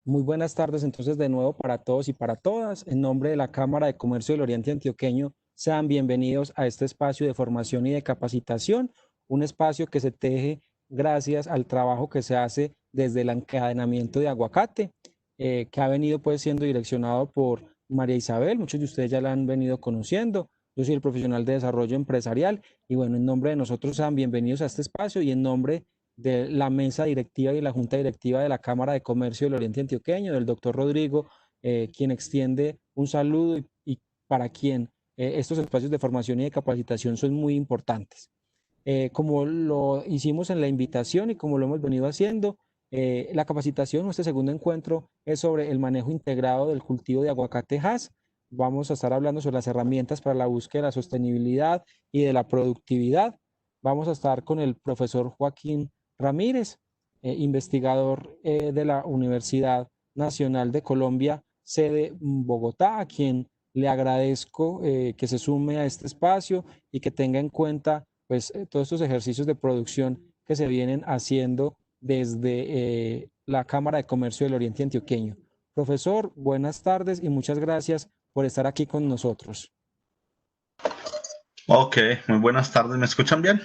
Muy buenas tardes entonces de nuevo para todos y para todas. En nombre de la Cámara de Comercio del Oriente Antioqueño, sean bienvenidos a este espacio de formación y de capacitación, un espacio que se teje gracias al trabajo que se hace desde el encadenamiento de aguacate, que ha venido pues siendo direccionado por María Isabel. Muchos de ustedes ya la han venido conociendo. Yo soy el profesional de desarrollo empresarial y bueno, en nombre de nosotros sean bienvenidos a este espacio y en nombre de la mesa directiva y la junta directiva de la Cámara de Comercio del Oriente Antioqueño, del doctor Rodrigo, quien extiende un saludo y para quien estos espacios de formación y de capacitación son muy importantes. Como lo hicimos en la invitación y como lo hemos venido haciendo, la capacitación, este segundo encuentro, es sobre el manejo integrado del cultivo de aguacatejas. Vamos a estar hablando sobre las herramientas para la búsqueda de la sostenibilidad y de la productividad. Vamos a estar con el profesor Joaquín Ramírez, investigador de la Universidad Nacional de Colombia, sede Bogotá, a quien le agradezco que se sume a este espacio y que tenga en cuenta pues todos estos ejercicios de producción que se vienen haciendo desde la Cámara de Comercio del Oriente Antioqueño. Profesor, buenas tardes y muchas gracias por estar aquí con nosotros. Ok, muy buenas tardes. ¿Me escuchan bien?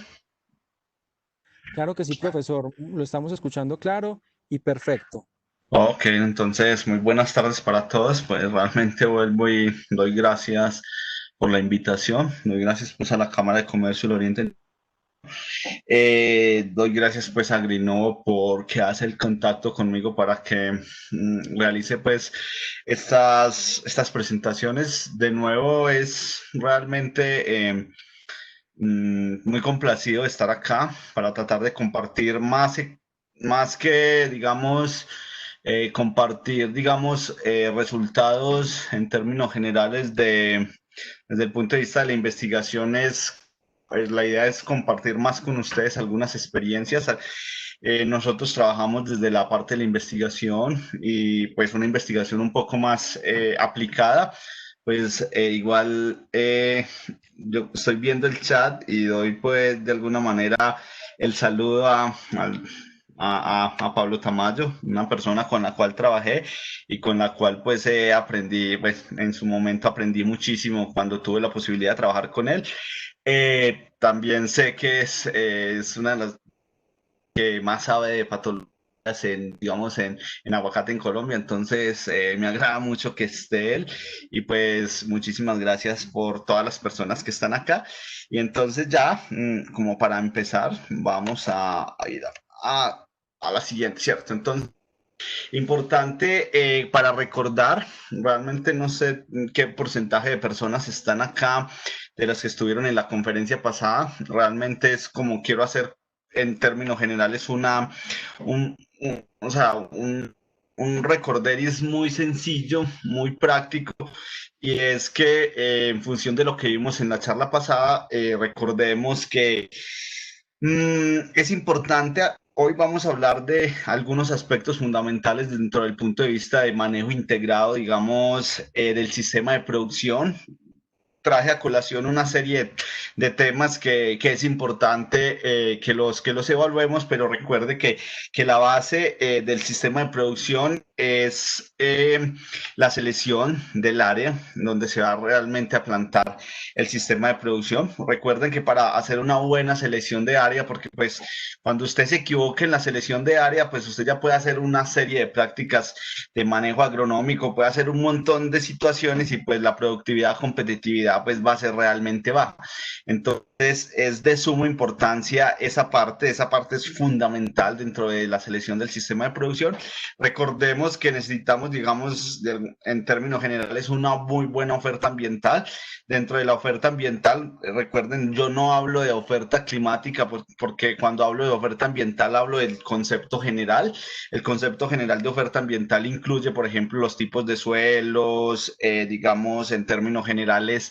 Claro que sí, profesor, lo estamos escuchando claro y perfecto. Ok, entonces muy buenas tardes para todos. Pues realmente vuelvo y doy gracias por la invitación. Doy gracias pues a la Cámara de Comercio del Oriente. Doy gracias pues a Grinovo porque hace el contacto conmigo para que realice pues estas presentaciones. De nuevo es realmente muy complacido de estar acá para tratar de compartir más que, digamos, compartir, digamos, resultados en términos generales desde el punto de vista de la investigación pues la idea es compartir más con ustedes algunas experiencias. Nosotros trabajamos desde la parte de la investigación y pues una investigación un poco más aplicada. Pues igual yo estoy viendo el chat y doy pues de alguna manera el saludo a Pablo Tamayo, una persona con la cual trabajé y con la cual pues aprendí, pues en su momento aprendí muchísimo cuando tuve la posibilidad de trabajar con él. También sé que es una de las que más sabe de patologías digamos, en aguacate en Colombia. Entonces, me agrada mucho que esté él y pues muchísimas gracias por todas las personas que están acá. Y entonces ya, como para empezar, vamos a ir a la siguiente, ¿cierto? Entonces, importante para recordar, realmente no sé qué porcentaje de personas están acá, de las que estuvieron en la conferencia pasada, realmente es como quiero hacer en términos generales o sea, un recorderis muy sencillo, muy práctico, y es que en función de lo que vimos en la charla pasada, recordemos que es importante. Hoy vamos a hablar de algunos aspectos fundamentales dentro del punto de vista de manejo integrado, digamos, del sistema de producción. Traje a colación una serie de temas que es importante que los evaluemos, pero recuerde que la base del sistema de producción es la selección del área donde se va realmente a plantar el sistema de producción. Recuerden que para hacer una buena selección de área, porque pues cuando usted se equivoque en la selección de área, pues usted ya puede hacer una serie de prácticas de manejo agronómico, puede hacer un montón de situaciones y pues la productividad, competitividad pues va a ser realmente baja. Entonces es de suma importancia esa parte es fundamental dentro de la selección del sistema de producción. Recordemos que necesitamos, digamos, en términos generales, una muy buena oferta ambiental. Dentro de la oferta ambiental, recuerden, yo no hablo de oferta climática porque cuando hablo de oferta ambiental hablo del concepto general. El concepto general de oferta ambiental incluye, por ejemplo, los tipos de suelos, digamos, en términos generales,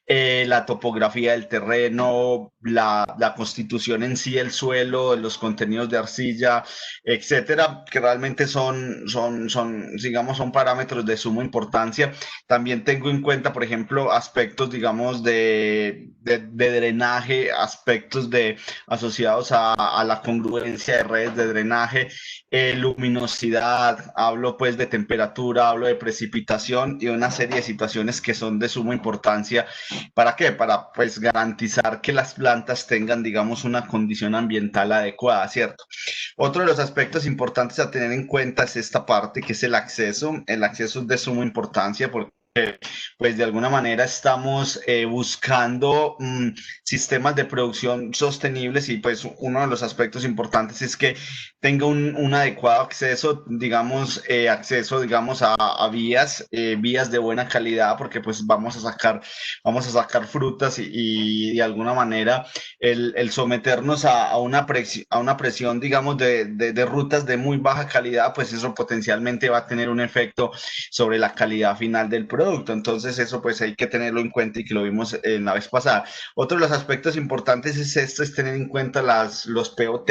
la topografía del terreno, la constitución en sí del suelo, los contenidos de arcilla, etcétera, que realmente son digamos, son parámetros de suma importancia. También tengo en cuenta, por ejemplo, aspectos, digamos, de drenaje, aspectos asociados a la congruencia de redes de drenaje, luminosidad, hablo pues de temperatura, hablo de precipitación y una serie de situaciones que son de suma importancia. ¿Para qué? Para pues garantizar que las plantas tengan, digamos, una condición ambiental adecuada, ¿cierto? Otro de los aspectos importantes a tener en cuenta es esta parte que es el acceso. El acceso es de suma importancia porque pues de alguna manera estamos buscando sistemas de producción sostenibles y pues uno de los aspectos importantes es que tenga un adecuado acceso, digamos, a vías de buena calidad, porque pues vamos a sacar frutas y de alguna manera el someternos a una presión, digamos, de rutas de muy baja calidad, pues eso potencialmente va a tener un efecto sobre la calidad final del producto. Entonces eso pues hay que tenerlo en cuenta y que lo vimos en la vez pasada. Otro de los aspectos importantes es tener en cuenta los POT,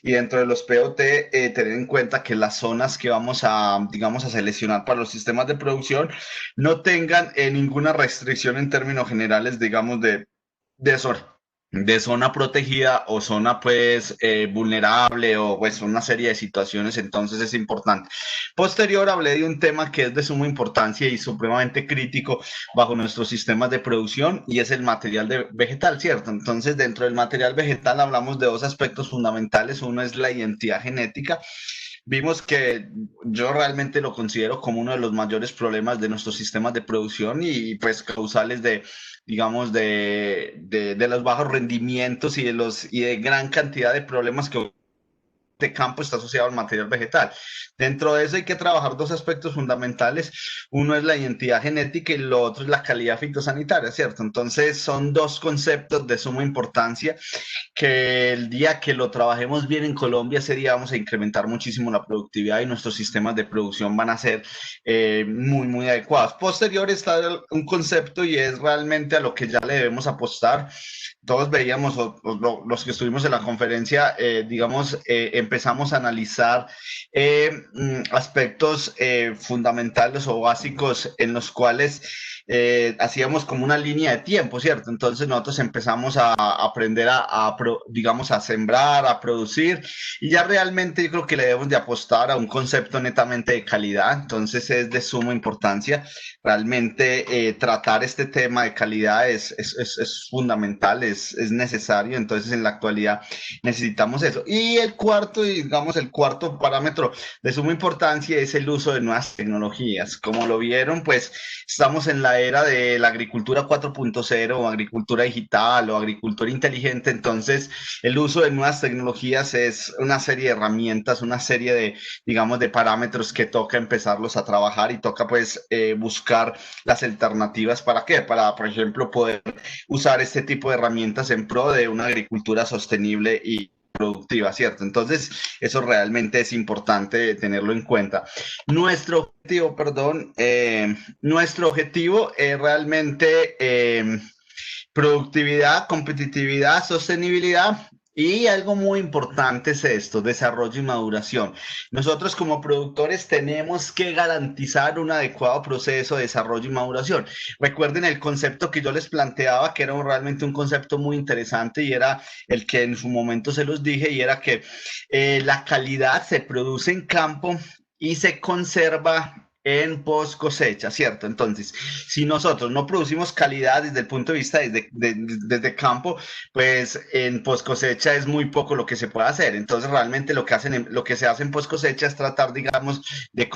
y dentro de los POT tener en cuenta que las zonas que vamos a, digamos, a seleccionar para los sistemas de producción no tengan ninguna restricción en términos generales, digamos, de zona protegida o zona pues vulnerable o pues una serie de situaciones. Entonces es importante. Posterior hablé de un tema que es de suma importancia y supremamente crítico bajo nuestros sistemas de producción, y es el material vegetal, ¿cierto? Entonces dentro del material vegetal hablamos de dos aspectos fundamentales. Uno es la identidad genética. Vimos que yo realmente lo considero como uno de los mayores problemas de nuestros sistemas de producción y pues causales digamos, de los bajos rendimientos y de gran cantidad de problemas que de campo está asociado al material vegetal. Dentro de eso hay que trabajar dos aspectos fundamentales. Uno es la identidad genética y lo otro es la calidad fitosanitaria, ¿cierto? Entonces son dos conceptos de suma importancia que el día que lo trabajemos bien en Colombia, ese día vamos a incrementar muchísimo la productividad y nuestros sistemas de producción van a ser muy, muy adecuados. Posterior está un concepto y es realmente a lo que ya le debemos apostar. Todos veíamos, los que estuvimos en la conferencia, digamos, empezamos a analizar aspectos fundamentales o básicos en los cuales hacíamos como una línea de tiempo, ¿cierto? Entonces nosotros empezamos a aprender digamos, a sembrar, a producir, y ya realmente yo creo que le debemos de apostar a un concepto netamente de calidad. Entonces es de suma importancia. Realmente tratar este tema de calidad es fundamental, es necesario. Entonces en la actualidad necesitamos eso. Y el cuarto parámetro de suma importancia es el uso de nuevas tecnologías. Como lo vieron, pues estamos en la era de la agricultura 4.0 o agricultura digital o agricultura inteligente. Entonces el uso de nuevas tecnologías es una serie de herramientas, una serie digamos, de parámetros que toca empezarlos a trabajar y toca pues buscar las alternativas. ¿Para qué? Para, por ejemplo, poder usar este tipo de herramientas en pro de una agricultura sostenible y productiva, ¿cierto? Entonces, eso realmente es importante tenerlo en cuenta. Nuestro objetivo es realmente productividad, competitividad, sostenibilidad. Y algo muy importante es esto, desarrollo y maduración. Nosotros como productores tenemos que garantizar un adecuado proceso de desarrollo y maduración. Recuerden el concepto que yo les planteaba, que era realmente un concepto muy interesante y era el que en su momento se los dije, y era que la calidad se produce en campo y se conserva en post cosecha, ¿cierto? Entonces, si nosotros no producimos calidad desde el punto de vista desde campo, pues en post cosecha es muy poco lo que se puede hacer. Entonces, realmente lo que se hace en post cosecha es tratar, digamos, de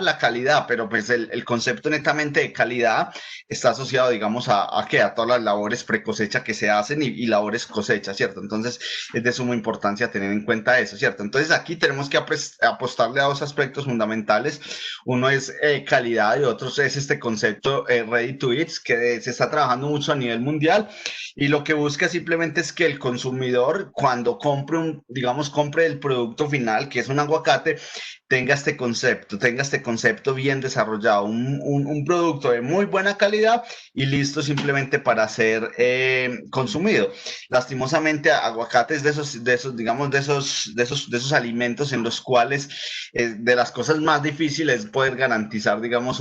la calidad, pero pues el concepto netamente de calidad está asociado, digamos, a todas las labores pre-cosecha que se hacen y labores cosecha, ¿cierto? Entonces, es de suma importancia tener en cuenta eso, ¿cierto? Entonces, aquí tenemos que apostarle a dos aspectos fundamentales. Uno es calidad y otro es este concepto ready to eat, que se está trabajando mucho a nivel mundial, y lo que busca simplemente es que el consumidor, cuando compre el producto final, que es un aguacate, tenga este concepto bien desarrollado, un producto de muy buena calidad y listo simplemente para ser consumido. Lastimosamente, aguacate es de esos, digamos, de esos alimentos en los cuales de las cosas más difíciles es poder garantizar, digamos,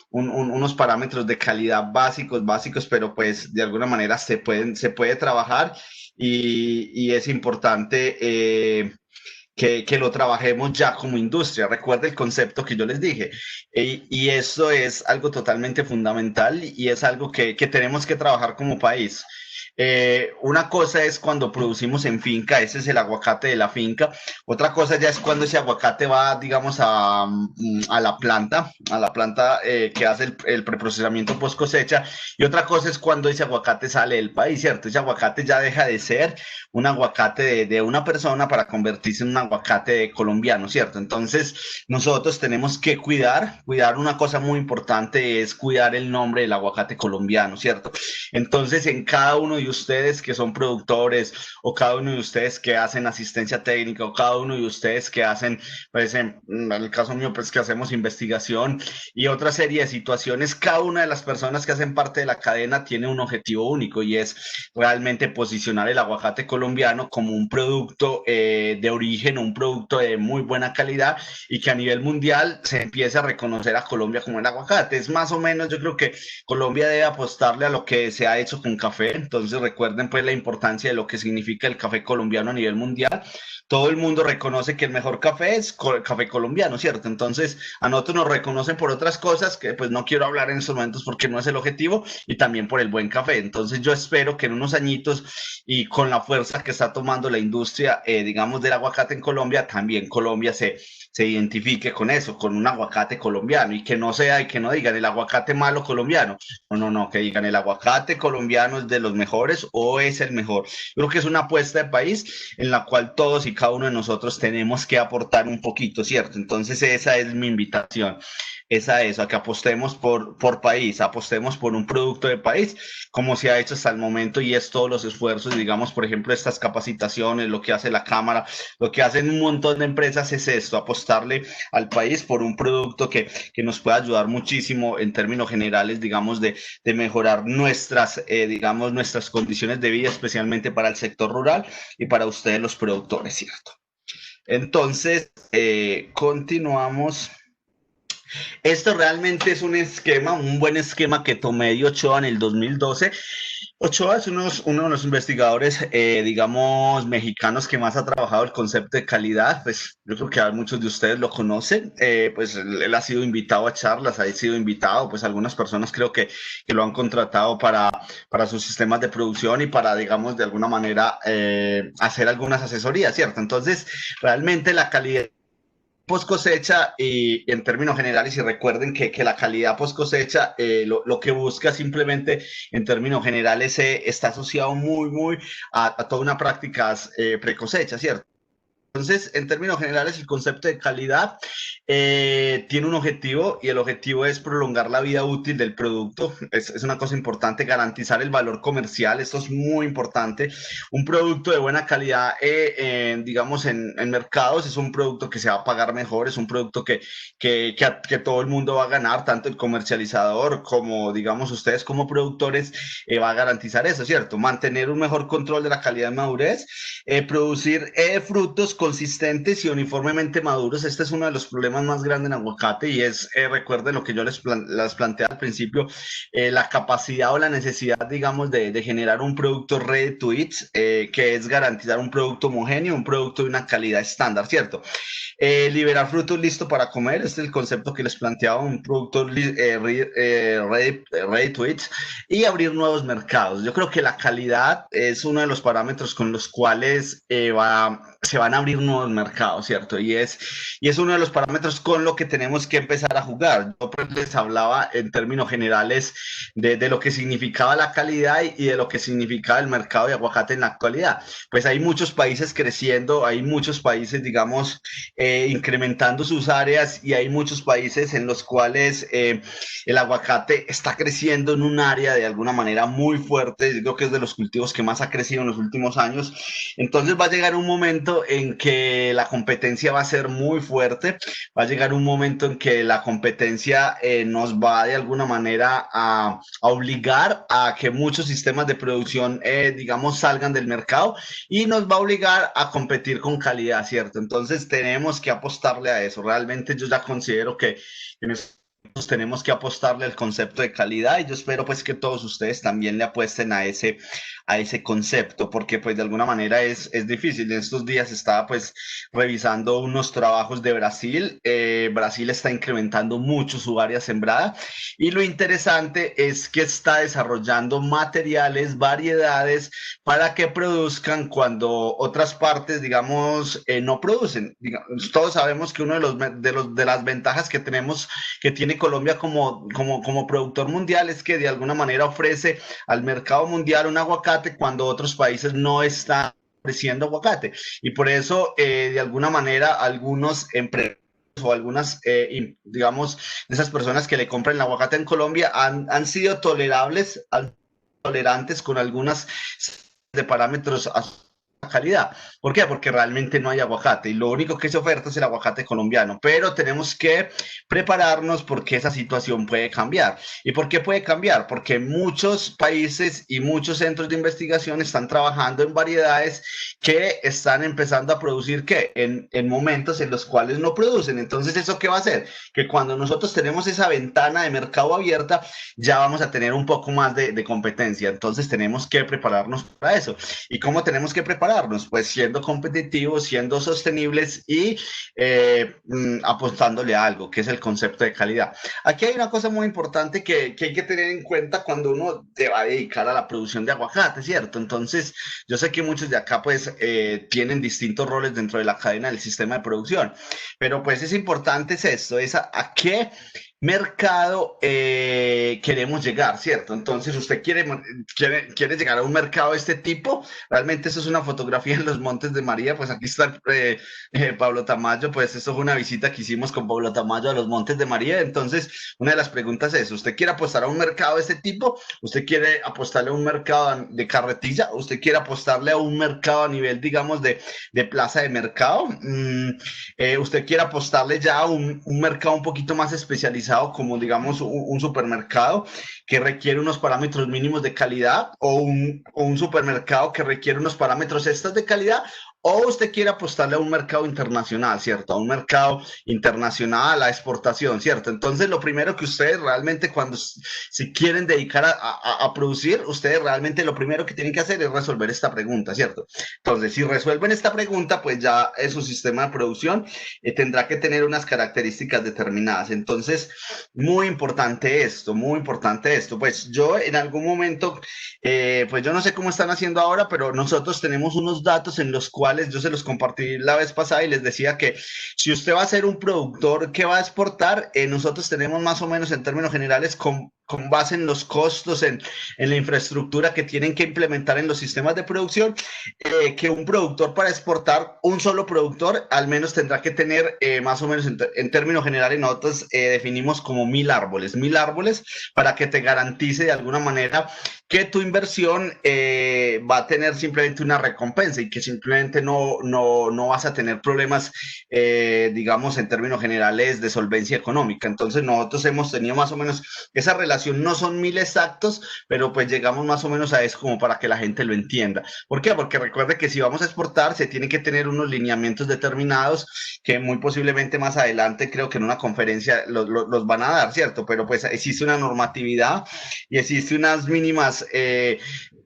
unos parámetros de calidad básicos, pero pues de alguna manera se puede trabajar y es importante que lo trabajemos ya como industria. Recuerda el concepto que yo les dije. Y eso es algo totalmente fundamental y es algo que tenemos que trabajar como país. Una cosa es cuando producimos en finca, ese es el aguacate de la finca. Otra cosa ya es cuando ese aguacate va, digamos, a la planta que hace el preprocesamiento post cosecha. Y otra cosa es cuando ese aguacate sale del país, ¿cierto? Ese aguacate ya deja de ser un aguacate de una persona para convertirse en un aguacate colombiano, ¿cierto? Entonces, nosotros tenemos que cuidar una cosa muy importante es cuidar el nombre del aguacate colombiano, ¿cierto? Entonces, en cada uno de ustedes que son productores o cada uno de ustedes que hacen asistencia técnica o cada uno de ustedes que hacen, pues en el caso mío, pues que hacemos investigación y otra serie de situaciones, cada una de las personas que hacen parte de la cadena tiene un objetivo único y es realmente posicionar el aguacate colombiano como un producto de origen, un producto de muy buena calidad y que a nivel mundial se empiece a reconocer a Colombia como el aguacate. Es más o menos, yo creo que Colombia debe apostarle a lo que se ha hecho con café. Entonces recuerden pues la importancia de lo que significa el café colombiano a nivel mundial. Todo el mundo reconoce que el mejor café es café colombiano, ¿cierto? Entonces a nosotros nos reconocen por otras cosas que pues no quiero hablar en estos momentos porque no es el objetivo y también por el buen café. Entonces yo espero que en unos añitos y con la fuerza que está tomando la industria, digamos, del aguacate en Colombia, también Colombia se identifique con eso, con un aguacate colombiano y que no sea y que no digan el aguacate malo colombiano. No, que digan el aguacate colombiano es de los mejores o es el mejor. Yo creo que es una apuesta de país en la cual todos y cada uno de nosotros tenemos que aportar un poquito, ¿cierto? Entonces esa es mi invitación. A que apostemos por país, apostemos por un producto de país, como se ha hecho hasta el momento y es todos los esfuerzos, digamos, por ejemplo, estas capacitaciones, lo que hace la Cámara, lo que hacen un montón de empresas es esto, apostarle al país por un producto que nos pueda ayudar muchísimo en términos generales, digamos, de mejorar digamos, nuestras condiciones de vida, especialmente para el sector rural y para ustedes los productores, ¿cierto? Entonces, continuamos. Esto realmente es un buen esquema que tomé de Ochoa en el 2012. Ochoa es uno de los investigadores, digamos, mexicanos que más ha trabajado el concepto de calidad. Pues yo creo que muchos de ustedes lo conocen. Pues él ha sido invitado a charlas, ha sido invitado, pues algunas personas creo que lo han contratado para sus sistemas de producción y para, digamos, de alguna manera hacer algunas asesorías, ¿cierto? Entonces, realmente la calidad post cosecha y en términos generales y recuerden que la calidad post cosecha lo que busca simplemente en términos generales está asociado muy a toda una práctica pre cosecha, ¿cierto? Entonces, en términos generales, el concepto de calidad tiene un objetivo y el objetivo es prolongar la vida útil del producto. Es una cosa importante, garantizar el valor comercial. Esto es muy importante. Un producto de buena calidad, digamos, en mercados es un producto que se va a pagar mejor, es un producto que todo el mundo va a ganar, tanto el comercializador como, digamos, ustedes como productores va a garantizar eso, ¿cierto? Mantener un mejor control de la calidad de madurez, producir frutos consistentes y uniformemente maduros. Este es uno de los problemas más grandes en aguacate y es, recuerden lo que yo les planteé al principio, la capacidad o la necesidad, digamos, de generar un producto ready to eat, que es garantizar un producto homogéneo, un producto de una calidad estándar, ¿cierto? Liberar frutos listos para comer, este es el concepto que les planteaba, un producto ready to eat y abrir nuevos mercados. Yo creo que la calidad es uno de los parámetros con los cuales se van a abrir nuevos mercados, ¿cierto? Y es uno de los parámetros con lo que tenemos que empezar a jugar. Yo pues les hablaba en términos generales de lo que significaba la calidad y de lo que significaba el mercado de aguacate en la actualidad. Pues hay muchos países creciendo, hay muchos países, digamos, incrementando sus áreas y hay muchos países en los cuales el aguacate está creciendo en un área de alguna manera muy fuerte. Yo creo que es de los cultivos que más ha crecido en los últimos años. Entonces va a llegar un momento momento en que la competencia va a ser muy fuerte, va a llegar un momento en que la competencia nos va de alguna manera a obligar a que muchos sistemas de producción, digamos, salgan del mercado y nos va a obligar a competir con calidad, ¿cierto? Entonces tenemos que apostarle a eso. Realmente yo ya considero que nosotros tenemos que apostarle al concepto de calidad y yo espero pues que todos ustedes también le apuesten a ese concepto, porque pues de alguna manera es difícil. En estos días estaba pues revisando unos trabajos de Brasil. Brasil está incrementando mucho su área sembrada y lo interesante es que está desarrollando materiales, variedades para que produzcan cuando otras partes, digamos, no producen. Todos sabemos que uno de las ventajas que tenemos, que tiene Colombia como productor mundial, es que de alguna manera ofrece al mercado mundial un aguacate cuando otros países no están ofreciendo aguacate. Y por eso, de alguna manera, algunos empresarios o algunas, digamos, de esas personas que le compran el aguacate en Colombia han sido tolerantes con algunas de parámetros a calidad. ¿Por qué? Porque realmente no hay aguacate y lo único que se oferta es el aguacate colombiano, pero tenemos que prepararnos porque esa situación puede cambiar. ¿Y por qué puede cambiar? Porque muchos países y muchos centros de investigación están trabajando en variedades que están empezando a producir ¿qué? En momentos en los cuales no producen. Entonces, ¿eso qué va a hacer? Que cuando nosotros tenemos esa ventana de mercado abierta, ya vamos a tener un poco más de competencia. Entonces, tenemos que prepararnos para eso. ¿Y cómo tenemos que prepararnos? Pues siendo competitivos, siendo sostenibles y apostándole a algo, que es el concepto de calidad. Aquí hay una cosa muy importante que hay que tener en cuenta cuando uno te va a dedicar a la producción de aguacate, ¿cierto? Entonces, yo sé que muchos de acá pues tienen distintos roles dentro de la cadena del sistema de producción, pero pues es importante es esto, es a qué mercado queremos llegar, ¿cierto? Entonces, usted quiere llegar a un mercado de este tipo. Realmente eso es una fotografía en los Montes de María. Pues aquí está Pablo Tamayo. Pues esto fue una visita que hicimos con Pablo Tamayo a los Montes de María. Entonces, una de las preguntas es, ¿usted quiere apostar a un mercado de este tipo? ¿Usted quiere apostarle a un mercado de carretilla? ¿Usted quiere apostarle a un mercado a nivel, digamos, de plaza de mercado? ¿Usted quiere apostarle ya a un mercado un poquito más especializado, como digamos un supermercado que requiere unos parámetros mínimos de calidad o un supermercado que requiere unos parámetros extras de calidad? ¿O usted quiere apostarle a un mercado internacional, ¿cierto? A un mercado internacional, a exportación, ¿cierto? Entonces, lo primero que ustedes realmente cuando se quieren dedicar a producir, ustedes realmente lo primero que tienen que hacer es resolver esta pregunta, ¿cierto? Entonces, si resuelven esta pregunta, pues ya su sistema de producción tendrá que tener unas características determinadas. Entonces, muy importante esto, muy importante esto. Pues yo en algún momento, pues yo no sé cómo están haciendo ahora, pero nosotros tenemos unos datos en los cuales yo se los compartí la vez pasada y les decía que si usted va a ser un productor que va a exportar, nosotros tenemos más o menos en términos generales con base en los costos, en la infraestructura que tienen que implementar en los sistemas de producción, que un productor para exportar, un solo productor, al menos tendrá que tener más o menos en términos generales, nosotros definimos como 1.000 árboles para que te garantice de alguna manera que tu inversión va a tener simplemente una recompensa y que simplemente no vas a tener problemas, digamos, en términos generales de solvencia económica. Entonces nosotros hemos tenido más o menos esa relación, no son 1.000 exactos, pero pues llegamos más o menos a eso como para que la gente lo entienda. ¿Por qué? Porque recuerde que si vamos a exportar se tienen que tener unos lineamientos determinados que muy posiblemente más adelante creo que en una conferencia los van a dar, ¿cierto? Pero pues existe una normatividad y existe unas mínimas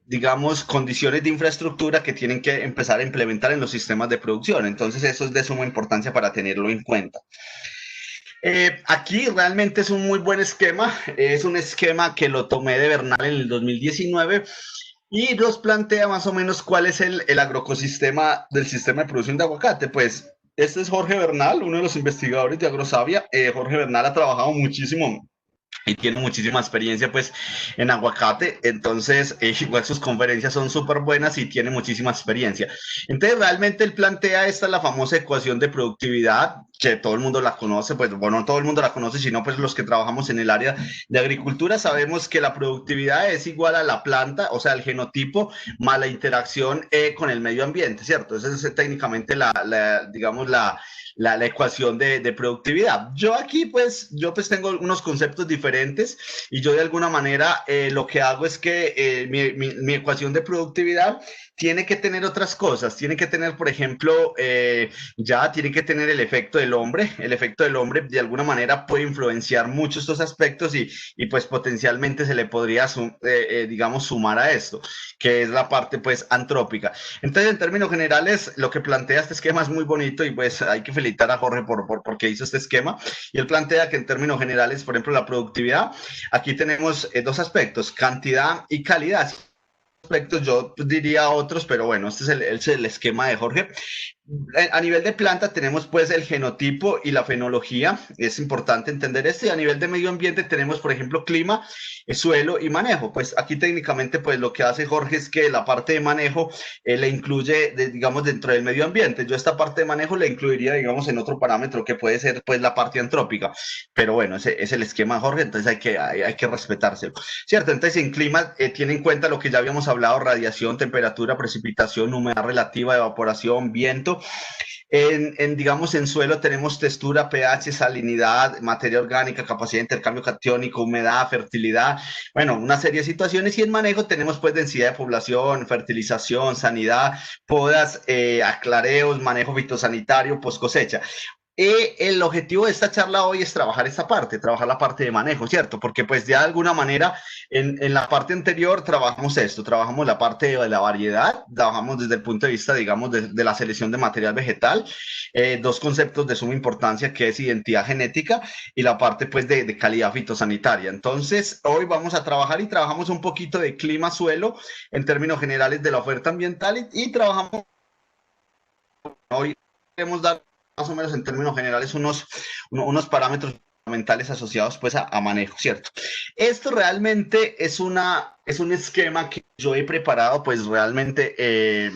digamos, condiciones de infraestructura que tienen que empezar a implementar en los sistemas de producción. Entonces, eso es de suma importancia para tenerlo en cuenta. Aquí realmente es un muy buen esquema, es un esquema que lo tomé de Bernal en el 2019 y nos plantea más o menos cuál es el agroecosistema del sistema de producción de aguacate. Pues este es Jorge Bernal, uno de los investigadores de Agrosavia. Jorge Bernal ha trabajado muchísimo y tiene muchísima experiencia pues en aguacate, entonces igual sus conferencias son súper buenas y tiene muchísima experiencia. Entonces realmente él plantea esta la famosa ecuación de productividad, que todo el mundo la conoce, pues bueno, no todo el mundo la conoce, sino pues los que trabajamos en el área de agricultura sabemos que la productividad es igual a la planta, o sea, el genotipo más la interacción con el medio ambiente, ¿cierto? Esa es técnicamente digamos, la ecuación de productividad. Yo aquí, pues, tengo unos conceptos diferentes y yo de alguna manera lo que hago es que mi ecuación de productividad tiene que tener otras cosas, tiene que tener, por ejemplo, tiene que tener el efecto del hombre. El efecto del hombre de alguna manera puede influenciar mucho estos aspectos y pues potencialmente se le podría, digamos, sumar a esto, que es la parte pues antrópica. Entonces, en términos generales, lo que plantea este esquema es muy bonito y pues hay que felicitar a Jorge porque hizo este esquema. Y él plantea que en términos generales, por ejemplo, la productividad, aquí tenemos dos aspectos, cantidad y calidad. Aspectos, yo diría otros, pero bueno, este es el esquema de Jorge. A nivel de planta tenemos pues el genotipo y la fenología, es importante entender esto, y a nivel de medio ambiente tenemos, por ejemplo, clima, suelo y manejo. Pues aquí técnicamente pues lo que hace Jorge es que la parte de manejo le incluye, digamos, dentro del medio ambiente. Yo esta parte de manejo la incluiría, digamos, en otro parámetro que puede ser pues la parte antrópica, pero bueno, ese es el esquema de Jorge, entonces hay que respetárselo, ¿cierto? Entonces en clima tiene en cuenta lo que ya habíamos hablado, radiación, temperatura, precipitación, humedad relativa, evaporación, viento. Digamos, en suelo tenemos textura, pH, salinidad, materia orgánica, capacidad de intercambio catiónico, humedad, fertilidad, bueno, una serie de situaciones. Y en manejo tenemos pues densidad de población, fertilización, sanidad, podas, aclareos, manejo fitosanitario, post cosecha. El objetivo de esta charla hoy es trabajar esta parte, trabajar la parte de manejo, ¿cierto? Porque pues de alguna manera en la parte anterior trabajamos esto, trabajamos la parte de la variedad, trabajamos desde el punto de vista, digamos, de la selección de material vegetal, dos conceptos de suma importancia que es identidad genética y la parte pues de calidad fitosanitaria. Entonces hoy vamos a trabajar y trabajamos un poquito de clima, suelo en términos generales de la oferta ambiental y trabajamos hoy queremos dar más o menos en términos generales unos parámetros fundamentales asociados pues a manejo, ¿cierto? Esto realmente es un esquema que yo he preparado pues realmente,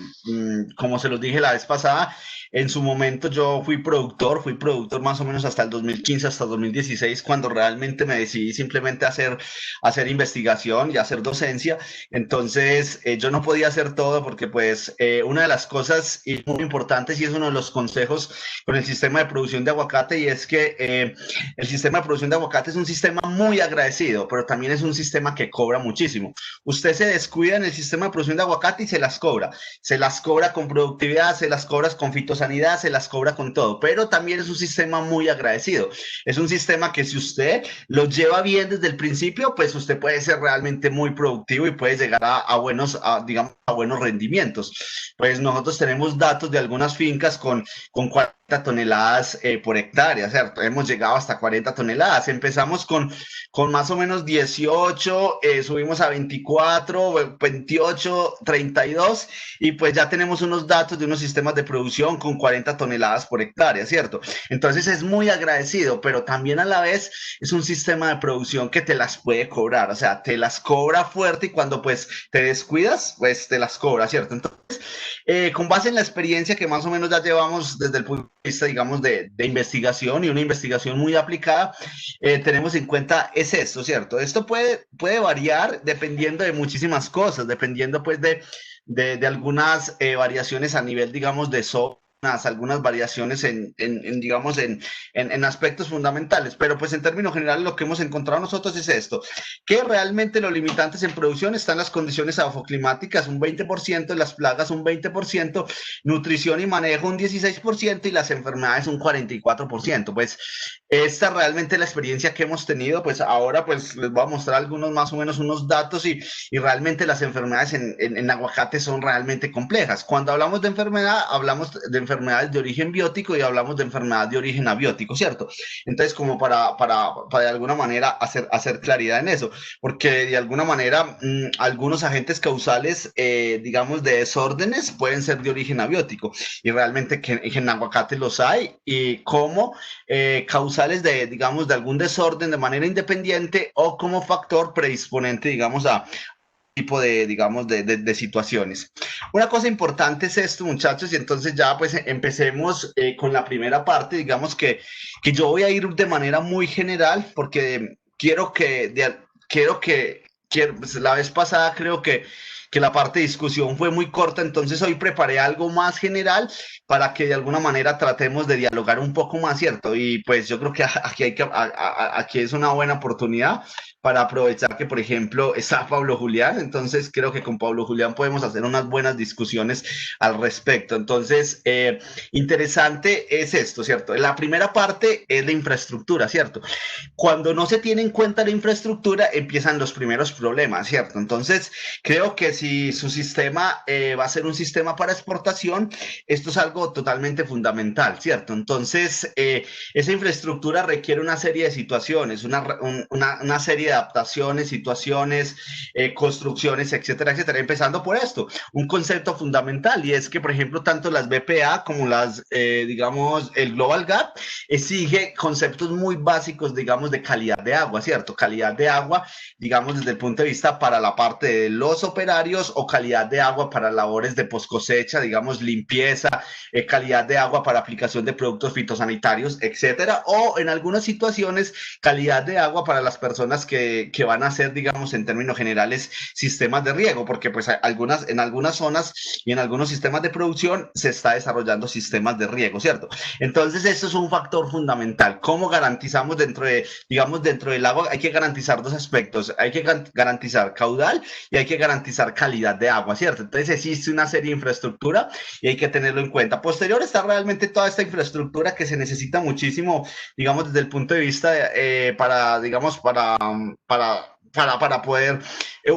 como se los dije la vez pasada, en su momento yo fui productor más o menos hasta el 2015, hasta el 2016, cuando realmente me decidí simplemente a hacer investigación y hacer docencia. Entonces yo no podía hacer todo porque pues una de las cosas muy importantes y es uno de los consejos con el sistema de producción de aguacate, y es que el sistema de producción de aguacate es un sistema muy agradecido, pero también es un sistema que cobra muchísimo. Usted se descuida en el sistema de producción de aguacate y se las cobra con productividad, se las cobra con fitosanidad, se las cobra con todo, pero también es un sistema muy agradecido. Es un sistema que si usted lo lleva bien desde el principio, pues usted puede ser realmente muy productivo y puede llegar a buenos rendimientos. Pues nosotros tenemos datos de algunas fincas con 40 toneladas por hectárea, ¿cierto? Hemos llegado hasta 40 toneladas. Empezamos con más o menos 18, subimos a 24, 28, 32 y pues ya tenemos unos datos de unos sistemas de producción con 40 toneladas por hectárea, ¿cierto? Entonces es muy agradecido, pero también a la vez es un sistema de producción que te las puede cobrar, o sea, te las cobra fuerte y cuando pues te descuidas, pues te las cobra, ¿cierto? Entonces, con base en la experiencia que más o menos ya llevamos desde el punto de vista, digamos, de investigación y una investigación muy aplicada, tenemos en cuenta es esto, ¿cierto? Esto puede variar dependiendo de muchísimas cosas, dependiendo pues de algunas variaciones a nivel, digamos, de software, algunas variaciones digamos, en aspectos fundamentales, pero pues en términos generales lo que hemos encontrado nosotros es esto, que realmente los limitantes en producción están las condiciones afoclimáticas, un 20%, las plagas un 20%, nutrición y manejo un 16% y las enfermedades un 44%, pues esta realmente la experiencia que hemos tenido, pues ahora pues les voy a mostrar algunos más o menos unos datos y realmente las enfermedades en aguacate son realmente complejas. Cuando hablamos de enfermedad, hablamos de enfermedad enfermedades de origen biótico y hablamos de enfermedades de origen abiótico, ¿cierto? Entonces, como para de alguna manera hacer claridad en eso, porque de alguna manera algunos agentes causales, digamos, de desórdenes pueden ser de origen abiótico y realmente que en aguacate los hay y como causales de, digamos, de algún desorden de manera independiente o como factor predisponente, digamos, a tipo de, digamos, de situaciones. Una cosa importante es esto, muchachos, y entonces ya pues empecemos con la primera parte, digamos que yo voy a ir de manera muy general porque pues, la vez pasada creo que la parte de discusión fue muy corta, entonces hoy preparé algo más general para que de alguna manera tratemos de dialogar un poco más, ¿cierto? Y pues yo creo que aquí es una buena oportunidad para aprovechar que, por ejemplo, está Pablo Julián, entonces creo que con Pablo Julián podemos hacer unas buenas discusiones al respecto. Entonces, interesante es esto, ¿cierto? La primera parte es la infraestructura, ¿cierto? Cuando no se tiene en cuenta la infraestructura, empiezan los primeros problemas, ¿cierto? Entonces, creo que si su sistema va a ser un sistema para exportación, esto es algo totalmente fundamental, ¿cierto? Entonces, esa infraestructura requiere una serie de situaciones, una serie de adaptaciones, situaciones, construcciones, etcétera, etcétera. Empezando por esto, un concepto fundamental, y es que, por ejemplo, tanto las BPA como digamos, el Global Gap, exige conceptos muy básicos, digamos, de calidad de agua, ¿cierto? Calidad de agua, digamos, desde el punto de vista para la parte de los operarios o calidad de agua para labores de post cosecha, digamos, limpieza, calidad de agua para aplicación de productos fitosanitarios, etcétera, o en algunas situaciones, calidad de agua para las personas que van a hacer, digamos, en términos generales, sistemas de riego, porque pues en algunas zonas y en algunos sistemas de producción se está desarrollando sistemas de riego, ¿cierto? Entonces, esto es un factor fundamental. ¿Cómo garantizamos digamos, dentro del agua? Hay que garantizar dos aspectos. Hay que garantizar caudal y hay que garantizar calidad de agua, ¿cierto? Entonces, existe una serie de infraestructura y hay que tenerlo en cuenta. Posterior está realmente toda esta infraestructura que se necesita muchísimo, digamos, desde el punto de vista para poder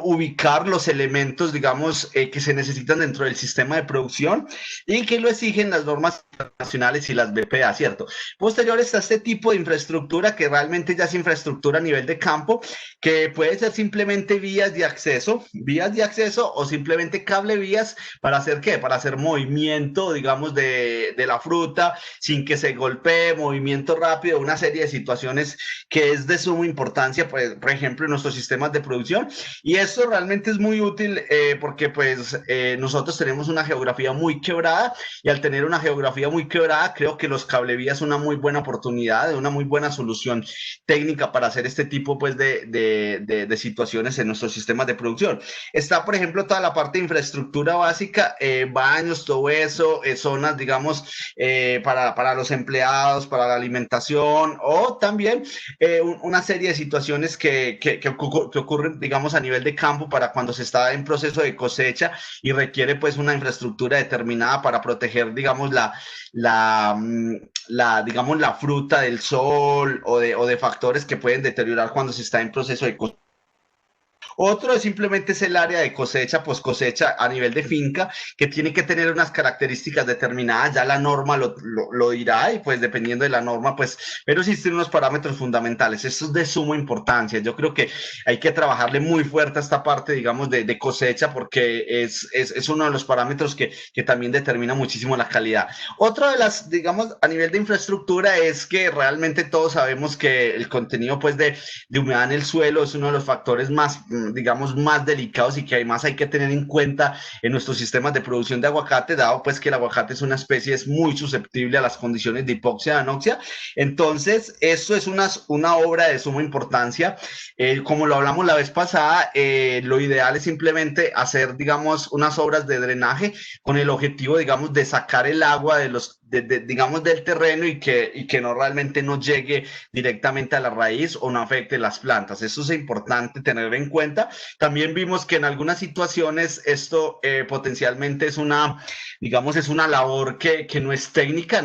ubicar los elementos, digamos, que se necesitan dentro del sistema de producción y que lo exigen las normas internacionales y las BPA, ¿cierto? Posterior está este tipo de infraestructura que realmente ya es infraestructura a nivel de campo, que puede ser simplemente vías de acceso o simplemente cable vías para hacer ¿qué? Para hacer movimiento, digamos, de la fruta sin que se golpee, movimiento rápido, una serie de situaciones que es de suma importancia, pues, por ejemplo, en nuestros sistemas de producción. Y esto realmente es muy útil porque pues nosotros tenemos una geografía muy quebrada y al tener una geografía muy quebrada, creo que los cablevías son una muy buena oportunidad, una muy buena solución técnica para hacer este tipo pues de situaciones en nuestros sistemas de producción. Está, por ejemplo, toda la parte de infraestructura básica, baños, todo eso, zonas, digamos, para los empleados, para la alimentación o también una serie de situaciones que ocurren, digamos, a nivel de campo para cuando se está en proceso de cosecha y requiere pues una infraestructura determinada para proteger, digamos, digamos, la fruta del sol o de factores que pueden deteriorar cuando se está en proceso de cosecha. Otro es simplemente es el área de cosecha, pues cosecha a nivel de finca, que tiene que tener unas características determinadas, ya la norma lo dirá y pues dependiendo de la norma, pues, pero existen unos parámetros fundamentales. Esto es de suma importancia. Yo creo que hay que trabajarle muy fuerte a esta parte, digamos, de cosecha, porque es uno de los parámetros que también determina muchísimo la calidad. Otra de las, digamos, a nivel de infraestructura es que realmente todos sabemos que el contenido, pues, de humedad en el suelo es uno de los factores más, digamos, más delicados y que además hay que tener en cuenta en nuestros sistemas de producción de aguacate, dado pues que el aguacate es una especie es muy susceptible a las condiciones de hipoxia y anoxia. Entonces, esto es una obra de suma importancia. Como lo hablamos la vez pasada, lo ideal es simplemente hacer, digamos, unas obras de drenaje con el objetivo, digamos, de sacar el agua digamos, del terreno y que no realmente no llegue directamente a la raíz o no afecte las plantas. Eso es importante tener en cuenta. También vimos que en algunas situaciones esto potencialmente es digamos, es una labor que no es técnica.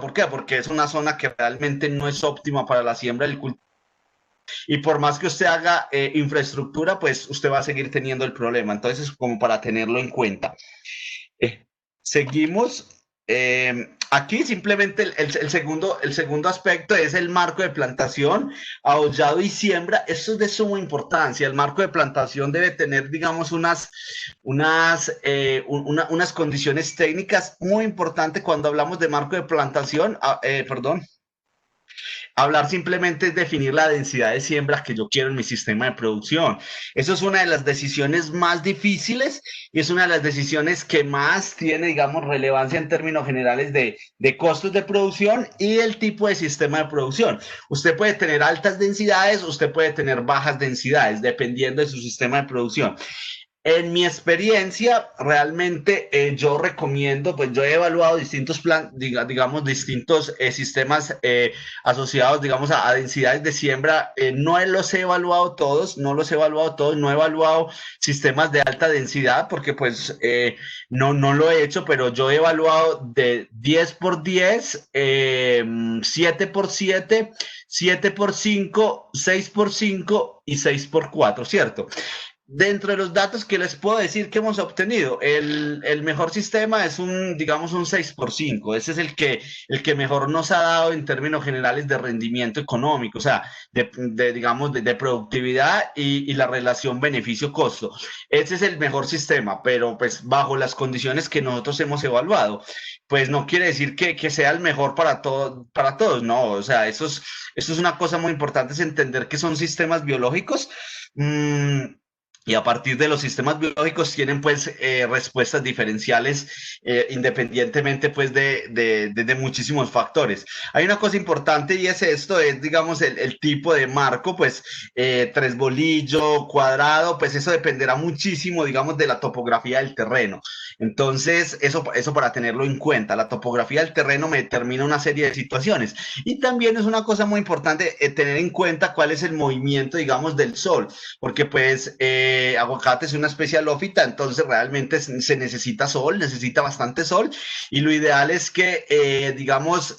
¿Por qué? Porque es una zona que realmente no es óptima para la siembra del cultivo. Y por más que usted haga infraestructura, pues usted va a seguir teniendo el problema. Entonces, como para tenerlo en cuenta. Seguimos. Aquí simplemente el segundo aspecto es el marco de plantación, ahollado y siembra. Esto es de suma importancia. El marco de plantación debe tener, digamos, unas condiciones técnicas muy importantes cuando hablamos de marco de plantación. Perdón. Hablar simplemente es definir la densidad de siembra que yo quiero en mi sistema de producción. Eso es una de las decisiones más difíciles y es una de las decisiones que más tiene, digamos, relevancia en términos generales de costos de producción y el tipo de sistema de producción. Usted puede tener altas densidades, usted puede tener bajas densidades, dependiendo de su sistema de producción. En mi experiencia, realmente yo recomiendo, pues yo he evaluado distintos digamos, distintos sistemas asociados, digamos, a densidades de siembra. No los he evaluado todos, no he evaluado sistemas de alta densidad porque pues no lo he hecho, pero yo he evaluado de 10 por 10, 7 por 7, 7 por 5, 6 por 5 y 6 por 4, ¿cierto? Dentro de los datos que les puedo decir que hemos obtenido, el mejor sistema es digamos, un 6 por 5. Ese es el que mejor nos ha dado en términos generales de rendimiento económico, o sea, digamos, de productividad y la relación beneficio-costo. Ese es el mejor sistema, pero pues bajo las condiciones que nosotros hemos evaluado. Pues no quiere decir que sea el mejor para todos, no. O sea, eso es una cosa muy importante, es entender que son sistemas biológicos. Y a partir de los sistemas biológicos tienen pues respuestas diferenciales independientemente pues de muchísimos factores. Hay una cosa importante y es esto, es digamos el tipo de marco, pues tres bolillo, cuadrado, pues eso dependerá muchísimo digamos de la topografía del terreno. Entonces eso para tenerlo en cuenta, la topografía del terreno me determina una serie de situaciones. Y también es una cosa muy importante tener en cuenta cuál es el movimiento digamos del sol, porque pues aguacate es una especie halófita, entonces realmente se necesita sol, necesita bastante sol, y lo ideal es que, digamos,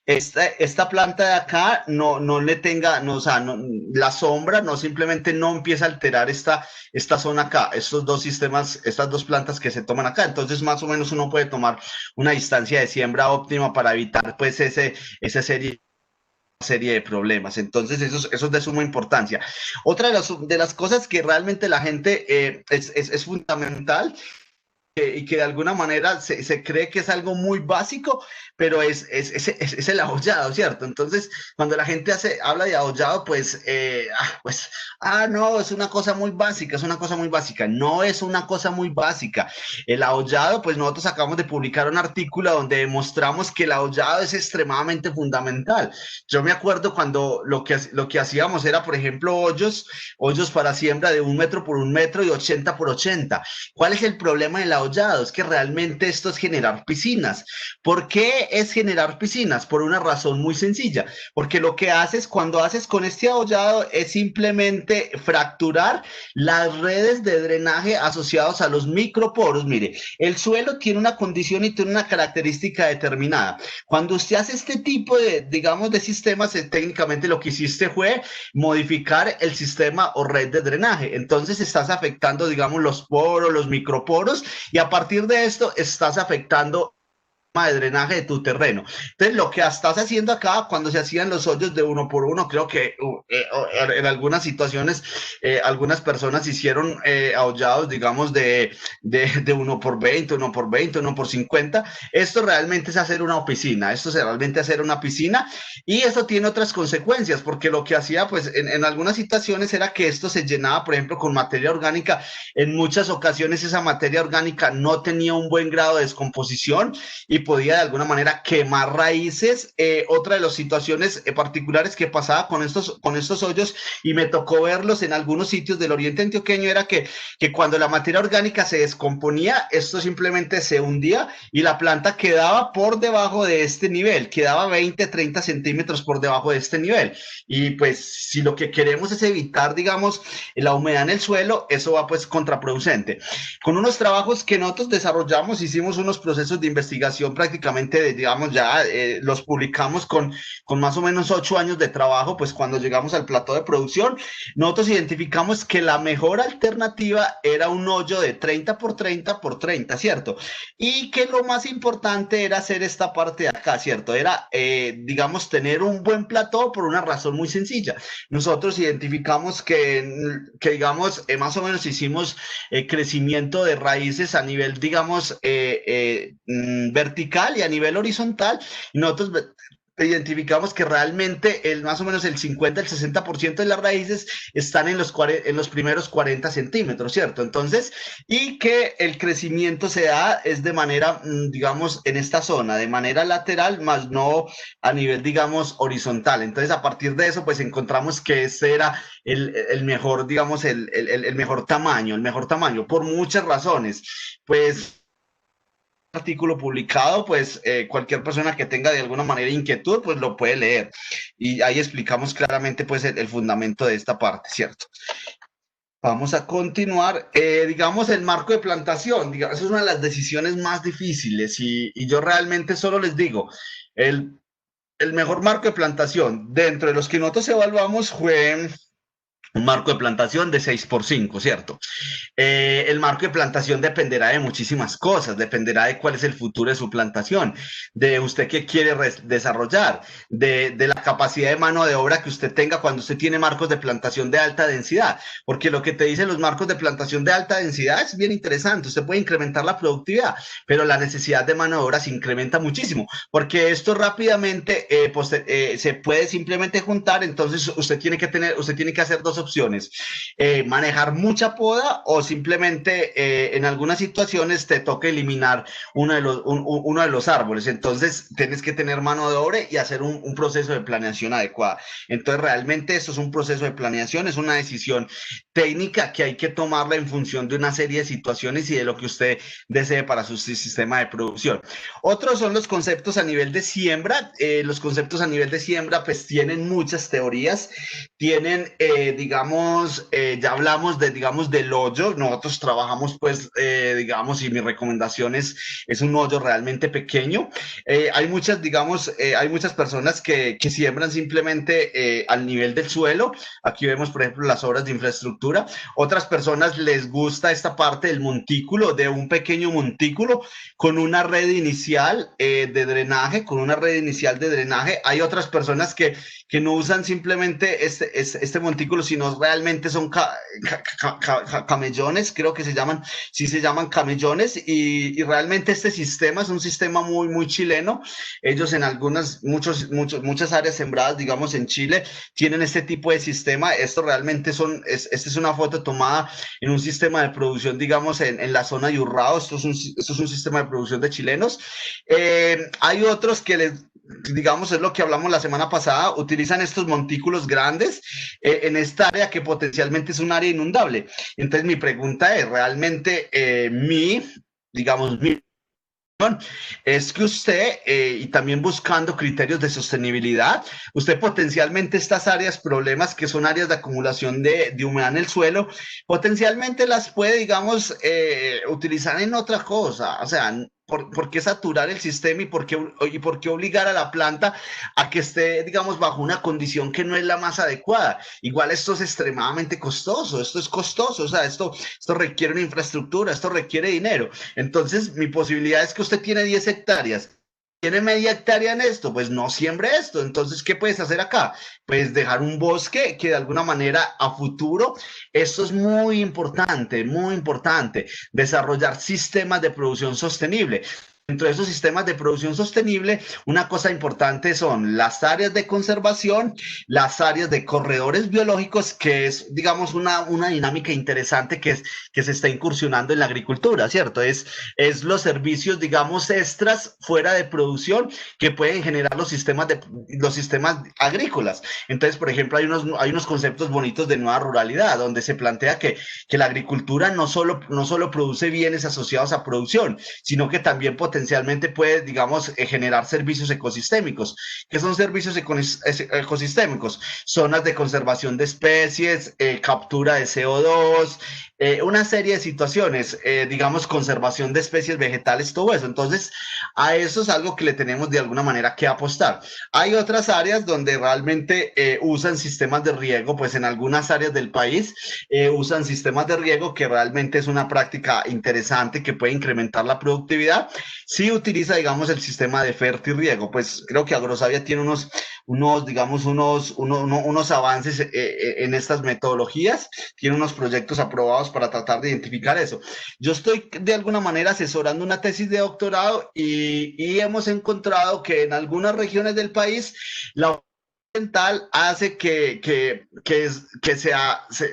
esta planta de acá no le tenga, no, o sea, la sombra no simplemente no empieza a alterar esta zona acá, estos dos sistemas, estas dos plantas que se toman acá, entonces más o menos uno puede tomar una distancia de siembra óptima para evitar pues esa serie de problemas. Entonces, eso es de suma importancia. Otra de las cosas que realmente la gente es fundamental y que de alguna manera se cree que es algo muy básico, pero es el ahollado, ¿cierto? Entonces, cuando la gente habla de ahollado, pues, no, es una cosa muy básica, es una cosa muy básica. No es una cosa muy básica. El ahollado, pues nosotros acabamos de publicar un artículo donde demostramos que el ahollado es extremadamente fundamental. Yo me acuerdo cuando lo que hacíamos era, por ejemplo, hoyos para siembra de 1 metro por 1 metro y 80 por 80. ¿Cuál es el problema del ahollado? Es que realmente esto es generar piscinas. ¿Por qué es generar piscinas? Por una razón muy sencilla, porque lo que haces cuando haces con este ahollado es simplemente fracturar las redes de drenaje asociados a los microporos. Mire, el suelo tiene una condición y tiene una característica determinada. Cuando usted hace este tipo digamos, de sistemas, técnicamente lo que hiciste fue modificar el sistema o red de drenaje. Entonces estás afectando, digamos, los poros, los microporos, y a partir de esto estás afectando de drenaje de tu terreno. Entonces, lo que estás haciendo acá, cuando se hacían los hoyos de 1 por 1, creo que en algunas situaciones, algunas personas hicieron ahollados, digamos, de 1 por 20, 1 por 20, 1 por 50. Esto realmente es hacer una piscina, y eso tiene otras consecuencias, porque lo que hacía, pues, en algunas situaciones era que esto se llenaba, por ejemplo, con materia orgánica. En muchas ocasiones esa materia orgánica no tenía un buen grado de descomposición y podía de alguna manera quemar raíces. Otra de las situaciones particulares que pasaba con estos hoyos, y me tocó verlos en algunos sitios del oriente antioqueño, era que cuando la materia orgánica se descomponía, esto simplemente se hundía y la planta quedaba por debajo de este nivel, quedaba 20, 30 centímetros por debajo de este nivel. Y pues si lo que queremos es evitar, digamos, la humedad en el suelo, eso va pues contraproducente. Con unos trabajos que nosotros desarrollamos, hicimos unos procesos de investigación prácticamente, digamos, ya los publicamos con más o menos 8 años de trabajo, pues cuando llegamos al plató de producción, nosotros identificamos que la mejor alternativa era un hoyo de 30 por 30 por 30, ¿cierto? Y que lo más importante era hacer esta parte de acá, ¿cierto? Era, digamos, tener un buen plató por una razón muy sencilla. Nosotros identificamos digamos, más o menos hicimos crecimiento de raíces a nivel, digamos, vertical y a nivel horizontal. Y nosotros identificamos que realmente más o menos el 50, el 60% de las raíces están en los primeros 40 centímetros, ¿cierto? Entonces, y que el crecimiento se da es de manera, digamos, en esta zona, de manera lateral, más no a nivel, digamos, horizontal. Entonces, a partir de eso, pues encontramos que ese era el mejor, digamos, el mejor tamaño, por muchas razones. Pues artículo publicado, pues cualquier persona que tenga de alguna manera inquietud, pues lo puede leer. Y ahí explicamos claramente pues el fundamento de esta parte, ¿cierto? Vamos a continuar. Digamos, el marco de plantación, digamos, es una de las decisiones más difíciles y yo realmente solo les digo, el mejor marco de plantación dentro de los que nosotros evaluamos fue un marco de plantación de 6x5, ¿cierto? El marco de plantación dependerá de muchísimas cosas, dependerá de cuál es el futuro de su plantación, de usted qué quiere desarrollar, de la capacidad de mano de obra que usted tenga cuando usted tiene marcos de plantación de alta densidad, porque lo que te dicen los marcos de plantación de alta densidad es bien interesante, usted puede incrementar la productividad, pero la necesidad de mano de obra se incrementa muchísimo, porque esto rápidamente se puede simplemente juntar, entonces usted tiene que hacer dos opciones, manejar mucha poda o simplemente en algunas situaciones te toca eliminar uno de los árboles, entonces tienes que tener mano de obra y hacer un proceso de planeación adecuada. Entonces realmente esto es un proceso de planeación, es una decisión técnica que hay que tomarla en función de una serie de situaciones y de lo que usted desee para su sistema de producción. Otros son los conceptos a nivel de siembra. Los conceptos a nivel de siembra pues tienen muchas teorías, tienen digamos, ya hablamos digamos, del hoyo. Nosotros trabajamos, pues, digamos, y mi recomendación es un hoyo realmente pequeño. Hay muchas, digamos, hay muchas personas que siembran simplemente al nivel del suelo. Aquí vemos, por ejemplo, las obras de infraestructura. Otras personas les gusta esta parte del montículo, de un pequeño montículo con una red inicial de drenaje, Hay otras personas que no usan simplemente este montículo, sino realmente son camellones, creo que sí se llaman camellones, y realmente este sistema es un sistema muy, muy chileno. Ellos en muchas áreas sembradas, digamos en Chile, tienen este tipo de sistema. Esto realmente esta es una foto tomada en un sistema de producción, digamos, en la zona de Urrao. Esto es un sistema de producción de chilenos. Hay otros que digamos, es lo que hablamos la semana pasada, utilizan estos montículos grandes en esta área que potencialmente es un área inundable. Entonces mi pregunta es, realmente mi es que usted, y también buscando criterios de sostenibilidad, usted potencialmente estas áreas, problemas que son áreas de acumulación de humedad en el suelo, potencialmente las puede, digamos, utilizar en otra cosa. O sea, ¿por qué saturar el sistema y por qué obligar a la planta a que esté, digamos, bajo una condición que no es la más adecuada? Igual esto es extremadamente costoso, o sea, esto requiere una infraestructura, esto requiere dinero. Entonces, mi posibilidad es que usted tiene 10 hectáreas, tiene media hectárea en esto, pues no siembre esto. Entonces, ¿qué puedes hacer acá? Pues dejar un bosque que de alguna manera a futuro, esto es muy importante, desarrollar sistemas de producción sostenible. Dentro de esos sistemas de producción sostenible, una cosa importante son las áreas de conservación, las áreas de corredores biológicos, que es, digamos, una dinámica interesante que se está incursionando en la agricultura, ¿cierto? Es los servicios, digamos, extras fuera de producción que pueden generar los sistemas agrícolas. Entonces, por ejemplo, hay unos conceptos bonitos de nueva ruralidad, donde se plantea que la agricultura no solo produce bienes asociados a producción, sino que también potencialmente potencialmente puede, digamos, generar servicios ecosistémicos. ¿Qué son servicios ecosistémicos? Zonas de conservación de especies, captura de CO2, una serie de situaciones, digamos, conservación de especies vegetales, todo eso. Entonces, a eso es algo que le tenemos de alguna manera que apostar. Hay otras áreas donde realmente usan sistemas de riego, pues en algunas áreas del país usan sistemas de riego, que realmente es una práctica interesante que puede incrementar la productividad. Si utiliza, digamos, el sistema de fertirriego, pues creo que Agrosavia tiene digamos, unos avances en estas metodologías, tiene unos proyectos aprobados para tratar de identificar eso. Yo estoy de alguna manera asesorando una tesis de doctorado y hemos encontrado que en algunas regiones del país la hace que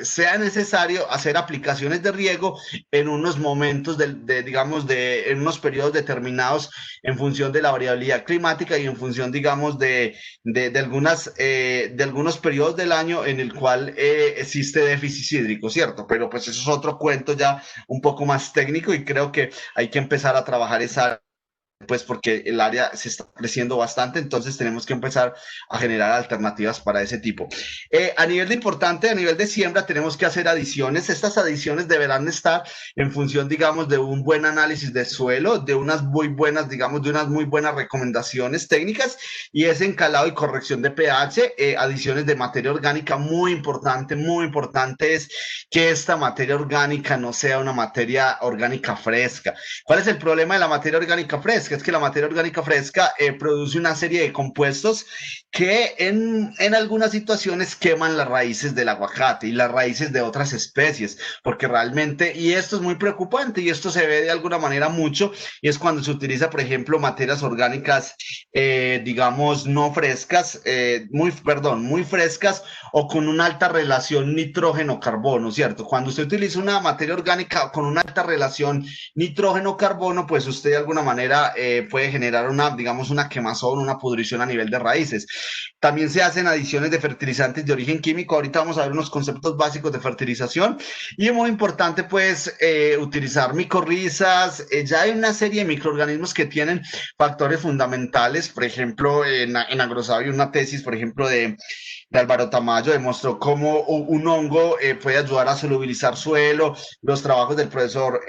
sea necesario hacer aplicaciones de riego en unos momentos, digamos, en unos periodos determinados en función de la variabilidad climática y en función, digamos, de algunos periodos del año en el cual existe déficit hídrico, ¿cierto? Pero pues eso es otro cuento ya un poco más técnico y creo que hay que empezar a trabajar esa, pues porque el área se está creciendo bastante, entonces tenemos que empezar a generar alternativas para ese tipo. A nivel de siembra, tenemos que hacer adiciones. Estas adiciones deberán estar en función, digamos, de un buen análisis de suelo, de unas muy buenas, digamos, de unas muy buenas recomendaciones técnicas, y es encalado y corrección de pH, adiciones de materia orgánica. Muy importante es que esta materia orgánica no sea una materia orgánica fresca. ¿Cuál es el problema de la materia orgánica fresca? Es que la materia orgánica fresca produce una serie de compuestos que en algunas situaciones queman las raíces del aguacate y las raíces de otras especies, porque realmente, y esto es muy preocupante y esto se ve de alguna manera mucho, y es cuando se utiliza, por ejemplo, materias orgánicas, digamos, no frescas, muy frescas o con una alta relación nitrógeno-carbono, ¿cierto? Cuando usted utiliza una materia orgánica con una alta relación nitrógeno-carbono, pues usted de alguna manera puede generar digamos, una quemazón, una pudrición a nivel de raíces. También se hacen adiciones de fertilizantes de origen químico. Ahorita vamos a ver unos conceptos básicos de fertilización. Y es muy importante, pues, utilizar micorrizas. Ya hay una serie de microorganismos que tienen factores fundamentales. Por ejemplo, en Agrosavia, una tesis, por ejemplo, de Álvaro Tamayo demostró cómo un hongo puede ayudar a solubilizar suelo. Los trabajos del profesor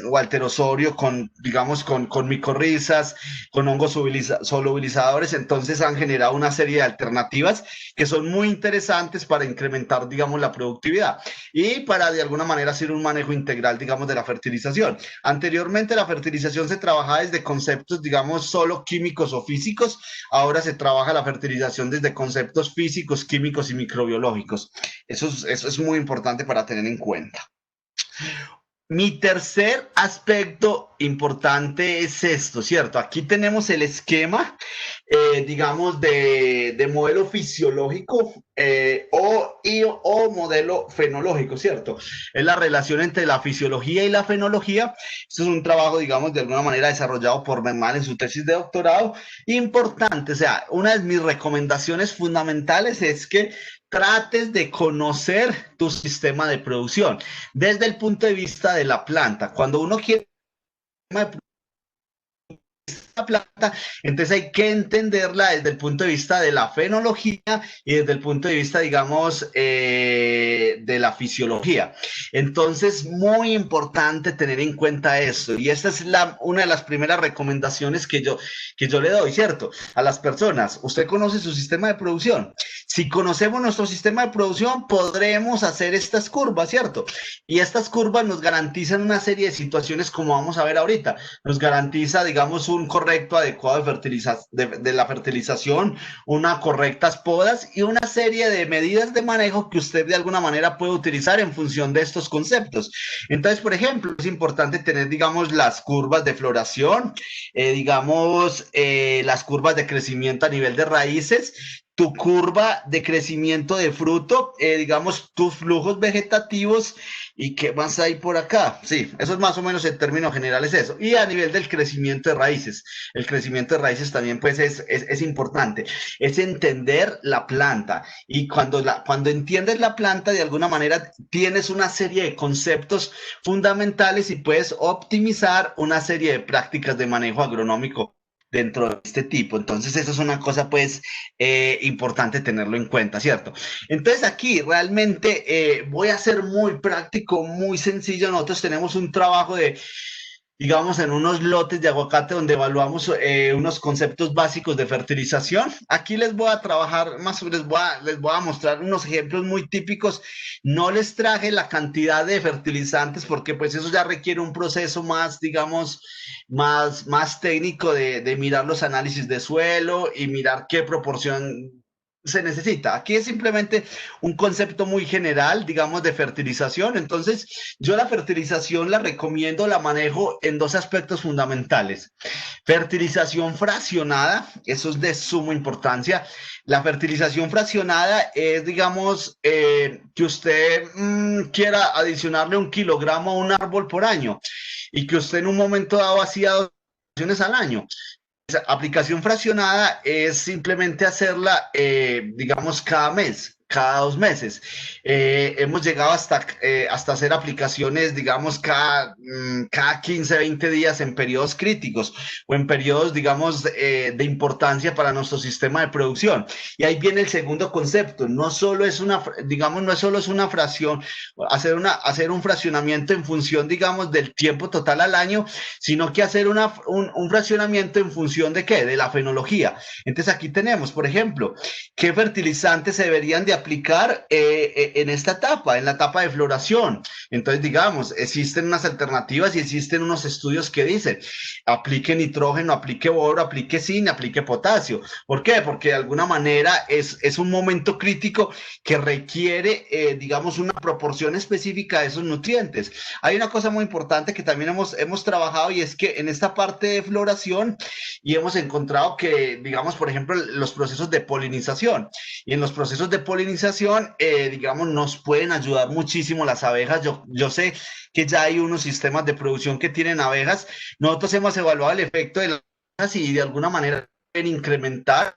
Walter Osorio digamos, con micorrizas, con hongos solubilizadores, entonces han generado una serie de alternativas que son muy interesantes para incrementar, digamos, la productividad y para de alguna manera hacer un manejo integral, digamos, de la fertilización. Anteriormente la fertilización se trabajaba desde conceptos, digamos, solo químicos o físicos. Ahora se trabaja la fertilización desde conceptos físicos, químicos y microbiológicos. Eso es muy importante para tener en cuenta. Mi tercer aspecto importante es esto, ¿cierto? Aquí tenemos el esquema, digamos, de modelo fisiológico o modelo fenológico, ¿cierto? Es la relación entre la fisiología y la fenología. Esto es un trabajo, digamos, de alguna manera desarrollado por Bernal en su tesis de doctorado. Importante, o sea, una de mis recomendaciones fundamentales es que trates de conocer tu sistema de producción desde el punto de vista de la planta. Cuando uno quiere la planta, entonces hay que entenderla desde el punto de vista de la fenología y desde el punto de vista, digamos, de la fisiología. Entonces, muy importante tener en cuenta eso, y esta es una de las primeras recomendaciones que yo le doy, ¿cierto? A las personas. Usted conoce su sistema de producción. Si conocemos nuestro sistema de producción, podremos hacer estas curvas, ¿cierto? Y estas curvas nos garantizan una serie de situaciones como vamos a ver ahorita. Nos garantiza, digamos, un correcto, adecuado de la fertilización, unas correctas podas y una serie de medidas de manejo que usted de alguna manera puede utilizar en función de estos conceptos. Entonces, por ejemplo, es importante tener, digamos, las curvas de floración, digamos, las curvas de crecimiento a nivel de raíces, tu curva de crecimiento de fruto, digamos, tus flujos vegetativos y qué más hay por acá. Sí, eso es más o menos en términos generales eso. Y a nivel del crecimiento de raíces, el crecimiento de raíces también pues es importante, es entender la planta y cuando entiendes la planta de alguna manera tienes una serie de conceptos fundamentales y puedes optimizar una serie de prácticas de manejo agronómico dentro de este tipo. Entonces, eso es una cosa, pues, importante tenerlo en cuenta, ¿cierto? Entonces, aquí realmente voy a ser muy práctico, muy sencillo. Nosotros tenemos un trabajo de, digamos, en unos lotes de aguacate donde evaluamos unos conceptos básicos de fertilización. Aquí les voy a trabajar, más les voy a mostrar unos ejemplos muy típicos. No les traje la cantidad de fertilizantes porque pues eso ya requiere un proceso más, digamos, más técnico de mirar los análisis de suelo y mirar qué proporción se necesita. Aquí es simplemente un concepto muy general, digamos, de fertilización. Entonces, yo la fertilización la recomiendo, la manejo en dos aspectos fundamentales. Fertilización fraccionada, eso es de suma importancia. La fertilización fraccionada es, digamos, que usted quiera adicionarle 1 kilogramo a un árbol por año y que usted en un momento dado hacía 2 aplicaciones al año. Esa aplicación fraccionada es simplemente hacerla, digamos, cada mes, cada 2 meses. Hemos llegado hasta hacer aplicaciones, digamos, cada 15, 20 días en periodos críticos o en periodos, digamos, de importancia para nuestro sistema de producción. Y ahí viene el segundo concepto. No solo es una, digamos, no solo es una fracción, hacer un fraccionamiento en función, digamos, del tiempo total al año, sino que hacer un fraccionamiento en función de ¿qué? De la fenología. Entonces aquí tenemos, por ejemplo, qué fertilizantes se deberían de aplicar en esta etapa, en la etapa de floración. Entonces, digamos, existen unas alternativas y existen unos estudios que dicen, aplique nitrógeno, aplique boro, aplique zinc, aplique potasio. ¿Por qué? Porque de alguna manera es un momento crítico que requiere, digamos, una proporción específica de esos nutrientes. Hay una cosa muy importante que también hemos trabajado y es que en esta parte de floración y hemos encontrado que, digamos, por ejemplo, los procesos de polinización. Y en los procesos de polinización, digamos, nos pueden ayudar muchísimo las abejas. Yo sé que ya hay unos sistemas de producción que tienen abejas. Nosotros hemos evaluado el efecto de las abejas y de alguna manera pueden incrementar,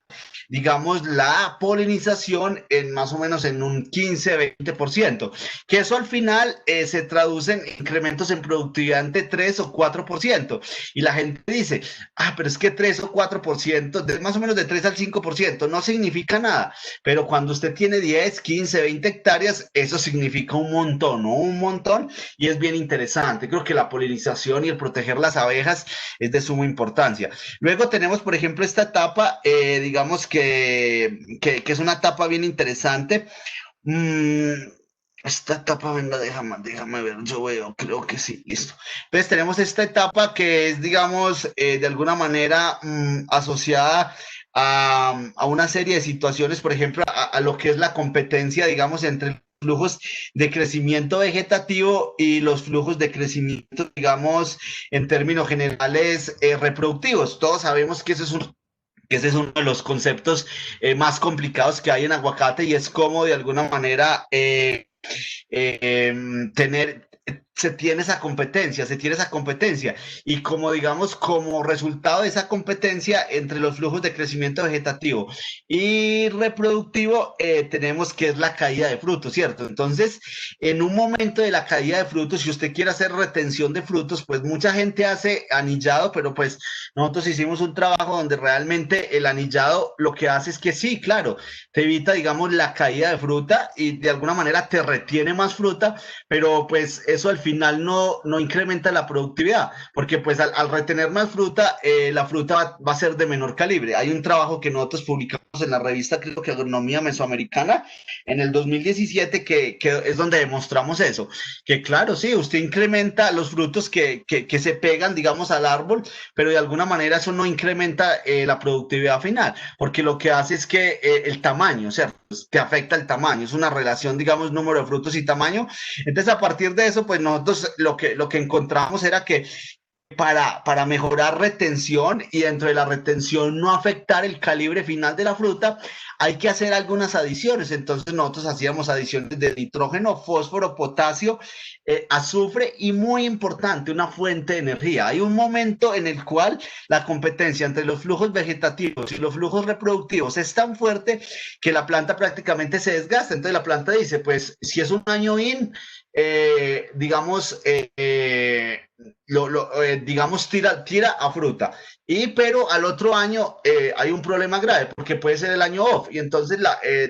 digamos, la polinización en más o menos en un 15-20%, que eso al final se traduce en incrementos en productividad de 3 o 4%. Y la gente dice, pero es que 3 o 4%, más o menos de 3 al 5%, no significa nada. Pero cuando usted tiene 10, 15, 20 hectáreas, eso significa un montón, ¿no? Un montón, y es bien interesante. Creo que la polinización y el proteger las abejas es de suma importancia. Luego tenemos, por ejemplo, esta etapa, digamos que es una etapa bien interesante. Esta etapa, venga, déjame ver, yo veo, creo que sí, listo. Entonces tenemos esta etapa que es, digamos, de alguna manera asociada a una serie de situaciones, por ejemplo, a lo que es la competencia, digamos, entre flujos de crecimiento vegetativo y los flujos de crecimiento, digamos, en términos generales, reproductivos. Todos sabemos que ese es uno de los conceptos más complicados que hay en aguacate y es cómo de alguna manera se tiene esa competencia y como digamos, como resultado de esa competencia entre los flujos de crecimiento vegetativo y reproductivo, tenemos que es la caída de frutos, ¿cierto? Entonces, en un momento de la caída de frutos, si usted quiere hacer retención de frutos, pues mucha gente hace anillado, pero pues nosotros hicimos un trabajo donde realmente el anillado lo que hace es que sí, claro, te evita, digamos, la caída de fruta y de alguna manera te retiene más fruta, pero pues eso al final no incrementa la productividad, porque pues al retener más fruta, la fruta va a ser de menor calibre. Hay un trabajo que nosotros publicamos en la revista, creo que Agronomía Mesoamericana, en el 2017, que es donde demostramos eso, que claro, sí, usted incrementa los frutos que se pegan, digamos, al árbol, pero de alguna manera eso no incrementa la productividad final, porque lo que hace es que el tamaño, ¿cierto? Te afecta el tamaño, es una relación, digamos, número de frutos y tamaño. Entonces, a partir de eso, pues nosotros lo que encontramos era que para mejorar retención y dentro de la retención no afectar el calibre final de la fruta, hay que hacer algunas adiciones. Entonces nosotros hacíamos adiciones de nitrógeno, fósforo, potasio, azufre y muy importante, una fuente de energía. Hay un momento en el cual la competencia entre los flujos vegetativos y los flujos reproductivos es tan fuerte que la planta prácticamente se desgasta. Entonces la planta dice, pues si es un año digamos, digamos, tira a fruta. Pero al otro año hay un problema grave porque puede ser el año off y entonces,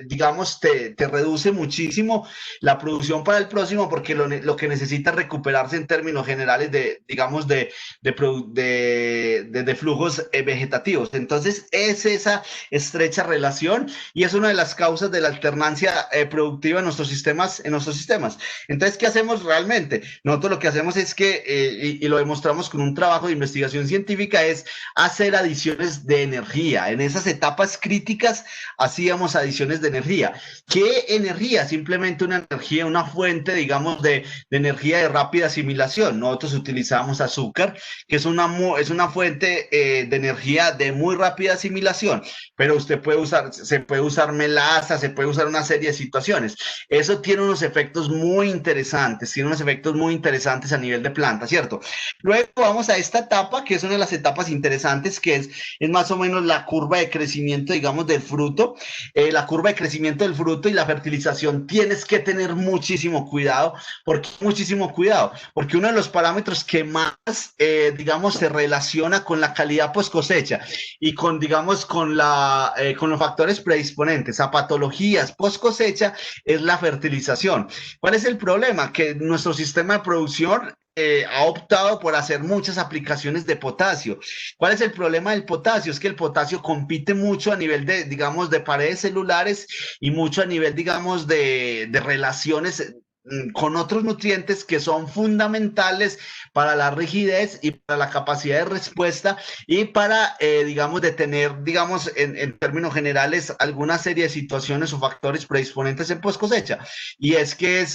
digamos, te reduce muchísimo la producción para el próximo porque lo que necesita es recuperarse en términos generales digamos, de flujos vegetativos. Entonces, es esa estrecha relación y es una de las causas de la alternancia productiva en nuestros sistemas. Entonces, ¿qué hacemos realmente? Nosotros lo que hacemos es que, y lo demostramos con un trabajo de investigación científica, es hacer adiciones de energía. En esas etapas críticas hacíamos adiciones de energía. ¿Qué energía? Simplemente una energía, una fuente, digamos, de energía de rápida asimilación. Nosotros utilizamos azúcar, que es una fuente de energía de muy rápida asimilación, pero se puede usar melaza, se puede usar una serie de situaciones. Eso tiene unos efectos muy interesantes, a nivel de planta, ¿cierto? Luego vamos a esta etapa, que es una de las etapas interesantes, que es más o menos la curva de crecimiento, digamos, del fruto. La curva de crecimiento del fruto y la fertilización tienes que tener muchísimo cuidado. ¿Por qué muchísimo cuidado? Porque uno de los parámetros que más, digamos, se relaciona con la calidad post cosecha y con, digamos, con los factores predisponentes a patologías post cosecha es la fertilización. ¿Cuál es el problema? Que nuestro sistema de producción ha optado por hacer muchas aplicaciones de potasio. ¿Cuál es el problema del potasio? Es que el potasio compite mucho a nivel de, digamos, de paredes celulares y mucho a nivel, digamos, de relaciones con otros nutrientes que son fundamentales para la rigidez y para la capacidad de respuesta y para, digamos, de tener, digamos, en términos generales, alguna serie de situaciones o factores predisponentes en post cosecha. Y es que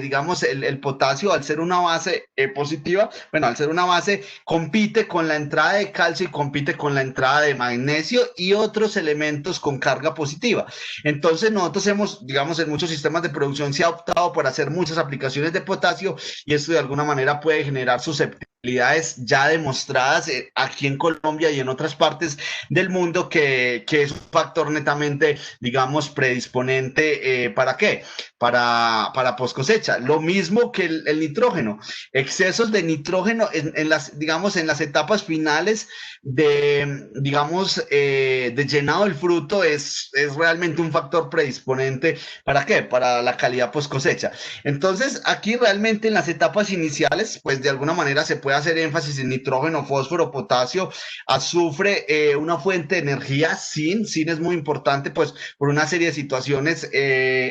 digamos, el potasio, al ser una base positiva, bueno, al ser una base, compite con la entrada de calcio y compite con la entrada de magnesio y otros elementos con carga positiva. Entonces, nosotros digamos, en muchos sistemas de producción se ha optado por hacer muchas aplicaciones de potasio y esto de alguna manera puede generar susceptibilidades ya demostradas aquí en Colombia y en otras partes del mundo que es un factor netamente, digamos, predisponente. ¿Para qué? Para post cosecha. Lo mismo que el nitrógeno. Excesos de nitrógeno digamos, en las etapas finales digamos, de llenado del fruto es realmente un factor predisponente. ¿Para qué? Para la calidad post cosecha. Entonces, aquí realmente en las etapas iniciales, pues de alguna manera se puede hacer énfasis en nitrógeno, fósforo, potasio, azufre, una fuente de energía, zinc es muy importante, pues por una serie de situaciones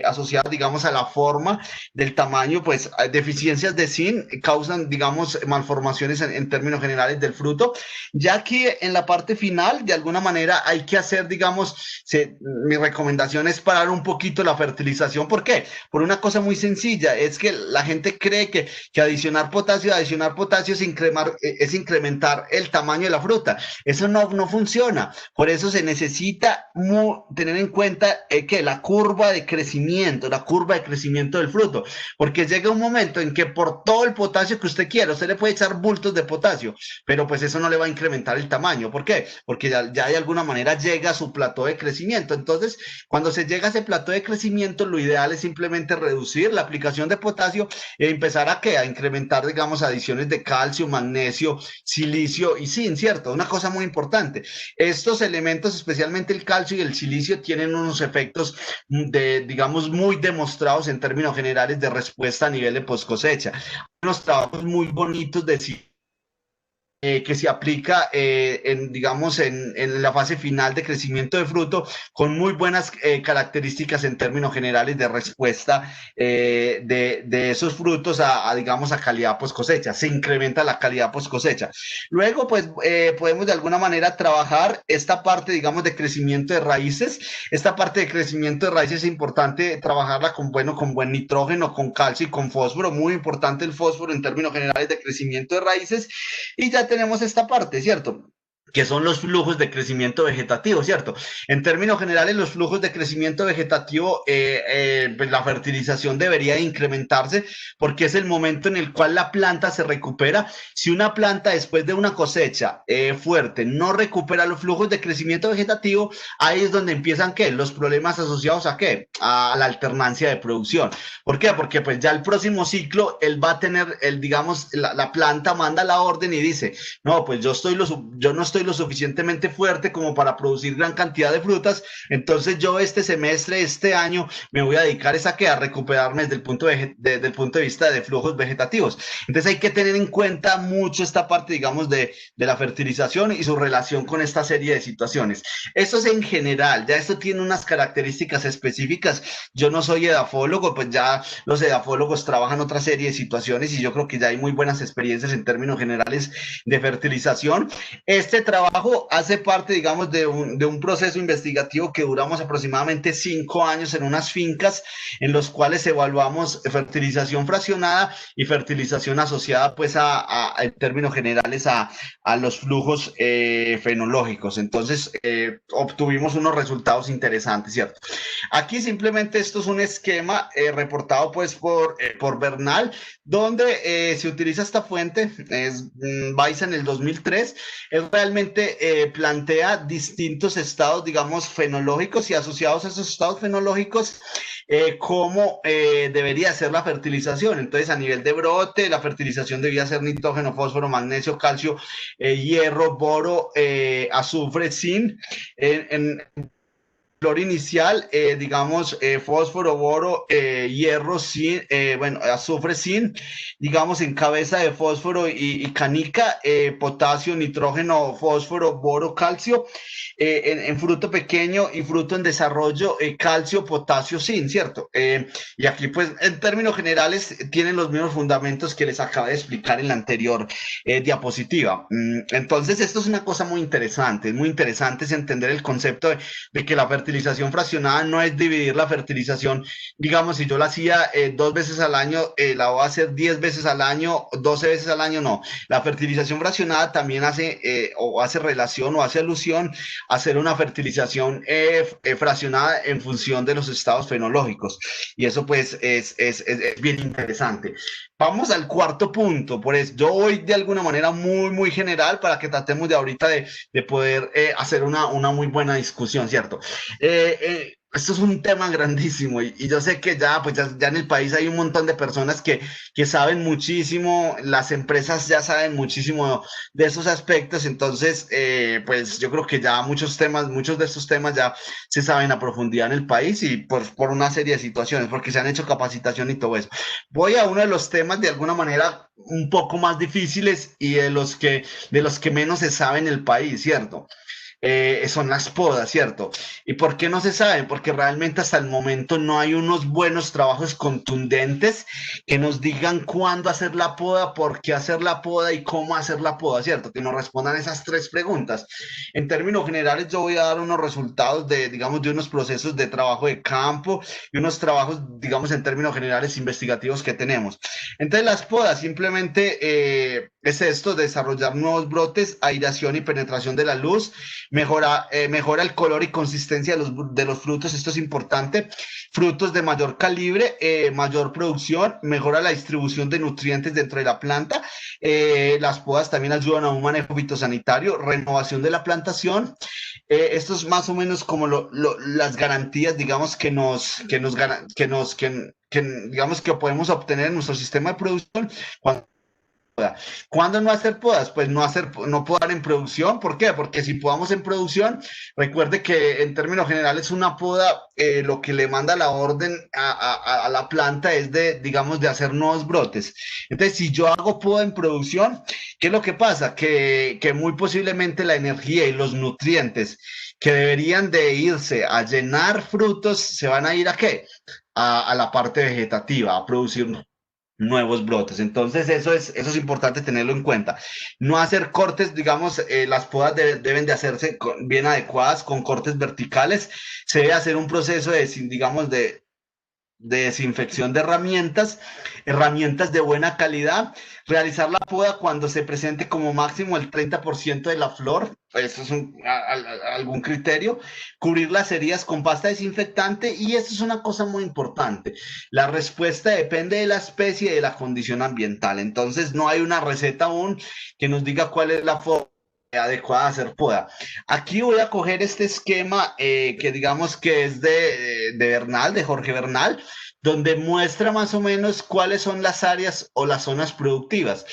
asociadas, digamos, a la forma del tamaño, pues deficiencias de zinc causan, digamos, malformaciones en términos generales del fruto, ya que en la parte final, de alguna manera, hay que hacer, digamos, mi recomendación es parar un poquito la fertilización. ¿Por qué? Por una cosa muy sencilla, es que la gente cree que adicionar potasio es incrementar el tamaño de la fruta. Eso no funciona. Por eso se necesita tener en cuenta que la curva de crecimiento del fruto, porque llega un momento en que por todo el potasio que usted quiera, usted le puede echar bultos de potasio, pero pues eso no le va a incrementar el tamaño. ¿Por qué? Porque ya de alguna manera llega a su plató de crecimiento. Entonces, cuando se llega a ese plató de crecimiento, lo ideal es simplemente reducir la aplicación de potasio e empezar a incrementar, digamos, adiciones de calcio, magnesio, silicio y zinc, ¿cierto? Una cosa muy importante. Estos elementos, especialmente el calcio y el silicio, tienen unos efectos digamos, muy demostrados en términos generales de respuesta a nivel de post cosecha. Unos trabajos muy bonitos de que se aplica, digamos, en la fase final de crecimiento de fruto, con muy buenas características en términos generales de respuesta de esos frutos digamos, a calidad post cosecha. Se incrementa la calidad post cosecha. Luego, pues, podemos de alguna manera trabajar esta parte, digamos, de crecimiento de raíces. Esta parte de crecimiento de raíces es importante trabajarla con buen nitrógeno, con calcio y con fósforo. Muy importante el fósforo en términos generales de crecimiento de raíces. Y ya tenemos esta parte, ¿cierto? Que son los flujos de crecimiento vegetativo, ¿cierto? En términos generales, los flujos de crecimiento vegetativo, pues la fertilización debería incrementarse porque es el momento en el cual la planta se recupera. Si una planta después de una cosecha fuerte no recupera los flujos de crecimiento vegetativo, ahí es donde empiezan, ¿qué? Los problemas asociados a, ¿qué? A la alternancia de producción. ¿Por qué? Porque pues ya el próximo ciclo, él va a tener, digamos, la planta manda la orden y dice, no, pues yo no estoy lo suficientemente fuerte como para producir gran cantidad de frutas, entonces yo este semestre, este año, me voy a dedicar a recuperarme desde el punto de vista de flujos vegetativos. Entonces hay que tener en cuenta mucho esta parte, digamos, de la fertilización y su relación con esta serie de situaciones. Esto es en general, ya esto tiene unas características específicas. Yo no soy edafólogo, pues ya los edafólogos trabajan otra serie de situaciones y yo creo que ya hay muy buenas experiencias en términos generales de fertilización. Este trabajo hace parte, digamos, de un proceso investigativo que duramos aproximadamente 5 años en unas fincas en los cuales evaluamos fertilización fraccionada y fertilización asociada, pues, en términos generales a los flujos fenológicos. Entonces, obtuvimos unos resultados interesantes, ¿cierto? Aquí simplemente esto es un esquema reportado, pues, por Bernal, donde se utiliza esta fuente, es Weiss en el 2003, él realmente plantea distintos estados, digamos, fenológicos y asociados a esos estados fenológicos, cómo debería ser la fertilización. Entonces, a nivel de brote, la fertilización debía ser nitrógeno, fósforo, magnesio, calcio, hierro, boro, azufre, zinc. En flor inicial, digamos, fósforo, boro, hierro, zinc, bueno, azufre, zinc, digamos, en cabeza de fósforo y canica, potasio, nitrógeno, fósforo, boro, calcio, en fruto pequeño y fruto en desarrollo, calcio, potasio, zinc, ¿cierto? Y aquí, pues, en términos generales, tienen los mismos fundamentos que les acabo de explicar en la anterior diapositiva. Entonces, esto es una cosa muy interesante es entender el concepto de que la fertilización fraccionada no es dividir la fertilización, digamos, si yo la hacía 2 veces al año, la voy a hacer 10 veces al año, 12 veces al año, no. La fertilización fraccionada también hace relación o hace alusión a hacer una fertilización fraccionada en función de los estados fenológicos. Y eso, pues, es bien interesante. Vamos al cuarto punto. Por eso yo voy de alguna manera muy, muy general para que tratemos de ahorita de poder hacer una muy buena discusión, ¿cierto? Esto es un tema grandísimo y yo sé que pues ya en el país hay un montón de personas que saben muchísimo, las empresas ya saben muchísimo de esos aspectos, entonces pues yo creo que ya muchos de estos temas ya se saben a profundidad en el país y por una serie de situaciones, porque se han hecho capacitación y todo eso. Voy a uno de los temas de alguna manera un poco más difíciles y de los que menos se sabe en el país, ¿cierto? Son las podas, ¿cierto? ¿Y por qué no se saben? Porque realmente hasta el momento no hay unos buenos trabajos contundentes que nos digan cuándo hacer la poda, por qué hacer la poda y cómo hacer la poda, ¿cierto? Que nos respondan esas 3 preguntas. En términos generales, yo voy a dar unos resultados digamos, de unos procesos de trabajo de campo y unos trabajos, digamos, en términos generales investigativos que tenemos. Entonces, las podas simplemente es esto, desarrollar nuevos brotes, aireación y penetración de la luz, mejora el color y consistencia de los frutos, esto es importante, frutos de mayor calibre, mayor producción, mejora la distribución de nutrientes dentro de la planta, las podas también ayudan a un manejo fitosanitario, renovación de la plantación, esto es más o menos como las garantías, digamos, digamos que podemos obtener en nuestro sistema de producción cuando ¿cuándo no hacer podas? Pues no podar en producción. ¿Por qué? Porque si podamos en producción, recuerde que en términos generales una poda, lo que le manda la orden a la planta es digamos, de hacer nuevos brotes. Entonces, si yo hago poda en producción, ¿qué es lo que pasa? Que muy posiblemente la energía y los nutrientes que deberían de irse a llenar frutos, ¿se van a ir a qué? A la parte vegetativa, a producir nuevos brotes. Entonces, eso es importante tenerlo en cuenta. No hacer cortes, digamos, las podas deben de hacerse bien adecuadas, con cortes verticales. Se debe hacer un proceso digamos, de desinfección de herramientas, herramientas de buena calidad, realizar la poda cuando se presente como máximo el 30% de la flor, eso es algún criterio, cubrir las heridas con pasta desinfectante y eso es una cosa muy importante. La respuesta depende de la especie y de la condición ambiental, entonces no hay una receta aún que nos diga cuál es la forma adecuada de hacer poda. Aquí voy a coger este esquema que digamos que es de Bernal, de Jorge Bernal, donde muestra más o menos cuáles son las áreas o las zonas productivas.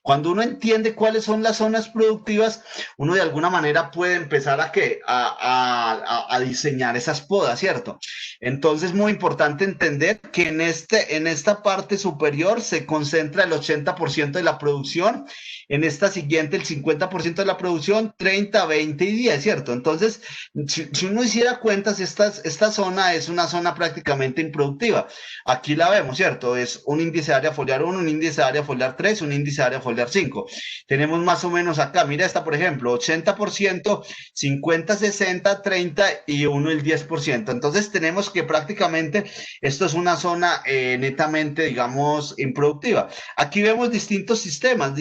Cuando uno entiende cuáles son las zonas productivas, uno de alguna manera puede empezar a diseñar esas podas, ¿cierto? Entonces, muy importante entender que en esta parte superior se concentra el 80% de la producción, en esta siguiente el 50% de la producción, 30, 20 y 10, ¿cierto? Entonces, si uno hiciera cuentas, esta zona es una zona prácticamente improductiva. Aquí la vemos, ¿cierto? Es un índice de área foliar 1, un índice de área foliar 3, un índice de área foliar 5. Tenemos más o menos acá, mira esta, por ejemplo, 80%, 50, 60, 30 y 1 el 10%. Entonces tenemos que prácticamente esto es una zona netamente, digamos, improductiva. Aquí vemos distintos sistemas.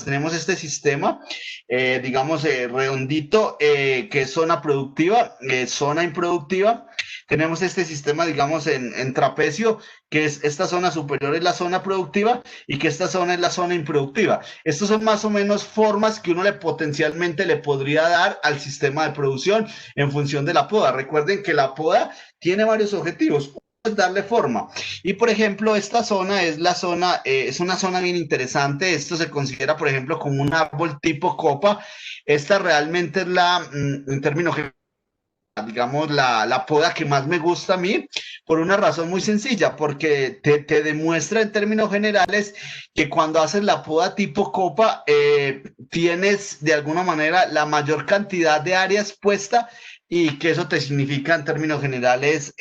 Tenemos este sistema, digamos, redondito, que es zona productiva, zona improductiva. Tenemos este sistema, digamos, en trapecio, que es esta zona superior es la zona productiva y que esta zona es la zona improductiva. Estos son más o menos formas que uno potencialmente le podría dar al sistema de producción en función de la poda. Recuerden que la poda tiene varios objetivos. Darle forma. Y por ejemplo, esta zona es la zona, es una zona bien interesante. Esto se considera, por ejemplo, como un árbol tipo copa. Esta realmente es en términos generales, digamos, la poda que más me gusta a mí, por una razón muy sencilla, porque te demuestra en términos generales que cuando haces la poda tipo copa, tienes de alguna manera la mayor cantidad de áreas puesta y que eso te significa en términos generales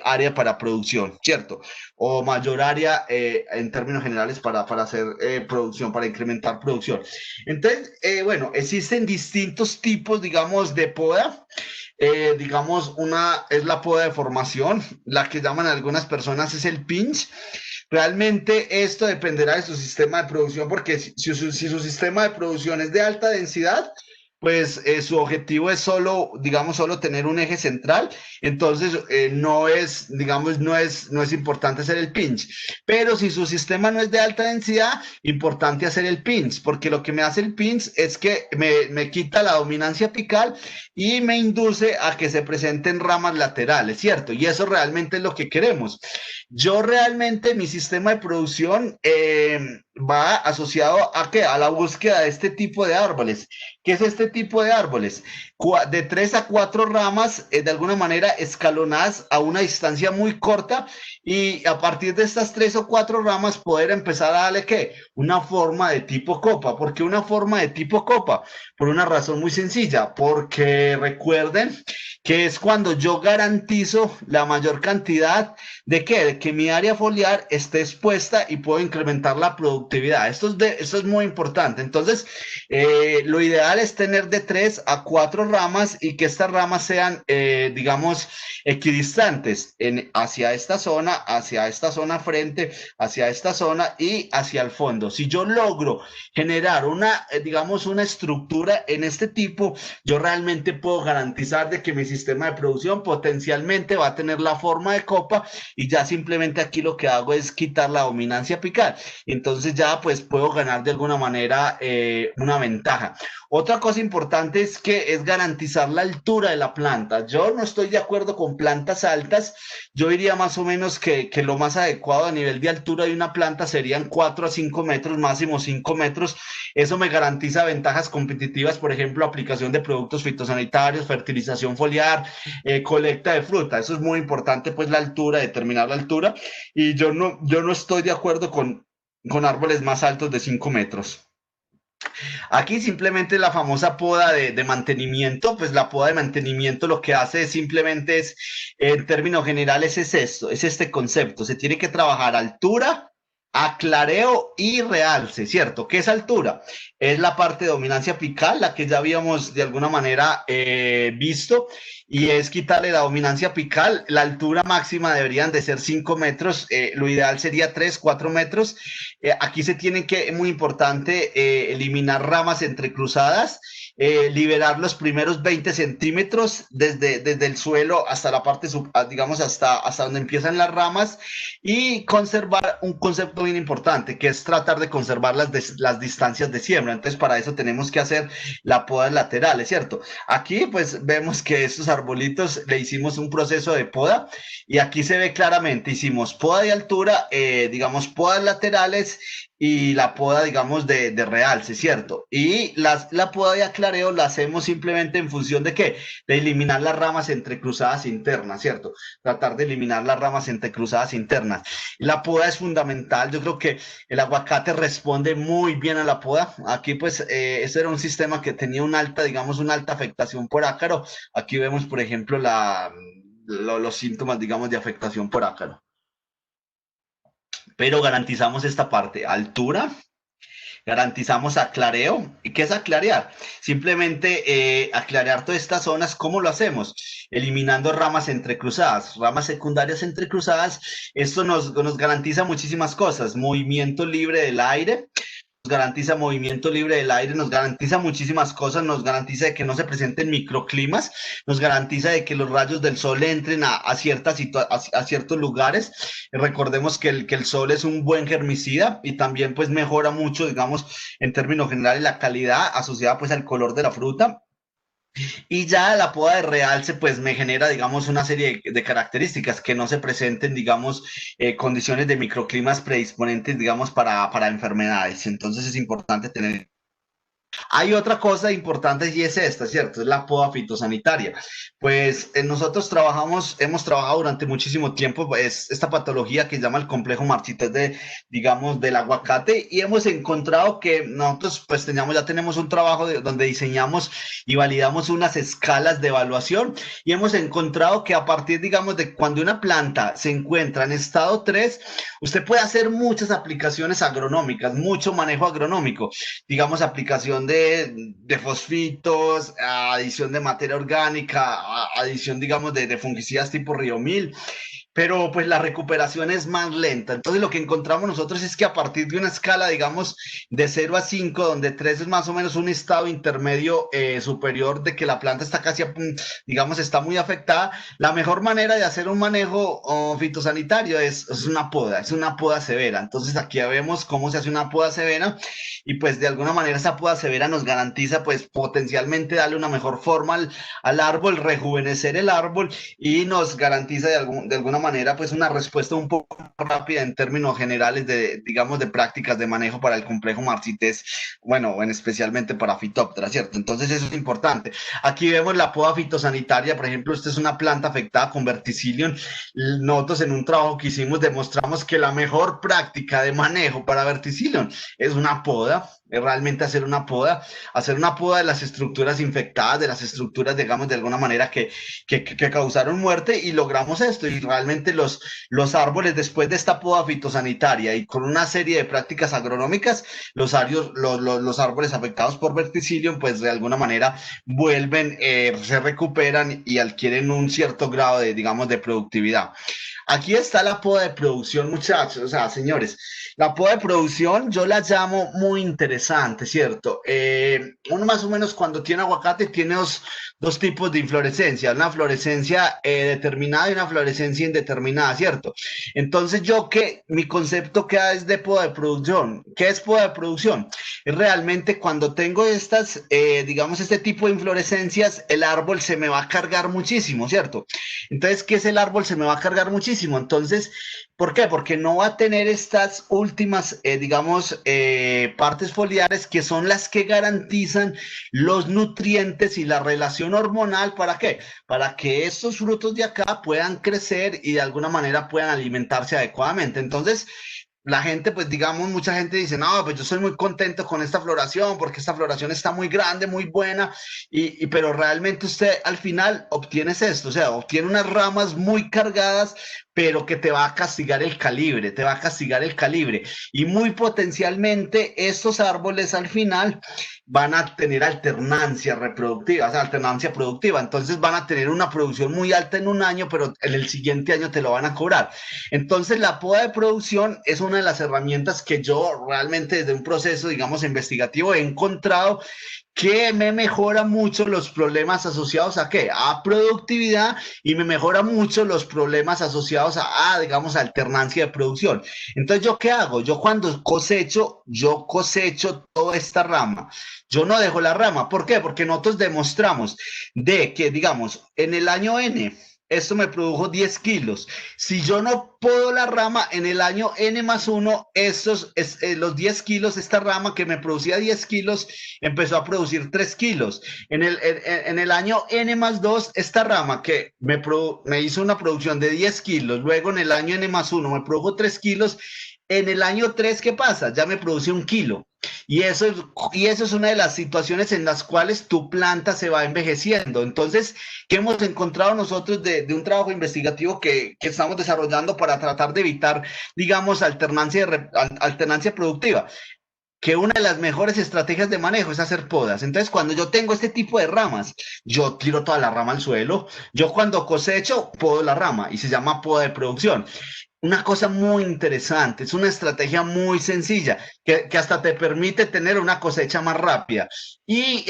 área para producción, ¿cierto? O mayor área en términos generales para hacer producción, para incrementar producción. Entonces, bueno, existen distintos tipos, digamos, de poda. Digamos, una es la poda de formación, la que llaman algunas personas es el pinch. Realmente esto dependerá de su sistema de producción, porque si su sistema de producción es de alta densidad, pues su objetivo es solo, digamos, solo tener un eje central, entonces no es, digamos, no es importante hacer el pinch, pero si su sistema no es de alta densidad, importante hacer el pinch, porque lo que me hace el pinch es que me quita la dominancia apical y me induce a que se presenten ramas laterales, ¿cierto? Y eso realmente es lo que queremos. Yo realmente, mi sistema de producción va asociado a ¿qué? A la búsqueda de este tipo de árboles. ¿Qué es este tipo de árboles? De 3 a 4 ramas, de alguna manera escalonadas a una distancia muy corta y a partir de estas 3 o 4 ramas poder empezar a darle ¿qué? Una forma de tipo copa. ¿Por qué una forma de tipo copa? Por una razón muy sencilla, porque recuerden que es cuando yo garantizo la mayor cantidad de ¿qué? De que mi área foliar esté expuesta y puedo incrementar la productividad. Esto es muy importante. Entonces, lo ideal es tener de 3 a 4 ramas y que estas ramas sean, digamos, equidistantes hacia esta zona frente, hacia esta zona y hacia el fondo. Si yo logro generar digamos, una estructura en este tipo, yo realmente puedo garantizar de que mi sistema de producción potencialmente va a tener la forma de copa y ya simplemente aquí lo que hago es quitar la dominancia apical. Entonces ya pues puedo ganar de alguna manera una ventaja. Otra cosa importante es que es garantizar la altura de la planta. Yo no estoy de acuerdo con plantas altas. Yo diría más o menos que lo más adecuado a nivel de altura de una planta serían 4 a 5 metros, máximo 5 metros. Eso me garantiza ventajas competitivas, por ejemplo, aplicación de productos fitosanitarios, fertilización foliar, colecta de fruta. Eso es muy importante, pues la altura, determinar la altura. Y yo no estoy de acuerdo con árboles más altos de 5 metros. Aquí simplemente la famosa poda de mantenimiento, pues la poda de mantenimiento lo que hace simplemente es, en términos generales, es esto, es este concepto. Se tiene que trabajar altura, aclareo y realce, ¿cierto? ¿Qué es altura? Es la parte de dominancia apical, la que ya habíamos de alguna manera visto, y es quitarle la dominancia apical. La altura máxima deberían de ser 5 metros, lo ideal sería 3, 4 metros. Aquí se tiene que, muy importante, eliminar ramas entrecruzadas, liberar los primeros 20 centímetros desde el suelo hasta la parte, digamos, hasta donde empiezan las ramas, y conservar un concepto bien importante, que es tratar de conservar las distancias de siembra. Entonces, para eso tenemos que hacer la poda laterales, ¿cierto? Aquí, pues, vemos que estos arbolitos le hicimos un proceso de poda, y aquí se ve claramente, hicimos poda de altura, digamos, podas laterales, y la poda, digamos, de realce, ¿cierto? Y la poda de aclareo la hacemos simplemente en función de ¿qué? De eliminar las ramas entrecruzadas internas, ¿cierto? Tratar de eliminar las ramas entrecruzadas internas. La poda es fundamental. Yo creo que el aguacate responde muy bien a la poda. Aquí, pues, este era un sistema que tenía una alta, digamos, una alta afectación por ácaro. Aquí vemos, por ejemplo, los síntomas, digamos, de afectación por ácaro. Pero garantizamos esta parte, altura, garantizamos aclareo. ¿Y qué es aclarear? Simplemente aclarear todas estas zonas. ¿Cómo lo hacemos? Eliminando ramas entrecruzadas, ramas secundarias entrecruzadas. Esto nos garantiza muchísimas cosas. Movimiento libre del aire, nos garantiza movimiento libre del aire, nos garantiza muchísimas cosas, nos garantiza de que no se presenten microclimas, nos garantiza de que los rayos del sol entren a ciertos lugares. Recordemos que el sol es un buen germicida, y también pues mejora mucho, digamos, en términos generales, la calidad asociada pues al color de la fruta. Y ya la poda de realce, pues me genera, digamos, una serie de características que no se presenten, digamos, condiciones de microclimas predisponentes, digamos, para enfermedades. Entonces es importante tener. Hay otra cosa importante, y es esta, ¿cierto? Es la poda fitosanitaria. Pues nosotros hemos trabajado durante muchísimo tiempo, pues, esta patología que se llama el complejo marchités digamos, del aguacate, y hemos encontrado que nosotros pues ya tenemos un trabajo donde diseñamos y validamos unas escalas de evaluación, y hemos encontrado que a partir, digamos, de cuando una planta se encuentra en estado 3, usted puede hacer muchas aplicaciones agronómicas, mucho manejo agronómico, digamos, aplicación de fosfitos, adición de materia orgánica, adición, digamos, de fungicidas tipo Riomil, pero pues la recuperación es más lenta. Entonces lo que encontramos nosotros es que a partir de una escala, digamos, de 0 a 5, donde 3 es más o menos un estado intermedio superior de que la planta está casi, digamos, está muy afectada, la mejor manera de hacer un manejo fitosanitario es una poda severa. Entonces aquí ya vemos cómo se hace una poda severa, y pues de alguna manera esa poda severa nos garantiza pues potencialmente darle una mejor forma al árbol, rejuvenecer el árbol, y nos garantiza de alguna manera pues una respuesta un poco rápida en términos generales de, digamos, de prácticas de manejo para el complejo marchités, bueno, especialmente para Phytophthora, ¿cierto? Entonces eso es importante. Aquí vemos la poda fitosanitaria, por ejemplo, esta es una planta afectada con verticillium. Nosotros en un trabajo que hicimos demostramos que la mejor práctica de manejo para verticillium es una poda, es realmente hacer una poda de las estructuras infectadas, de las estructuras, digamos, de alguna manera que causaron muerte, y logramos esto. Y realmente los árboles, después de esta poda fitosanitaria y con una serie de prácticas agronómicas, los árboles afectados por verticillium, pues de alguna manera vuelven, se recuperan y adquieren un cierto grado de, digamos, de productividad. Aquí está la poda de producción, muchachos, o sea, señores, la poda de producción yo la llamo muy interesante, ¿cierto? Uno más o menos cuando tiene aguacate tiene dos tipos de inflorescencia, una florescencia determinada y una florescencia indeterminada, ¿cierto? Entonces mi concepto que es de poda de producción. ¿Qué es poda de producción? Es realmente cuando tengo estas, digamos, este tipo de inflorescencias, el árbol se me va a cargar muchísimo, ¿cierto? Entonces, ¿qué es el árbol? Se me va a cargar muchísimo. Entonces, ¿por qué? Porque no va a tener estas últimas, digamos, partes foliares, que son las que garantizan los nutrientes y la relación hormonal. ¿Para qué? Para que estos frutos de acá puedan crecer y de alguna manera puedan alimentarse adecuadamente. Entonces, la gente, pues digamos, mucha gente dice, no, pues yo soy muy contento con esta floración porque esta floración está muy grande, muy buena, pero realmente usted al final obtiene esto, o sea, obtiene unas ramas muy cargadas, pero que te va a castigar el calibre, te va a castigar el calibre. Y muy potencialmente estos árboles al final van a tener alternancia reproductiva, o sea, alternancia productiva. Entonces van a tener una producción muy alta en un año, pero en el siguiente año te lo van a cobrar. Entonces la poda de producción es una de las herramientas que yo realmente desde un proceso, digamos, investigativo he encontrado que me mejora mucho los problemas asociados a qué? A productividad, y me mejora mucho los problemas asociados digamos, alternancia de producción. Entonces, ¿yo qué hago? Yo cuando cosecho, yo cosecho toda esta rama. Yo no dejo la rama. ¿Por qué? Porque nosotros demostramos de que, digamos, en el año N, esto me produjo 10 kilos. Si yo no podo la rama, en el año N más 1, los 10 kilos, esta rama que me producía 10 kilos, empezó a producir 3 kilos. En el año N más 2, esta rama que me hizo una producción de 10 kilos, luego en el año N más 1 me produjo 3 kilos, en el año 3, ¿qué pasa? Ya me produce 1 kilo. Y eso es una de las situaciones en las cuales tu planta se va envejeciendo. Entonces, ¿qué hemos encontrado nosotros de un trabajo investigativo que estamos desarrollando para tratar de evitar, digamos, alternancia productiva? Que una de las mejores estrategias de manejo es hacer podas. Entonces, cuando yo tengo este tipo de ramas, yo tiro toda la rama al suelo. Yo cuando cosecho, podo la rama y se llama poda de producción. Una cosa muy interesante, es una estrategia muy sencilla que hasta te permite tener una cosecha más rápida. Y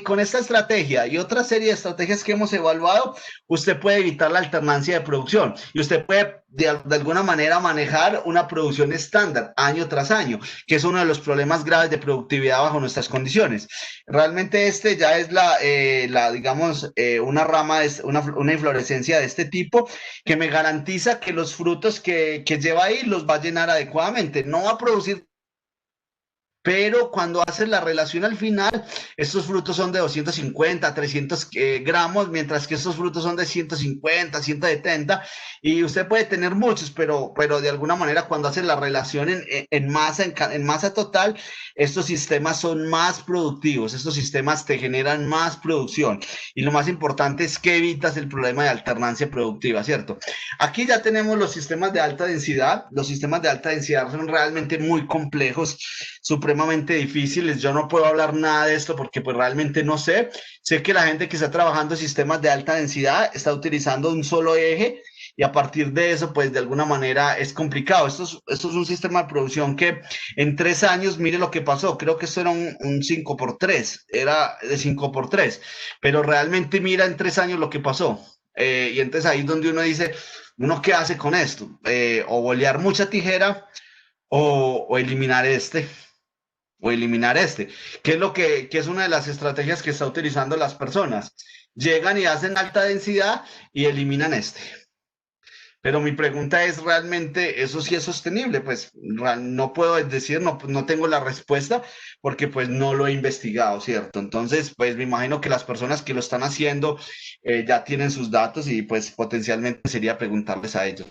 con esta estrategia y otra serie de estrategias que hemos evaluado, usted puede evitar la alternancia de producción y usted puede de alguna manera manejar una producción estándar año tras año, que es uno de los problemas graves de productividad bajo nuestras condiciones. Realmente este ya es digamos, una rama, una inflorescencia de este tipo que me garantiza que los frutos que lleva ahí los va a llenar adecuadamente. No va a producir, pero cuando haces la relación al final, estos frutos son de 250, 300 gramos, mientras que estos frutos son de 150, 170, y usted puede tener muchos, pero de alguna manera cuando haces la relación en masa total, estos sistemas son más productivos, estos sistemas te generan más producción, y lo más importante es que evitas el problema de alternancia productiva, ¿cierto? Aquí ya tenemos los sistemas de alta densidad. Los sistemas de alta densidad son realmente muy complejos, supremamente difíciles. Yo no puedo hablar nada de esto porque pues realmente no sé. Sé que la gente que está trabajando sistemas de alta densidad está utilizando un solo eje, y a partir de eso, pues de alguna manera es complicado. Esto es un sistema de producción que en 3 años, mire lo que pasó, creo que esto era un 5x3, era de 5x3, pero realmente mira en 3 años lo que pasó. Y entonces ahí es donde uno dice, ¿uno qué hace con esto? O bolear mucha tijera o eliminar este. Que es que es una de las estrategias que está utilizando las personas. Llegan y hacen alta densidad y eliminan este. Pero mi pregunta es, ¿realmente eso sí es sostenible? Pues no puedo decir, no tengo la respuesta porque pues no lo he investigado, ¿cierto? Entonces, pues me imagino que las personas que lo están haciendo ya tienen sus datos y pues potencialmente sería preguntarles a ellos.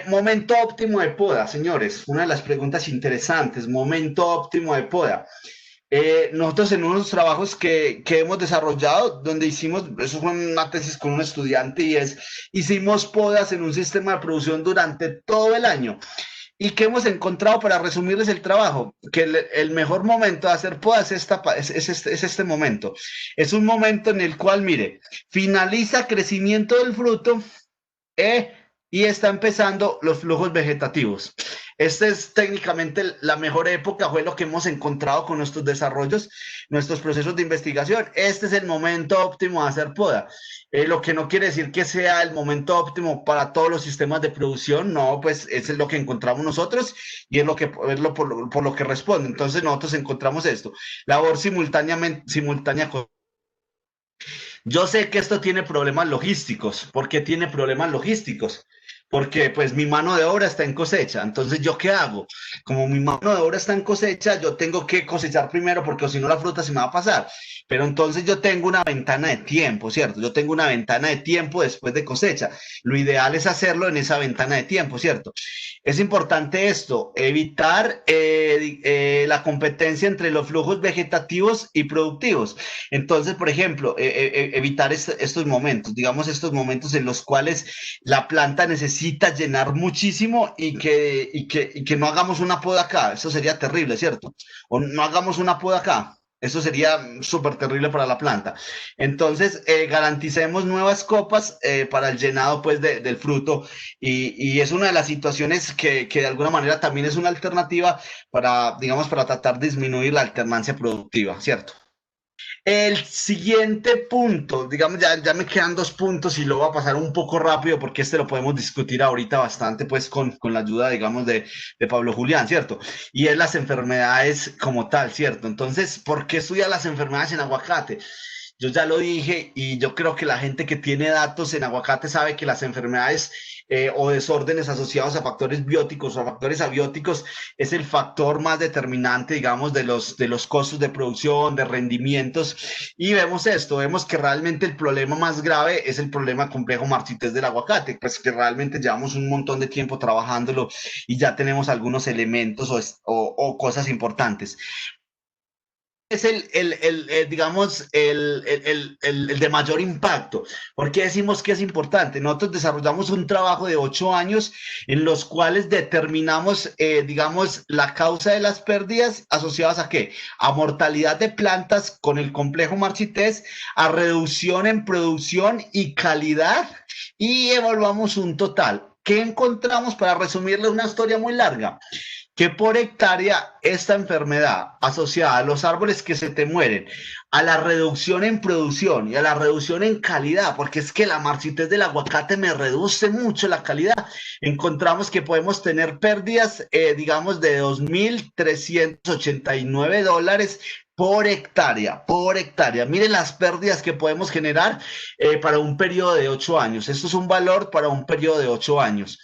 Momento óptimo de poda, señores. Una de las preguntas interesantes, momento óptimo de poda. Nosotros en unos trabajos que hemos desarrollado, donde eso fue una tesis con un estudiante, hicimos podas en un sistema de producción durante todo el año. ¿Y qué hemos encontrado para resumirles el trabajo? Que el mejor momento de hacer podas es este momento. Es un momento en el cual, mire, finaliza crecimiento del fruto, y está empezando los flujos vegetativos. Esta es técnicamente la mejor época, fue lo que hemos encontrado con nuestros desarrollos, nuestros procesos de investigación. Este es el momento óptimo de hacer poda. Lo que no quiere decir que sea el momento óptimo para todos los sistemas de producción, no, pues eso es lo que encontramos nosotros y es por lo que responde. Entonces nosotros encontramos esto, labor simultánea. Yo sé que esto tiene problemas logísticos. ¿Por qué tiene problemas logísticos? porque pues mi mano de obra está en cosecha. Entonces, ¿yo qué hago? Como mi mano de obra está en cosecha, yo tengo que cosechar primero porque si no la fruta se me va a pasar. Pero entonces yo tengo una ventana de tiempo, ¿cierto? Yo tengo una ventana de tiempo después de cosecha. Lo ideal es hacerlo en esa ventana de tiempo, ¿cierto? Es importante esto, evitar la competencia entre los flujos vegetativos y productivos. Entonces, por ejemplo, evitar estos momentos, digamos estos momentos en los cuales la planta necesita llenar muchísimo y que no hagamos una poda acá. Eso sería terrible, ¿cierto? O no hagamos una poda acá. Eso sería súper terrible para la planta. Entonces, garanticemos nuevas copas para el llenado pues, del fruto y es una de las situaciones que de alguna manera también es una alternativa para, digamos, para tratar de disminuir la alternancia productiva, ¿cierto? El siguiente punto, digamos, ya me quedan 2 puntos y lo voy a pasar un poco rápido porque este lo podemos discutir ahorita bastante, pues con la ayuda, digamos, de Pablo Julián, ¿cierto? Y es las enfermedades como tal, ¿cierto? Entonces, ¿por qué estudiar las enfermedades en aguacate? Yo ya lo dije y yo creo que la gente que tiene datos en aguacate sabe que las enfermedades o desórdenes asociados a factores bióticos o a factores abióticos es el factor más determinante, digamos, de los costos de producción, de rendimientos. Y vemos esto, vemos que realmente el problema más grave es el problema complejo marchitez del aguacate, pues que realmente llevamos un montón de tiempo trabajándolo y ya tenemos algunos elementos o cosas importantes es digamos, el de mayor impacto. ¿Por qué decimos que es importante? Nosotros desarrollamos un trabajo de 8 años en los cuales determinamos, digamos, la causa de las pérdidas asociadas a qué? A mortalidad de plantas con el complejo marchités, a reducción en producción y calidad, y evaluamos un total. ¿Qué encontramos? Para resumirle una historia muy larga, que por hectárea esta enfermedad asociada a los árboles que se te mueren, a la reducción en producción y a la reducción en calidad, porque es que la marchitez del aguacate me reduce mucho la calidad, encontramos que podemos tener pérdidas, digamos, de $2,389 por hectárea, por hectárea. Miren las pérdidas que podemos generar para un periodo de 8 años. Esto es un valor para un periodo de 8 años.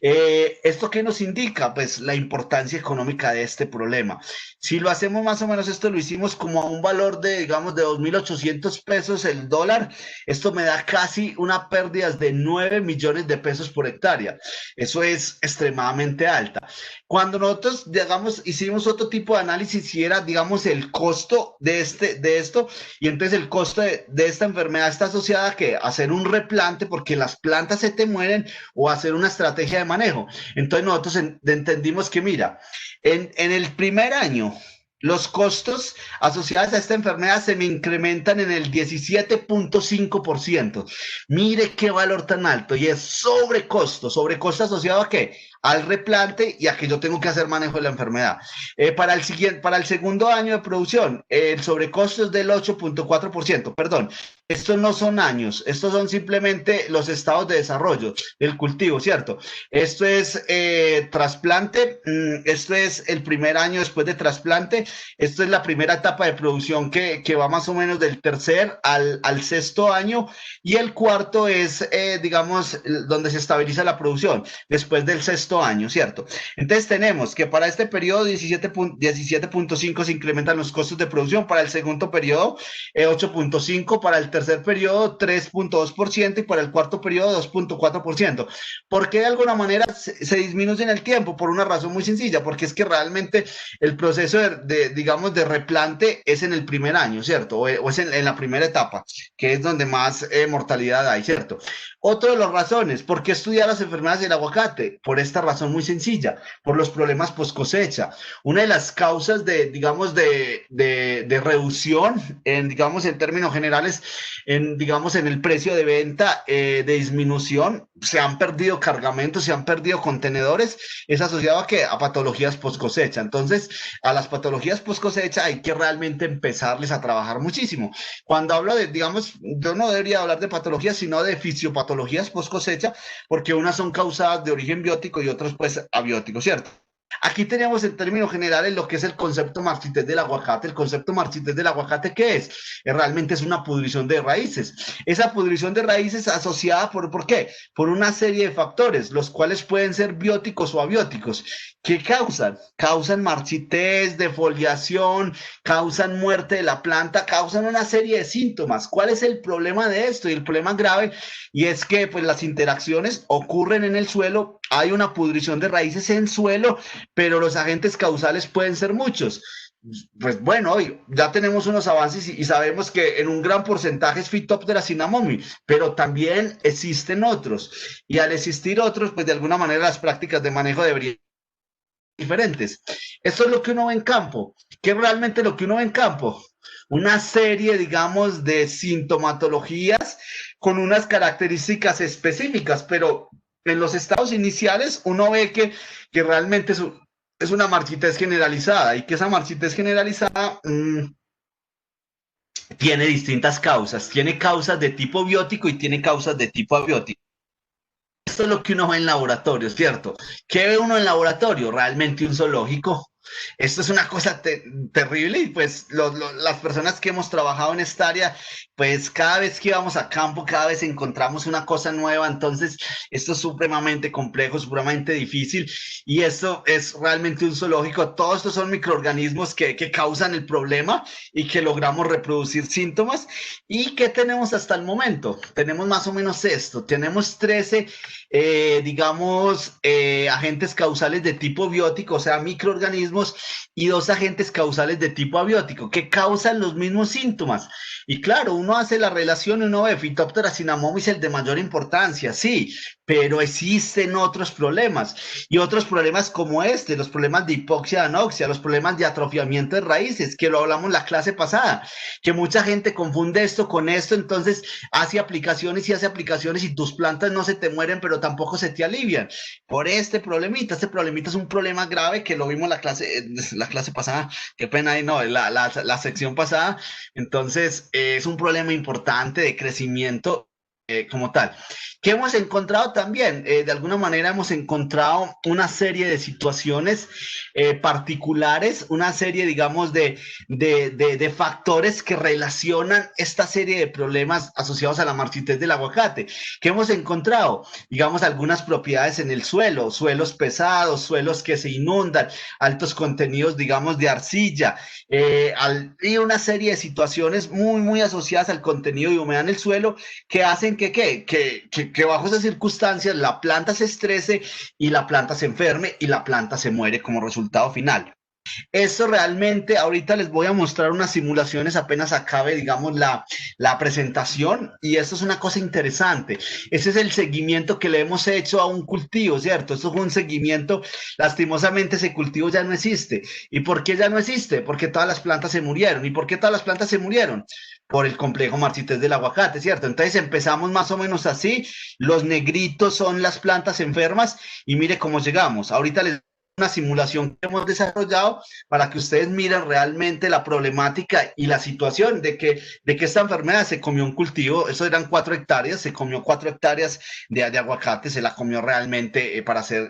¿Esto qué nos indica? Pues la importancia económica de este problema. Si lo hacemos más o menos, esto lo hicimos como a un valor de, digamos, de 2.800 pesos el dólar, esto me da casi una pérdida de 9 millones de pesos por hectárea. Eso es extremadamente alta. Cuando nosotros, digamos, hicimos otro tipo de análisis y era, digamos, el costo de esto, y entonces el costo de esta enfermedad está asociada a ¿qué? A hacer un replante porque las plantas se te mueren o hacer una estrategia de manejo. Entonces nosotros entendimos que, mira, en el primer año, los costos asociados a esta enfermedad se me incrementan en el 17.5%. Mire qué valor tan alto. Y es sobrecosto asociado a qué? Al replante y a que yo tengo que hacer manejo de la enfermedad. Para el segundo año de producción, el sobrecosto es del 8.4%. Perdón, estos no son años, estos son simplemente los estados de desarrollo del cultivo, ¿cierto? Esto es trasplante, esto es el primer año después de trasplante, esto es la primera etapa de producción que va más o menos del tercer al sexto año, y el cuarto es, digamos, donde se estabiliza la producción, después del sexto año, ¿cierto? Entonces tenemos que para este periodo 17.5 se incrementan los costos de producción, para el segundo periodo 8.5, para el tercer periodo 3.2% y para el cuarto periodo 2.4%. ¿Por qué de alguna manera se disminuye en el tiempo? Por una razón muy sencilla, porque es que realmente el proceso digamos, de replante es en el primer año, ¿cierto? O es en la primera etapa, que es donde más mortalidad hay, ¿cierto? Otra de las razones, ¿por qué estudiar las enfermedades del aguacate? Por esta razón muy sencilla, por los problemas post cosecha. Una de las causas digamos, de reducción, digamos, en términos generales, digamos, en el precio de venta, de disminución, se han perdido cargamentos, se han perdido contenedores, es asociado a ¿qué? A patologías post cosecha. Entonces, a las patologías post cosecha hay que realmente empezarles a trabajar muchísimo. Cuando hablo digamos, yo no debería hablar de patologías, sino de fisiopatologías post cosecha, porque unas son causadas de origen biótico y otras, pues, abiótico, ¿cierto? Aquí tenemos en términos generales lo que es el concepto marchitez del aguacate. El concepto marchitez del aguacate, ¿qué es? Realmente es una pudrición de raíces. Esa pudrición de raíces asociada ¿por qué? Por una serie de factores, los cuales pueden ser bióticos o abióticos. ¿Qué causan? Causan marchitez, defoliación, causan muerte de la planta, causan una serie de síntomas. ¿Cuál es el problema de esto? Y el problema grave, y es que pues las interacciones ocurren en el suelo, hay una pudrición de raíces en suelo, pero los agentes causales pueden ser muchos. Pues bueno, hoy ya tenemos unos avances y sabemos que en un gran porcentaje es Phytophthora cinnamomum, pero también existen otros. Y al existir otros, pues de alguna manera las prácticas de manejo deberían ser diferentes. Esto es lo que uno ve en campo. ¿Qué es realmente lo que uno ve en campo? Una serie, digamos, de sintomatologías con unas características específicas, pero en los estados iniciales uno ve que realmente es una marchitez generalizada y que esa marchitez generalizada tiene distintas causas. Tiene causas de tipo biótico y tiene causas de tipo abiótico. Esto es lo que uno ve en laboratorio, ¿cierto? ¿Qué ve uno en laboratorio? Realmente un zoológico. Esto es una cosa terrible y pues las personas que hemos trabajado en esta área, pues cada vez que vamos a campo, cada vez encontramos una cosa nueva, entonces esto es supremamente complejo, supremamente difícil y esto es realmente un zoológico. Todos estos son microorganismos que causan el problema y que logramos reproducir síntomas. ¿Y qué tenemos hasta el momento? Tenemos más o menos esto, tenemos 13 digamos, agentes causales de tipo biótico, o sea, microorganismos, y 2 agentes causales de tipo abiótico, que causan los mismos síntomas. Y claro, uno hace la relación, uno ve Phytophthora cinnamomum es el de mayor importancia, sí, pero existen otros problemas, y otros problemas como los problemas de hipoxia, anoxia, los problemas de atrofiamiento de raíces, que lo hablamos en la clase pasada, que mucha gente confunde esto con esto, entonces hace aplicaciones y tus plantas no se te mueren, pero tampoco se te alivian por este problemita. Este problemita es un problema grave que lo vimos en la clase pasada, qué pena ahí, no, la sección pasada. Entonces, es un problema importante de crecimiento como tal. ¿Qué hemos encontrado también? De alguna manera hemos encontrado una serie de situaciones particulares, una serie, digamos, de factores que relacionan esta serie de problemas asociados a la marchitez del aguacate. ¿Qué hemos encontrado? Digamos, algunas propiedades en el suelo, suelos pesados, suelos que se inundan, altos contenidos, digamos, de arcilla, y una serie de situaciones muy, muy asociadas al contenido de humedad en el suelo que hacen que bajo esas circunstancias la planta se estrese y la planta se enferme y la planta se muere como resultado final. Esto realmente, ahorita les voy a mostrar unas simulaciones apenas acabe, digamos, la presentación, y esto es una cosa interesante. Ese es el seguimiento que le hemos hecho a un cultivo, ¿cierto? Esto fue un seguimiento, lastimosamente ese cultivo ya no existe. ¿Y por qué ya no existe? Porque todas las plantas se murieron. ¿Y por qué todas las plantas se murieron? Por el complejo marchitez del aguacate, ¿cierto? Entonces empezamos más o menos así, los negritos son las plantas enfermas, y mire cómo llegamos. Ahorita les una simulación que hemos desarrollado para que ustedes miren realmente la problemática y la situación de que esta enfermedad se comió un cultivo, eso eran 4 hectáreas, se comió 4 hectáreas de aguacate, se la comió realmente para hacer,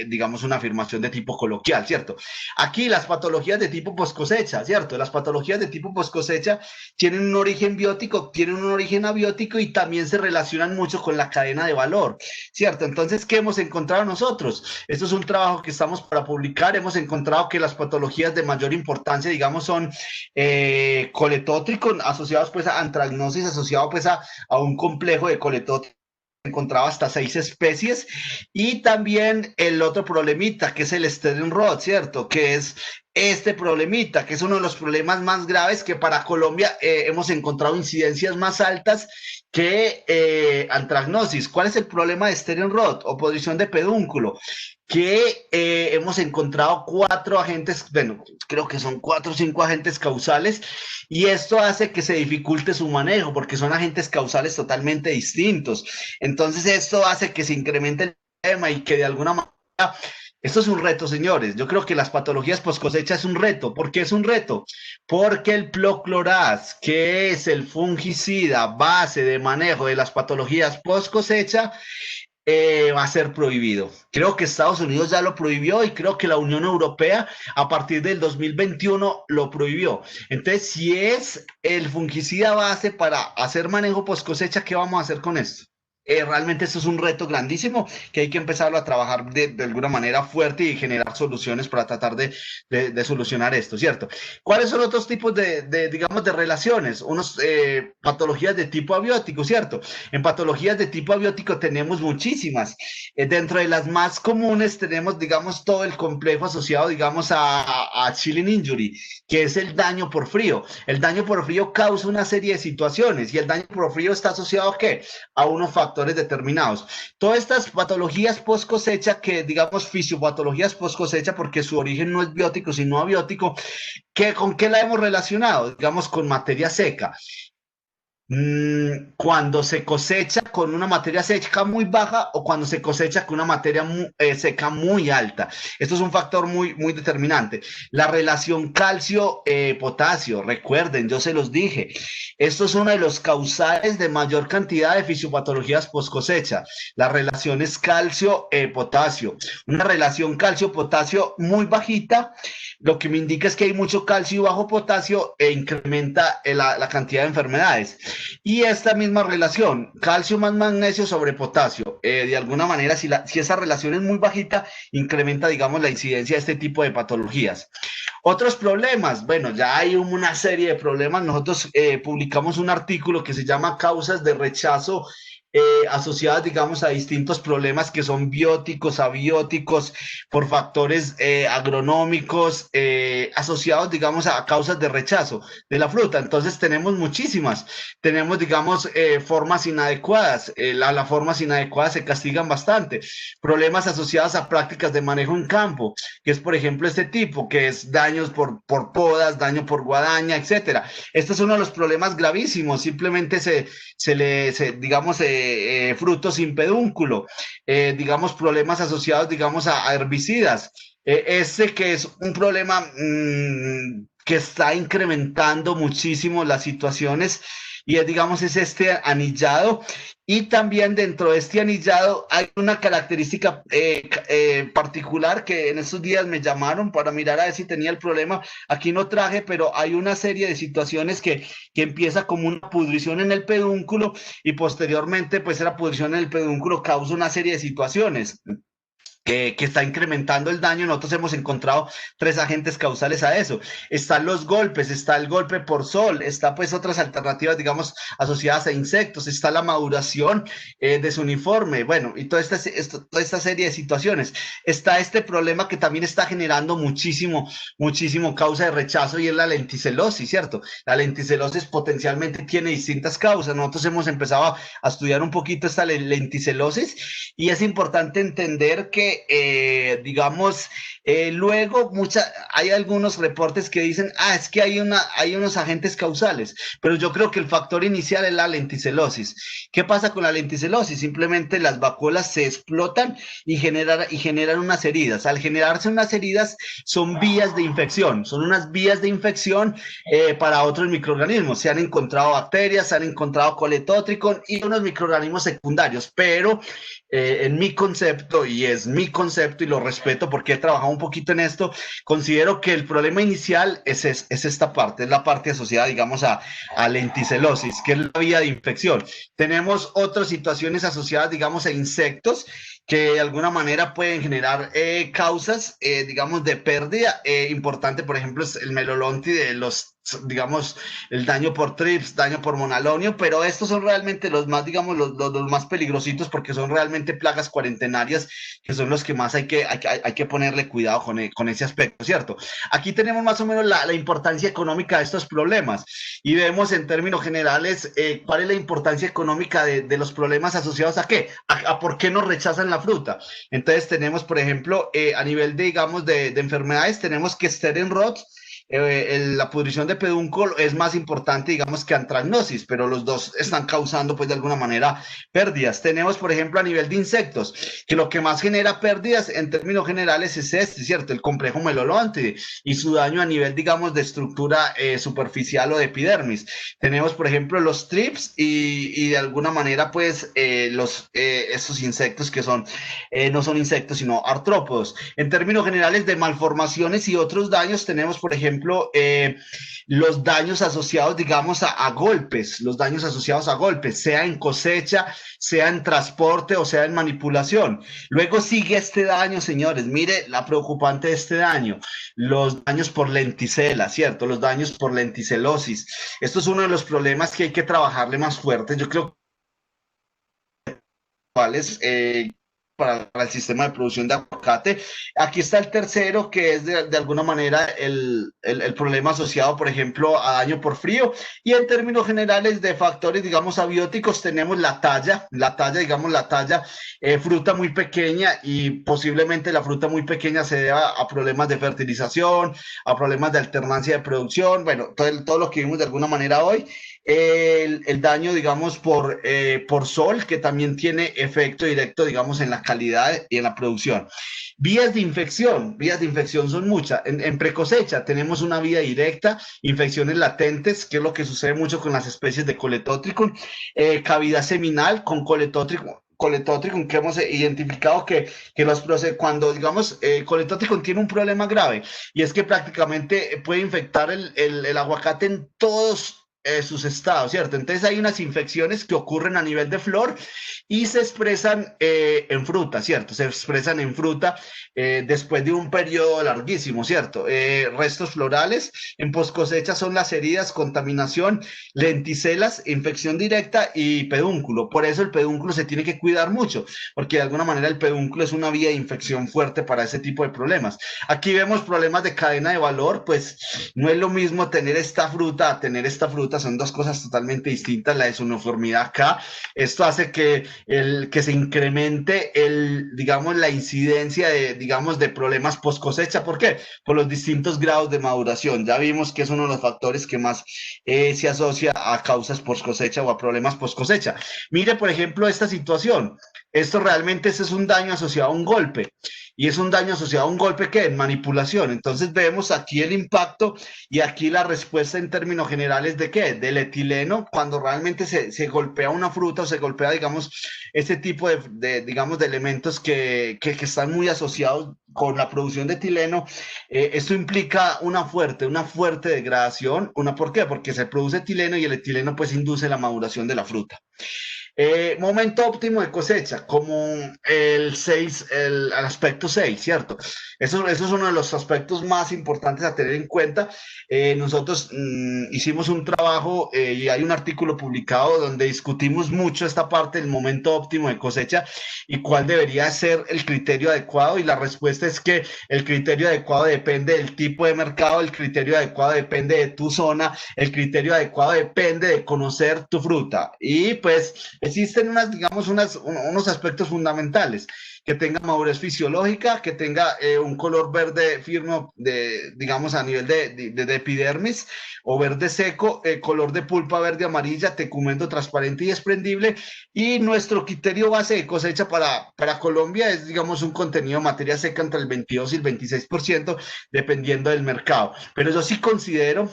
digamos, una afirmación de tipo coloquial, ¿cierto? Aquí las patologías de tipo post cosecha, ¿cierto? Las patologías de tipo post cosecha tienen un origen biótico, tienen un origen abiótico y también se relacionan mucho con la cadena de valor, ¿cierto? Entonces, ¿qué hemos encontrado nosotros? Esto es un trabajo que estamos para publicar. Hemos encontrado que las patologías de mayor importancia, digamos, son coletótricos asociados pues a antragnosis, asociado pues a un complejo de coletótricos encontrado hasta 6 especies, y también el otro problemita que es el Stern rot, ¿cierto? Que es este problemita, que es uno de los problemas más graves que para Colombia hemos encontrado incidencias más altas que antragnosis. ¿Cuál es el problema de Stern rot o podrición de pedúnculo? Que hemos encontrado 4 agentes, bueno, creo que son 4 o 5 agentes causales, y esto hace que se dificulte su manejo porque son agentes causales totalmente distintos. Entonces esto hace que se incremente el tema y que de alguna manera, esto es un reto, señores. Yo creo que las patologías post cosecha es un reto. ¿Por qué es un reto? Porque el Plocloraz, que es el fungicida base de manejo de las patologías post cosecha, va a ser prohibido. Creo que Estados Unidos ya lo prohibió y creo que la Unión Europea a partir del 2021 lo prohibió. Entonces, si es el fungicida base para hacer manejo post cosecha, ¿qué vamos a hacer con esto? Realmente esto es un reto grandísimo que hay que empezarlo a trabajar de alguna manera fuerte y generar soluciones para tratar de solucionar esto, ¿cierto? ¿Cuáles son otros tipos digamos, de relaciones? Unos patologías de tipo abiótico, ¿cierto? En patologías de tipo abiótico tenemos muchísimas. Dentro de las más comunes tenemos, digamos, todo el complejo asociado, digamos, a chilling injury, que es el daño por frío. El daño por frío causa una serie de situaciones y el daño por frío está asociado ¿a qué? A unos factores determinados. Todas estas patologías post cosecha, que digamos fisiopatologías post cosecha, porque su origen no es biótico, sino abiótico, ¿con qué la hemos relacionado? Digamos con materia seca. Cuando se cosecha con una materia seca muy baja o cuando se cosecha con una materia seca muy alta. Esto es un factor muy determinante. La relación calcio-potasio, recuerden, yo se los dije, esto es uno de los causales de mayor cantidad de fisiopatologías post cosecha. La relación es calcio-potasio. Una relación calcio-potasio muy bajita, lo que me indica es que hay mucho calcio y bajo potasio e incrementa la cantidad de enfermedades. Y esta misma relación, calcio más magnesio sobre potasio, de alguna manera, si esa relación es muy bajita, incrementa, digamos, la incidencia de este tipo de patologías. Otros problemas, bueno, ya hay una serie de problemas. Nosotros publicamos un artículo que se llama Causas de rechazo asociadas, digamos, a distintos problemas que son bióticos, abióticos, por factores agronómicos, asociados, digamos, a causas de rechazo de la fruta. Entonces tenemos muchísimas. Tenemos, digamos, formas inadecuadas. Las formas inadecuadas se castigan bastante. Problemas asociados a prácticas de manejo en campo, que es, por ejemplo, este tipo, que es daños por podas, daño por guadaña, etcétera. Este es uno de los problemas gravísimos. Simplemente digamos, frutos sin pedúnculo, digamos, problemas asociados, digamos, a herbicidas. Este que es un problema que está incrementando muchísimo las situaciones y digamos es este anillado. Y también dentro de este anillado hay una característica particular que en estos días me llamaron para mirar a ver si tenía el problema. Aquí no traje, pero hay una serie de situaciones que empieza como una pudrición en el pedúnculo y posteriormente pues la pudrición en el pedúnculo causa una serie de situaciones. Que está incrementando el daño. Nosotros hemos encontrado 3 agentes causales a eso. Están los golpes, está el golpe por sol, está pues otras alternativas, digamos, asociadas a insectos, está la maduración de su uniforme, bueno, y toda esta serie de situaciones. Está este problema que también está generando muchísimo causa de rechazo y es la lenticelosis, ¿cierto? La lenticelosis potencialmente tiene distintas causas. Nosotros hemos empezado a estudiar un poquito esta lenticelosis y es importante entender que digamos, luego hay algunos reportes que dicen, es que hay unos agentes causales, pero yo creo que el factor inicial es la lenticelosis. ¿Qué pasa con la lenticelosis? Simplemente las vacuolas se explotan y generan unas heridas. Al generarse unas heridas son vías de infección, son unas vías de infección para otros microorganismos. Se han encontrado bacterias, se han encontrado coletótricos y unos microorganismos secundarios, pero en mi concepto, y es mi concepto y lo respeto porque he trabajado un poquito en esto, considero que el problema inicial es esta parte, es la parte asociada, digamos, a lenticelosis, que es la vía de infección. Tenemos otras situaciones asociadas, digamos, a insectos que de alguna manera pueden generar causas, digamos, de pérdida importante. Por ejemplo, es el melolonti de digamos, el daño por trips, daño por monalonio, pero estos son realmente los más, digamos, los más peligrositos porque son realmente plagas cuarentenarias que son los que más hay que ponerle cuidado con ese aspecto, ¿cierto? Aquí tenemos más o menos la importancia económica de estos problemas y vemos en términos generales cuál es la importancia económica de los problemas asociados a qué, a por qué nos rechazan la fruta. Entonces tenemos, por ejemplo, a nivel de, digamos, de enfermedades, tenemos que Steren-Rot, la pudrición de pedúnculo es más importante, digamos, que antracnosis, pero los dos están causando, pues, de alguna manera pérdidas. Tenemos, por ejemplo, a nivel de insectos, que lo que más genera pérdidas en términos generales es este, ¿cierto? El complejo melolonte y su daño a nivel, digamos, de estructura superficial o de epidermis. Tenemos, por ejemplo, los trips y de alguna manera, pues, estos insectos que son, no son insectos, sino artrópodos. En términos generales de malformaciones y otros daños, tenemos, por ejemplo, los daños asociados, digamos, a golpes, los daños asociados a golpes, sea en cosecha, sea en transporte o sea en manipulación. Luego sigue este daño, señores, mire la preocupante de este daño, los daños por lenticela, ¿cierto? Los daños por lenticelosis. Esto es uno de los problemas que hay que trabajarle más fuerte. Yo creo cuáles para el sistema de producción de aguacate. Aquí está el tercero, que es de alguna manera el problema asociado, por ejemplo, a daño por frío. Y en términos generales de factores, digamos, abióticos, tenemos digamos, la talla, fruta muy pequeña y posiblemente la fruta muy pequeña se deba a problemas de fertilización, a problemas de alternancia de producción, bueno, todo lo que vimos de alguna manera hoy. El daño, digamos, por sol, que también tiene efecto directo, digamos, en la calidad y en la producción. Vías de infección son muchas. En precosecha tenemos una vía directa, infecciones latentes, que es lo que sucede mucho con las especies de Coletótricum, cavidad seminal con Coletótricum, que hemos identificado que cuando, digamos, Coletótricum tiene un problema grave, y es que prácticamente puede infectar el aguacate en todos sus estados, ¿cierto? Entonces hay unas infecciones que ocurren a nivel de flor y se expresan en fruta, ¿cierto? Se expresan en fruta después de un periodo larguísimo, ¿cierto? Restos florales, en post cosecha son las heridas, contaminación, lenticelas, infección directa y pedúnculo. Por eso el pedúnculo se tiene que cuidar mucho, porque de alguna manera el pedúnculo es una vía de infección fuerte para ese tipo de problemas. Aquí vemos problemas de cadena de valor, pues no es lo mismo tener esta fruta a tener esta fruta, son dos cosas totalmente distintas. La desuniformidad acá, esto hace que se incremente digamos, la incidencia digamos, de problemas post cosecha. ¿Por qué? Por los distintos grados de maduración. Ya vimos que es uno de los factores que más se asocia a causas post cosecha o a problemas post cosecha. Mire, por ejemplo, esta situación. Esto realmente es un daño asociado a un golpe. Y es un daño asociado a un golpe que en manipulación. Entonces vemos aquí el impacto y aquí la respuesta en términos generales de qué, del etileno, cuando realmente se golpea una fruta o se golpea, digamos, ese tipo digamos, de elementos que están muy asociados con la producción de etileno. Esto implica una fuerte degradación. ¿Por qué? Porque se produce etileno y el etileno pues induce la maduración de la fruta. Momento óptimo de cosecha, como el aspecto 6, ¿cierto? Eso es uno de los aspectos más importantes a tener en cuenta. Nosotros hicimos un trabajo y hay un artículo publicado donde discutimos mucho esta parte del momento óptimo de cosecha y cuál debería ser el criterio adecuado, y la respuesta es que el criterio adecuado depende del tipo de mercado, el criterio adecuado depende de tu zona, el criterio adecuado depende de conocer tu fruta. Y pues existen unos aspectos fundamentales: que tenga madurez fisiológica, que tenga un color verde firme, digamos, a nivel de epidermis, o verde seco, color de pulpa verde amarilla, tecumento transparente y desprendible. Y nuestro criterio base de cosecha para Colombia es, digamos, un contenido de materia seca entre el 22 y el 26%, dependiendo del mercado. Pero yo sí considero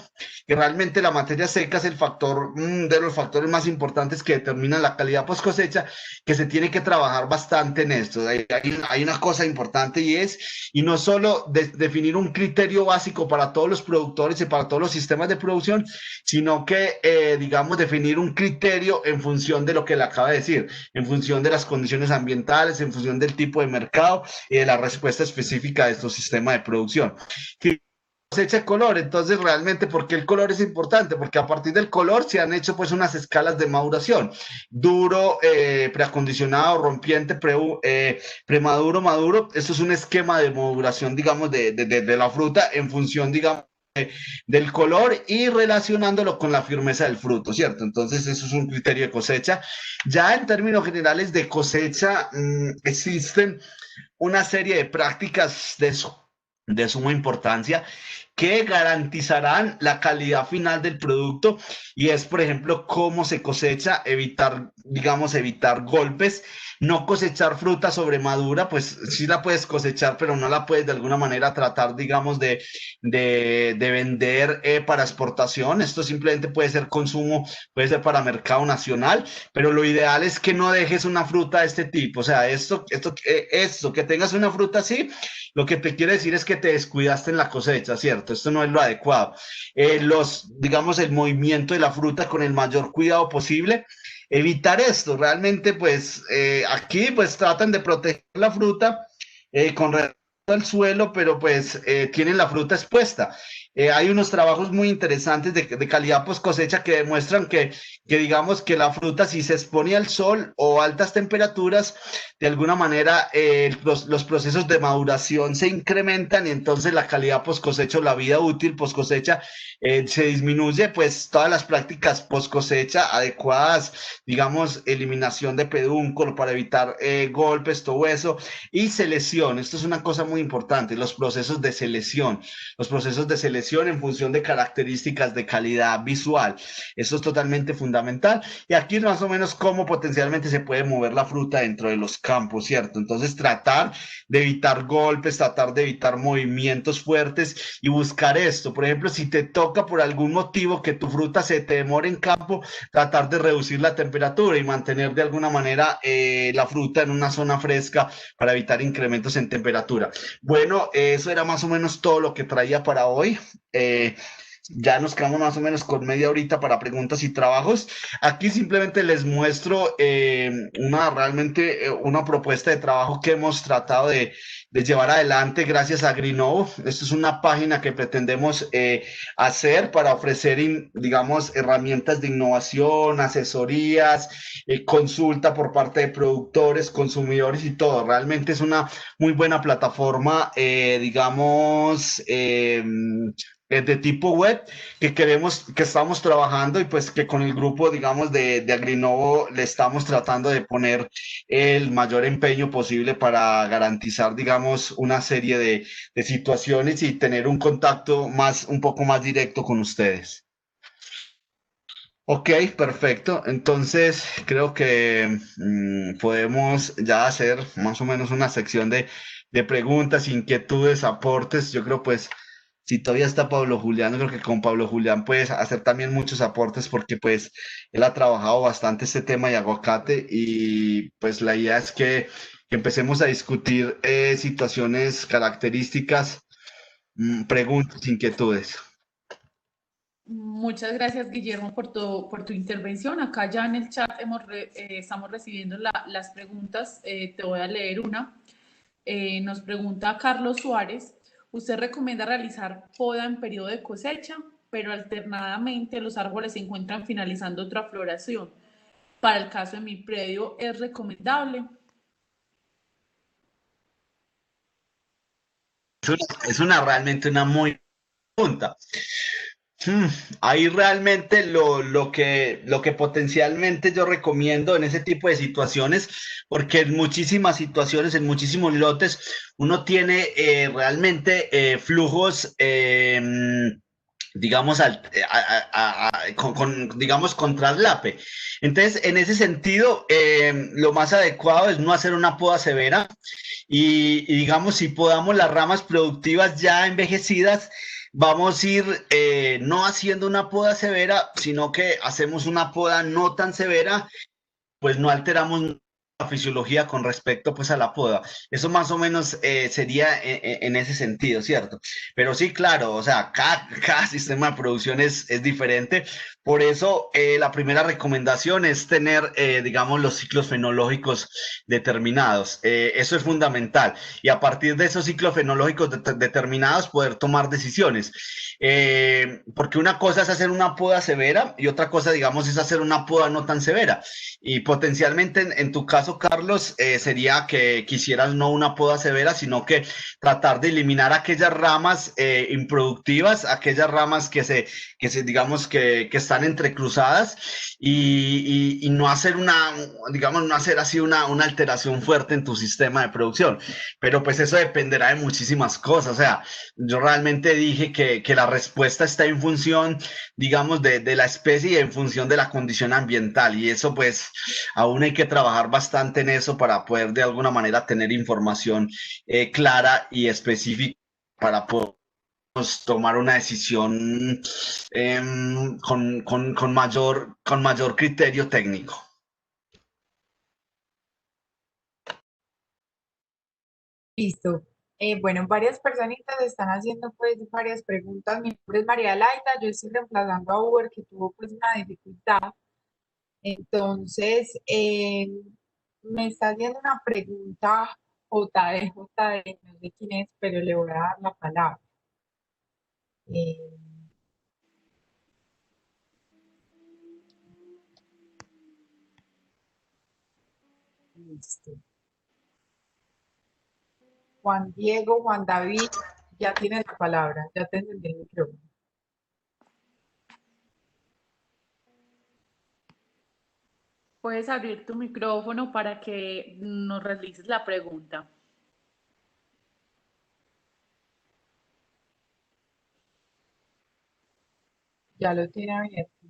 que realmente la materia seca es de los factores más importantes que determinan la calidad post cosecha, que se tiene que trabajar bastante en esto. Hay una cosa importante, y no solo definir un criterio básico para todos los productores y para todos los sistemas de producción, sino que, digamos, definir un criterio en función de lo que le acaba de decir, en función de las condiciones ambientales, en función del tipo de mercado y de la respuesta específica de estos sistemas de producción. Cosecha de color. Entonces, realmente, ¿por qué el color es importante? Porque a partir del color se han hecho pues unas escalas de maduración: duro, preacondicionado, rompiente, premaduro, maduro. Esto es un esquema de maduración, digamos, de la fruta en función, digamos, del color y relacionándolo con la firmeza del fruto, ¿cierto? Entonces eso es un criterio de cosecha. Ya en términos generales de cosecha, existen una serie de prácticas de suma importancia, que garantizarán la calidad final del producto, y es, por ejemplo, cómo se cosecha, evitar, digamos, evitar golpes, no cosechar fruta sobremadura, pues sí la puedes cosechar, pero no la puedes de alguna manera tratar, digamos, de vender para exportación. Esto simplemente puede ser consumo, puede ser para mercado nacional, pero lo ideal es que no dejes una fruta de este tipo. O sea, esto que tengas una fruta así, lo que te quiere decir es que te descuidaste en la cosecha, ¿cierto? Esto no es lo adecuado. Digamos, el movimiento de la fruta con el mayor cuidado posible, evitar esto. Realmente, pues, aquí, pues, tratan de proteger la fruta con respecto al suelo, pero pues tienen la fruta expuesta. Hay unos trabajos muy interesantes de calidad post cosecha que demuestran que digamos que la fruta, si se expone al sol o altas temperaturas, de alguna manera los procesos de maduración se incrementan, y entonces la calidad post cosecha o la vida útil post cosecha se disminuye. Pues todas las prácticas post cosecha adecuadas, digamos, eliminación de pedúnculo para evitar golpes, todo eso, y selección. Esto es una cosa muy importante, los procesos de selección. Los procesos de selección en función de características de calidad visual. Eso es totalmente fundamental. Y aquí más o menos cómo potencialmente se puede mover la fruta dentro de los campos, ¿cierto? Entonces tratar de evitar golpes, tratar de evitar movimientos fuertes y buscar esto. Por ejemplo, si te toca por algún motivo que tu fruta se te demore en campo, tratar de reducir la temperatura y mantener de alguna manera la fruta en una zona fresca para evitar incrementos en temperatura. Bueno, eso era más o menos todo lo que traía para hoy. Ya nos quedamos más o menos con media horita para preguntas y trabajos. Aquí simplemente les muestro realmente una propuesta de trabajo que hemos tratado de llevar adelante gracias a Greenovo. Esto es una página que pretendemos hacer para ofrecer, digamos, herramientas de innovación, asesorías, consulta por parte de productores, consumidores y todo. Realmente es una muy buena plataforma, digamos, de tipo web, que estamos trabajando, y pues que con el grupo, digamos, de Agrinovo le estamos tratando de poner el mayor empeño posible para garantizar, digamos, una serie de situaciones y tener un contacto un poco más directo con ustedes. Ok, perfecto. Entonces creo que podemos ya hacer más o menos una sección de preguntas, inquietudes, aportes. Yo creo, pues, si todavía está Pablo Julián, yo creo que con Pablo Julián puedes hacer también muchos aportes, porque pues él ha trabajado bastante este tema de aguacate, y pues la idea es que empecemos a discutir situaciones, características, preguntas, inquietudes. Muchas gracias, Guillermo, por tu intervención. Acá ya en el chat estamos recibiendo las preguntas. Te voy a leer una. Nos pregunta Carlos Suárez: ¿usted recomienda realizar poda en periodo de cosecha, pero alternadamente los árboles se encuentran finalizando otra floración? Para el caso de mi predio, ¿es recomendable? Es realmente una muy pregunta. Ahí realmente lo que potencialmente yo recomiendo en ese tipo de situaciones, porque en muchísimas situaciones, en muchísimos lotes, uno tiene realmente flujos, digamos, digamos, con traslape. Entonces, en ese sentido, lo más adecuado es no hacer una poda severa, y digamos, si podamos las ramas productivas ya envejecidas, vamos a ir no haciendo una poda severa, sino que hacemos una poda no tan severa, pues no alteramos la fisiología con respecto, pues, a la poda. Eso más o menos sería en ese sentido, ¿cierto? Pero sí, claro, o sea, cada sistema de producción es diferente. Por eso la primera recomendación es tener, digamos, los ciclos fenológicos determinados. Eso es fundamental. Y a partir de esos ciclos fenológicos determinados, poder tomar decisiones. Porque una cosa es hacer una poda severa y otra cosa, digamos, es hacer una poda no tan severa. Y potencialmente en tu caso caso, Carlos, sería que quisieras no una poda severa, sino que tratar de eliminar aquellas ramas improductivas, aquellas ramas digamos, que están entrecruzadas y no hacer digamos, no hacer así una alteración fuerte en tu sistema de producción. Pero pues eso dependerá de muchísimas cosas. O sea, yo realmente dije que la respuesta está en función, digamos, de la especie y en función de la condición ambiental. Y eso pues aún hay que trabajar bastante en eso para poder de alguna manera tener información clara y específica para poder tomar una decisión con mayor criterio técnico. Listo. Bueno, varias personitas están haciendo pues varias preguntas. Mi nombre es María Laida, yo estoy reemplazando a Uber que tuvo pues una dificultad. Entonces, me está haciendo una pregunta JD, no sé quién es, pero le voy a dar la palabra. Eh, listo. Juan Diego, Juan David, ya tienes la palabra, ya te encendí el micrófono. Puedes abrir tu micrófono para que nos realices la pregunta. Ya lo tiene abierto.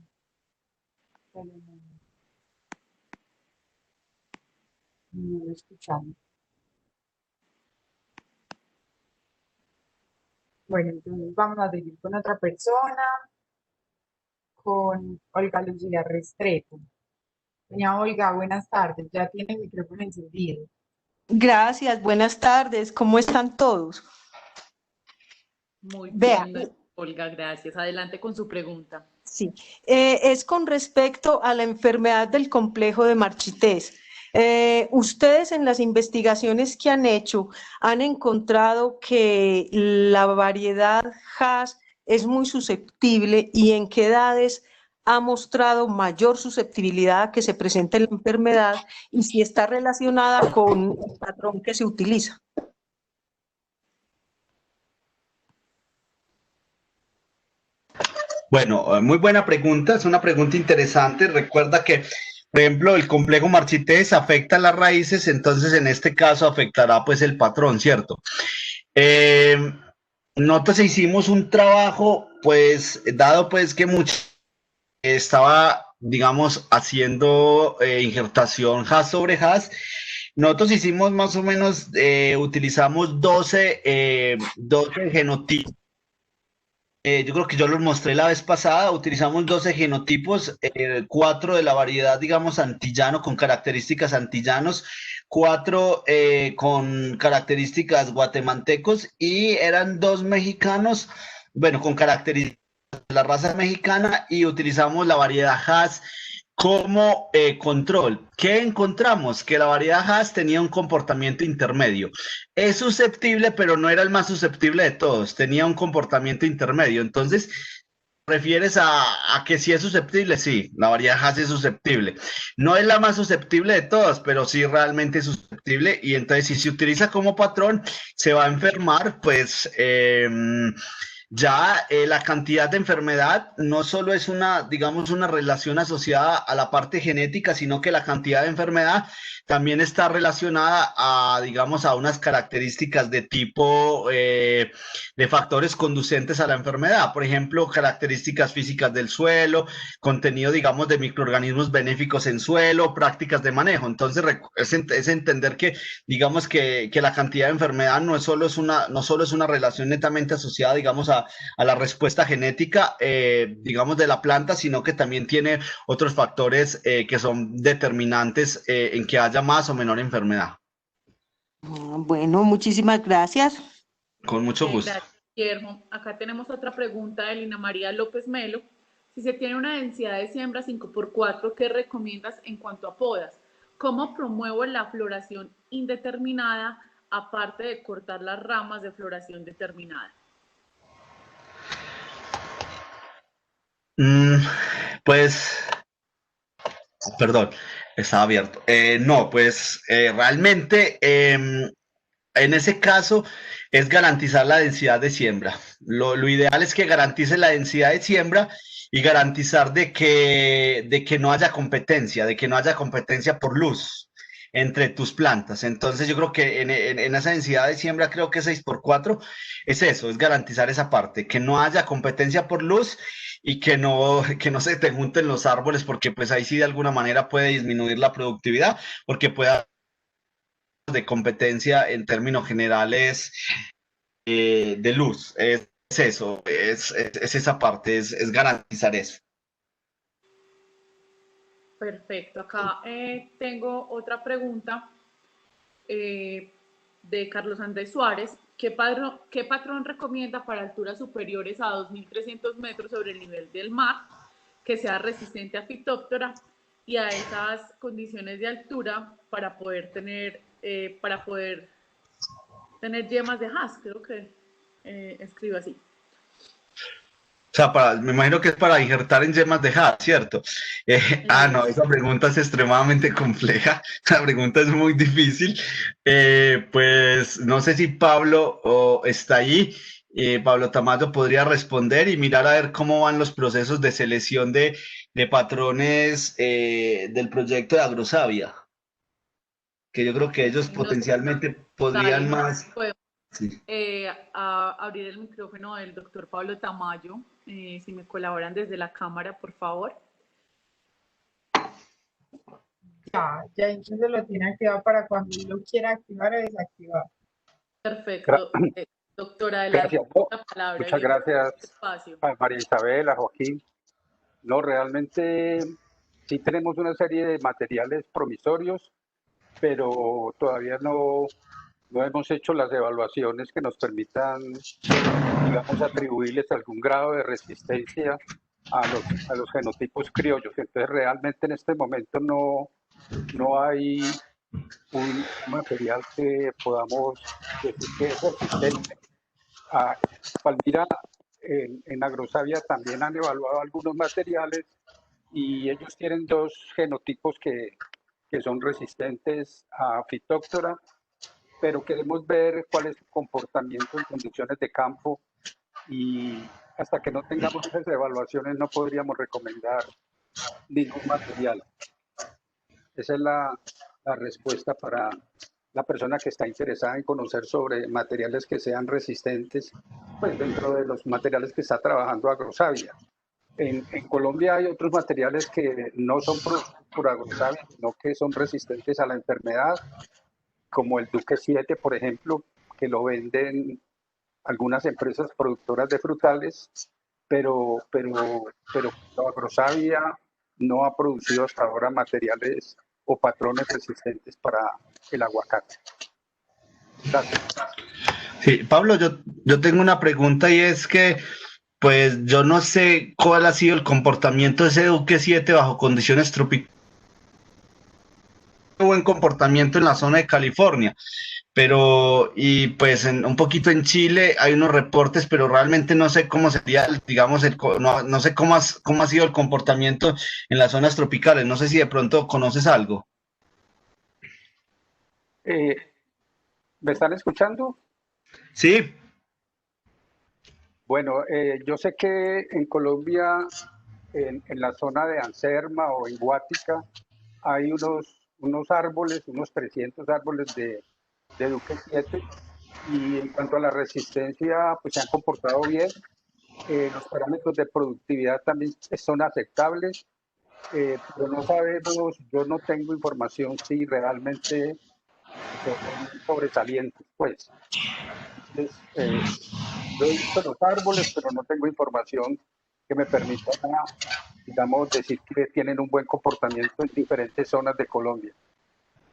No lo escuchamos. Bueno, entonces vamos a seguir con otra persona, con Olga Lucía Restrepo. Doña Olga, buenas tardes, ya tiene el micrófono encendido. Gracias, buenas tardes, ¿cómo están todos? Muy Vea, bien, Olga, gracias. Adelante con su pregunta. sí, es con respecto a la enfermedad del complejo de Marchités. Ustedes en las investigaciones que han hecho han encontrado que la variedad Hass es muy susceptible y en qué edades ha mostrado mayor susceptibilidad a que se presente la enfermedad y si está relacionada con el patrón que se utiliza. Bueno, muy buena pregunta, es una pregunta interesante. Recuerda que, por ejemplo, el complejo marchités afecta a las raíces, entonces en este caso afectará pues el patrón, ¿cierto? Nosotros hicimos un trabajo, pues, dado pues que estaba, digamos, haciendo injertación Hass sobre Hass, nosotros hicimos más o menos, utilizamos 12 genotipos. Yo creo que yo los mostré la vez pasada, utilizamos 12 genotipos, 4 de la variedad, digamos, antillano, con características antillanos, 4 con características guatemaltecos y eran 2 mexicanos, bueno, con características de la raza mexicana y utilizamos la variedad Hass como control. ¿Qué encontramos? Que la variedad Hass tenía un comportamiento intermedio. Es susceptible, pero no era el más susceptible de todos. Tenía un comportamiento intermedio. Entonces, ¿refieres a que sí es susceptible? Sí, la variedad Hass es susceptible. No es la más susceptible de todas, pero sí realmente es susceptible. Y entonces, si se utiliza como patrón, se va a enfermar, pues... ya la cantidad de enfermedad no solo es digamos, una relación asociada a la parte genética, sino que la cantidad de enfermedad también está relacionada a, digamos, a unas características de tipo de factores conducentes a la enfermedad. Por ejemplo, características físicas del suelo, contenido, digamos, de microorganismos benéficos en suelo, prácticas de manejo. Entonces, es entender que, digamos, que la cantidad de enfermedad no solo es una relación netamente asociada, digamos, a la respuesta genética, digamos, de la planta, sino que también tiene otros factores que son determinantes en que haya más o menor enfermedad. Bueno, muchísimas gracias. Con mucho gusto. Gracias, Guillermo. Acá tenemos otra pregunta de Lina María López Melo. Si se tiene una densidad de siembra 5x4, ¿qué recomiendas en cuanto a podas? ¿Cómo promuevo la floración indeterminada aparte de cortar las ramas de floración determinada? Pues, perdón. Está abierto. No, pues realmente en ese caso es garantizar la densidad de siembra. Lo ideal es que garantice la densidad de siembra y garantizar de que no haya competencia, de que no haya competencia por luz entre tus plantas. Entonces yo creo que en esa densidad de siembra, creo que 6x4, es eso, es garantizar esa parte, que no haya competencia por luz y que no se te junten los árboles, porque pues ahí sí de alguna manera puede disminuir la productividad, porque puede haber de competencia en términos generales de luz. Es eso, es esa parte, es garantizar eso. Perfecto. Acá tengo otra pregunta de Carlos Andrés Suárez. ¿Qué patrón recomienda para alturas superiores a 2.300 metros sobre el nivel del mar que sea resistente a fitóptora y a esas condiciones de altura para poder tener yemas de Hass? Creo que escribo así. O sea, me imagino que es para injertar en yemas de jade, ¿cierto? No, esa pregunta es extremadamente compleja. La pregunta es muy difícil. Pues no sé si Pablo está allí. Pablo Tamayo podría responder y mirar a ver cómo van los procesos de selección de patrones del proyecto de Agrosavia. Que yo creo que ellos potencialmente podrían más. Sí. Abrir el micrófono del doctor Pablo Tamayo, si me colaboran desde la cámara, por favor. Ya incluso lo tiene activado para cuando lo quiera activar o desactivar. Perfecto. Doctora, gracias. La palabra. Muchas gracias a María Isabel, a Joaquín. No, realmente sí tenemos una serie de materiales promisorios, pero todavía no hemos hecho las evaluaciones que nos permitan, digamos, atribuirles algún grado de resistencia a los genotipos criollos. Entonces, realmente en este momento no hay un material que podamos decir que es resistente. Palmira, en Agrosavia también han evaluado algunos materiales y ellos tienen dos genotipos que son resistentes a fitóptora, pero queremos ver cuál es su comportamiento en condiciones de campo y hasta que no tengamos esas evaluaciones no podríamos recomendar ningún material. Esa es la respuesta para la persona que está interesada en conocer sobre materiales que sean resistentes, pues dentro de los materiales que está trabajando Agrosavia. En Colombia hay otros materiales que no son por Agrosavia, sino que son resistentes a la enfermedad, como el Duque 7, por ejemplo, que lo venden algunas empresas productoras de frutales, pero Agrosavia no ha producido hasta ahora materiales o patrones resistentes para el aguacate. Gracias. Sí, Pablo, yo tengo una pregunta y es que, pues yo no sé cuál ha sido el comportamiento de ese Duque 7 bajo condiciones tropicales. Buen comportamiento en la zona de California, pero y pues un poquito en Chile hay unos reportes, pero realmente no sé cómo sería, digamos, no sé cómo ha sido el comportamiento en las zonas tropicales. No sé si de pronto conoces algo. ¿Me están escuchando? Sí. Bueno, yo sé que en Colombia, en la zona de Anserma o en Guática, hay unos árboles, unos 300 árboles de Duque 7, y en cuanto a la resistencia, pues se han comportado bien. Los parámetros de productividad también son aceptables, pero no sabemos, yo no tengo información si realmente son sobresalientes, pues. Entonces, yo he visto los árboles, pero no tengo información que me permita, digamos, decir que tienen un buen comportamiento en diferentes zonas de Colombia,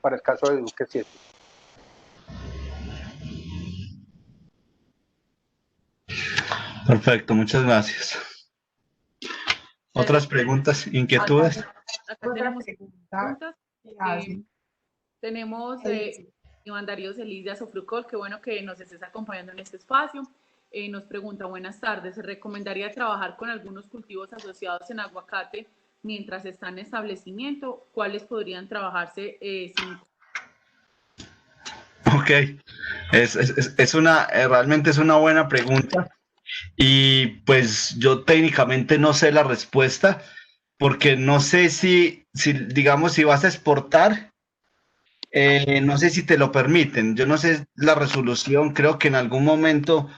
para el caso de Duque 7. Perfecto, muchas gracias. ¿Otras preguntas, inquietudes? Acá tenemos preguntas. Tenemos Iván Darío Celis de Azofrucol, qué bueno que nos estés acompañando en este espacio. Nos pregunta, buenas tardes, ¿se recomendaría trabajar con algunos cultivos asociados en aguacate mientras está en establecimiento, ¿cuáles podrían trabajarse sin? Ok, realmente es una buena pregunta y pues yo técnicamente no sé la respuesta porque no sé digamos, si vas a exportar, no sé si te lo permiten. Yo no sé la resolución, creo que en algún momento,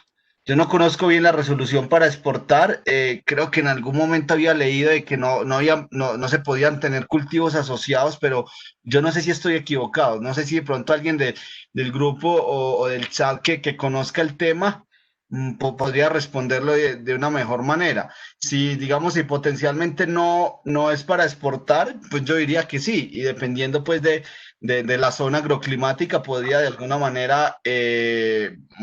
yo no conozco bien la resolución para exportar, creo que en algún momento había leído de que no se podían tener cultivos asociados, pero yo no sé si estoy equivocado, no sé si de pronto alguien del grupo o del chat que conozca el tema podría responderlo de una mejor manera. Si, digamos, si potencialmente no es para exportar, pues yo diría que sí, y dependiendo pues de la zona agroclimática, podría de alguna manera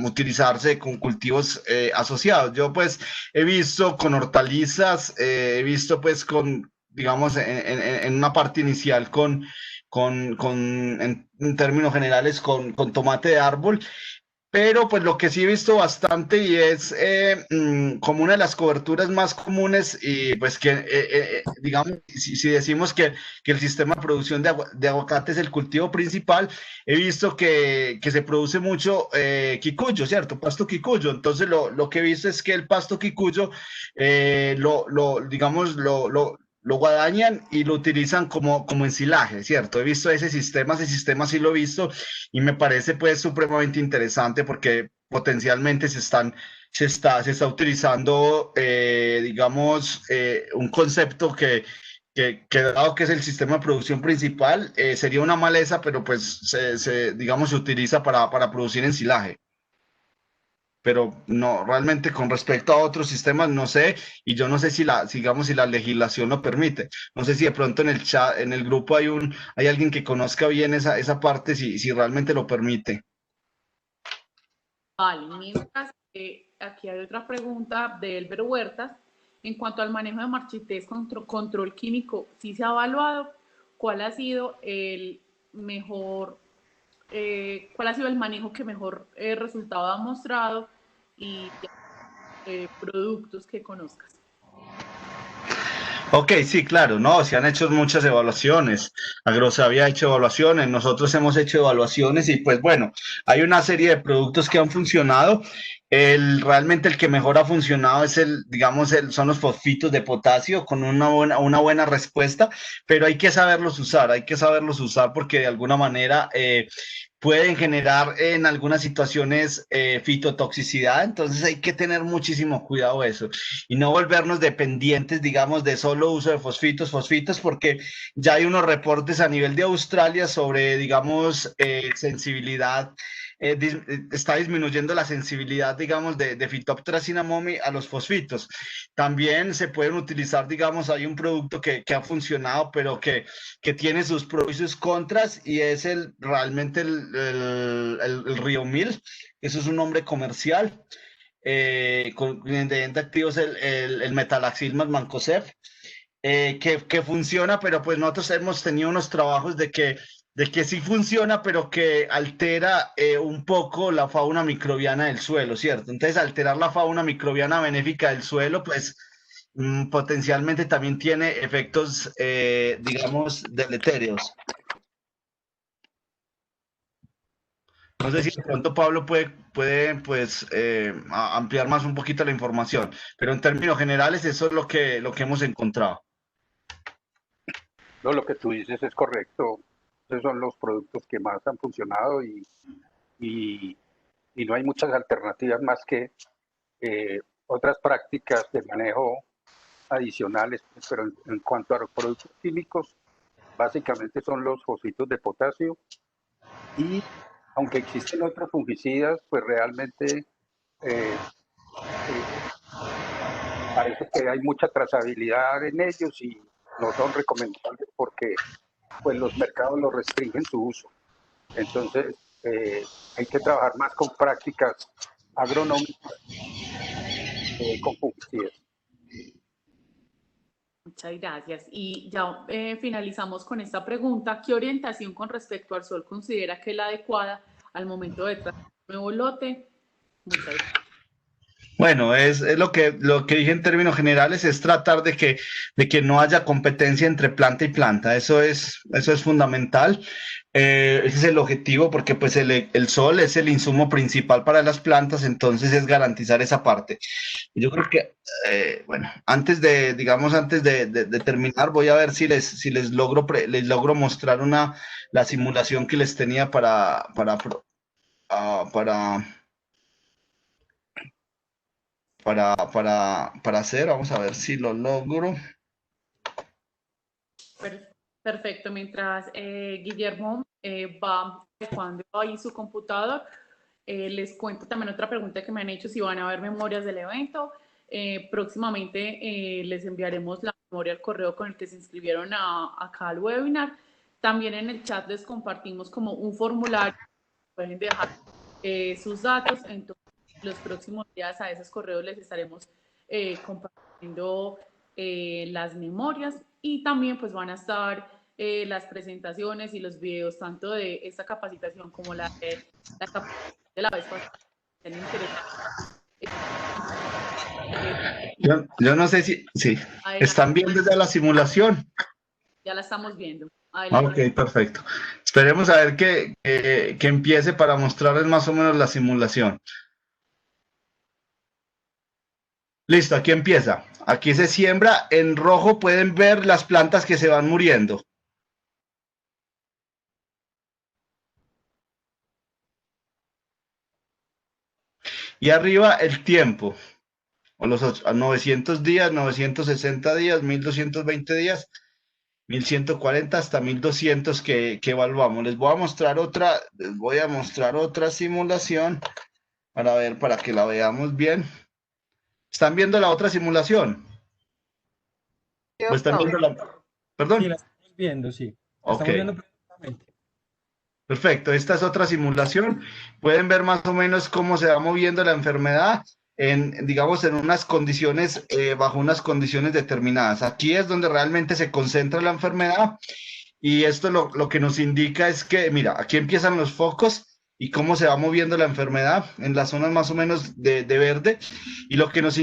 utilizarse con cultivos asociados. Yo pues he visto con hortalizas, he visto pues con, digamos, en una parte inicial en términos generales, con tomate de árbol. Pero pues lo que sí he visto bastante y es como una de las coberturas más comunes y pues que digamos, si decimos que el sistema de producción de aguacate es el cultivo principal, he visto que se produce mucho quicuyo, ¿cierto? Pasto quicuyo. Entonces lo que he visto es que el pasto quicuyo digamos, lo guadañan y lo utilizan como ensilaje, ¿cierto? He visto ese sistema sí lo he visto y me parece pues supremamente interesante porque potencialmente se está utilizando, digamos, un concepto que dado que es el sistema de producción principal, sería una maleza, pero pues digamos, se utiliza para producir ensilaje. Pero no, realmente con respecto a otros sistemas no sé, y yo no sé digamos, si la legislación lo permite. No sé si de pronto en el chat, en el grupo hay alguien que conozca bien esa parte, si realmente lo permite. Vale, mientras aquí hay otra pregunta de Elber Huertas. En cuanto al manejo de marchités control químico, ¿sí se ha evaluado? ¿Cuál ha sido el mejor, cuál ha sido el manejo que mejor resultado ha mostrado y productos que conozcas? Ok, sí, claro, no, se han hecho muchas evaluaciones. Agrosa había hecho evaluaciones, nosotros hemos hecho evaluaciones y pues bueno, hay una serie de productos que han funcionado. Realmente el que mejor ha funcionado es digamos, son los fosfitos de potasio con una buena respuesta, pero hay que saberlos usar porque de alguna manera pueden generar en algunas situaciones fitotoxicidad, entonces hay que tener muchísimo cuidado eso y no volvernos dependientes, digamos, de solo uso de fosfitos, porque ya hay unos reportes a nivel de Australia sobre, digamos, sensibilidad, está disminuyendo la sensibilidad, digamos, de Phytophthora cinnamomum a los fosfitos. También se pueden utilizar, digamos, hay un producto que ha funcionado, pero que tiene sus pros y sus contras, y es realmente el Riomil, eso es un nombre comercial. Con ingredientes activos el metalaxil más mancozeb, que funciona, pero pues nosotros hemos tenido unos trabajos de que sí funciona, pero que altera un poco la fauna microbiana del suelo, ¿cierto? Entonces, alterar la fauna microbiana benéfica del suelo, pues potencialmente también tiene efectos, digamos, deletéreos. No sé si de pronto Pablo puede pues, ampliar más un poquito la información, pero en términos generales eso es lo que hemos encontrado. No, lo que tú dices es correcto. Esos son los productos que más han funcionado y no hay muchas alternativas más que otras prácticas de manejo adicionales, pero en cuanto a los productos químicos, básicamente son los fosfitos de potasio y aunque existen otros fungicidas, pues realmente parece que hay mucha trazabilidad en ellos y no son recomendables porque pues los mercados lo restringen su uso. Entonces hay que trabajar más con prácticas agronómicas con fungicidas. Muchas gracias. Y ya finalizamos con esta pregunta. ¿Qué orientación con respecto al sol considera que es la adecuada al momento de tratar un nuevo lote? Muchas gracias. Bueno, es lo que dije en términos generales, es tratar de que no haya competencia entre planta y planta. Eso es fundamental. Ese es el objetivo, porque pues el sol es el insumo principal para las plantas, entonces es garantizar esa parte. Yo creo que, bueno, antes de terminar, voy a ver si les logro mostrar la simulación que les tenía para hacer. Vamos a ver si lo logro. Perfecto, mientras Guillermo va cuando ahí su computador, les cuento también otra pregunta que me han hecho, si van a ver memorias del evento. Próximamente les enviaremos la memoria al correo con el que se inscribieron acá al webinar. También en el chat les compartimos como un formulario, pueden dejar sus datos, entonces los próximos días a esos correos les estaremos compartiendo las memorias, y también pues van a estar las presentaciones y los videos tanto de esta capacitación como la capacitación de la vez pasada. Yo no sé si están viendo ya la simulación. Ya la estamos viendo. Adelante. Ok, perfecto. Esperemos a ver que empiece para mostrarles más o menos la simulación. Listo, aquí empieza. Aquí se siembra. En rojo pueden ver las plantas que se van muriendo. Y arriba el tiempo. O los 900 días, 960 días, 1220 días, 1140 hasta 1200 que evaluamos. Les voy a mostrar otra simulación para que la veamos bien. ¿Están viendo la otra simulación? ¿O están viendo la... ¿Perdón? Sí, la estamos viendo, sí. La Ok. estamos viendo perfectamente. Perfecto, esta es otra simulación. Pueden ver más o menos cómo se va moviendo la enfermedad digamos, en unas condiciones, bajo unas condiciones determinadas. Aquí es donde realmente se concentra la enfermedad, y esto lo que nos indica es que, mira, aquí empiezan los focos y cómo se va moviendo la enfermedad en las zonas más o menos de verde, y lo que nos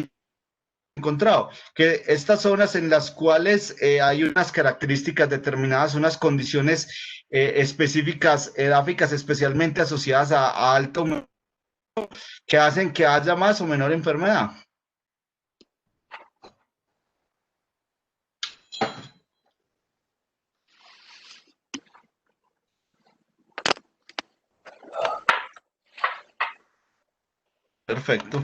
encontrado, que estas zonas en las cuales hay unas características determinadas, unas condiciones específicas, edáficas, especialmente asociadas a alta humedad, que hacen que haya más o menor enfermedad. Perfecto.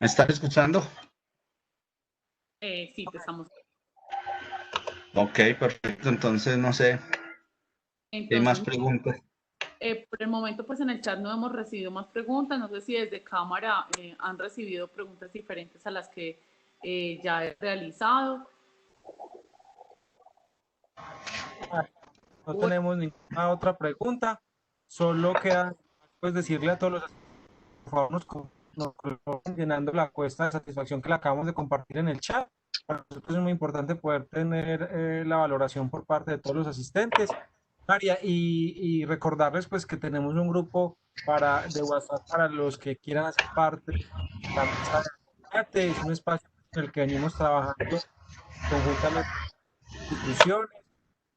¿Me están escuchando? Sí, te estamos. Ok, perfecto. Entonces, no sé. ¿Hay más preguntas? Por el momento, pues en el chat no hemos recibido más preguntas. No sé si desde cámara han recibido preguntas diferentes a las que ya he realizado. No tenemos ninguna otra pregunta. Solo queda pues decirle a todos los, por favor, nos coloquen llenando la encuesta de satisfacción que la acabamos de compartir en el chat. Para nosotros es muy importante poder tener la valoración por parte de todos los asistentes. María, y recordarles pues que tenemos un grupo de WhatsApp para los que quieran hacer parte de la mesa de debate. Es un espacio en el que venimos trabajando conjuntamente con instituciones,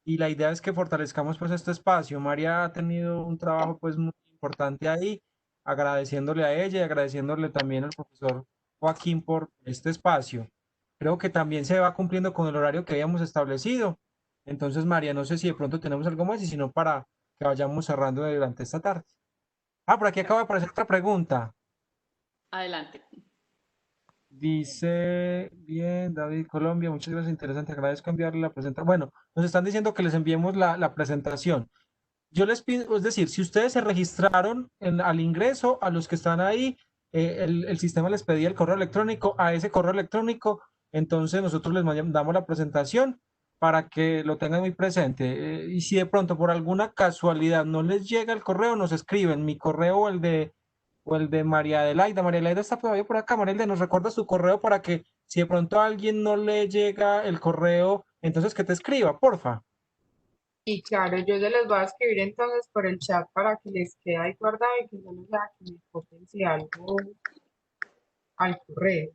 y la idea es que fortalezcamos pues este espacio. María ha tenido un trabajo pues muy importante ahí, agradeciéndole a ella y agradeciéndole también al profesor Joaquín por este espacio. Creo que también se va cumpliendo con el horario que habíamos establecido. Entonces, María, no sé si de pronto tenemos algo más, y si no, para que vayamos cerrando durante esta tarde. Por aquí acaba de aparecer otra pregunta. Adelante. Dice, bien, David Colombia, muchas gracias, interesante, agradezco enviarle la presentación. Bueno, nos están diciendo que les enviemos la presentación. yo les pido, es decir, si ustedes se registraron al ingreso, a los que están ahí, el sistema les pedía el correo electrónico, a ese correo electrónico, entonces nosotros les damos la presentación para que lo tengan muy presente. Y si de pronto por alguna casualidad no les llega el correo, nos escriben mi correo o el de María Adelaida. María Adelaida está todavía por acá. María Adelaida, nos recuerda su correo para que si de pronto a alguien no le llega el correo, entonces que te escriba, porfa. Y claro, yo se les voy a escribir entonces por el chat para que les quede ahí guardado y que no les sea que me copien si algo al correo.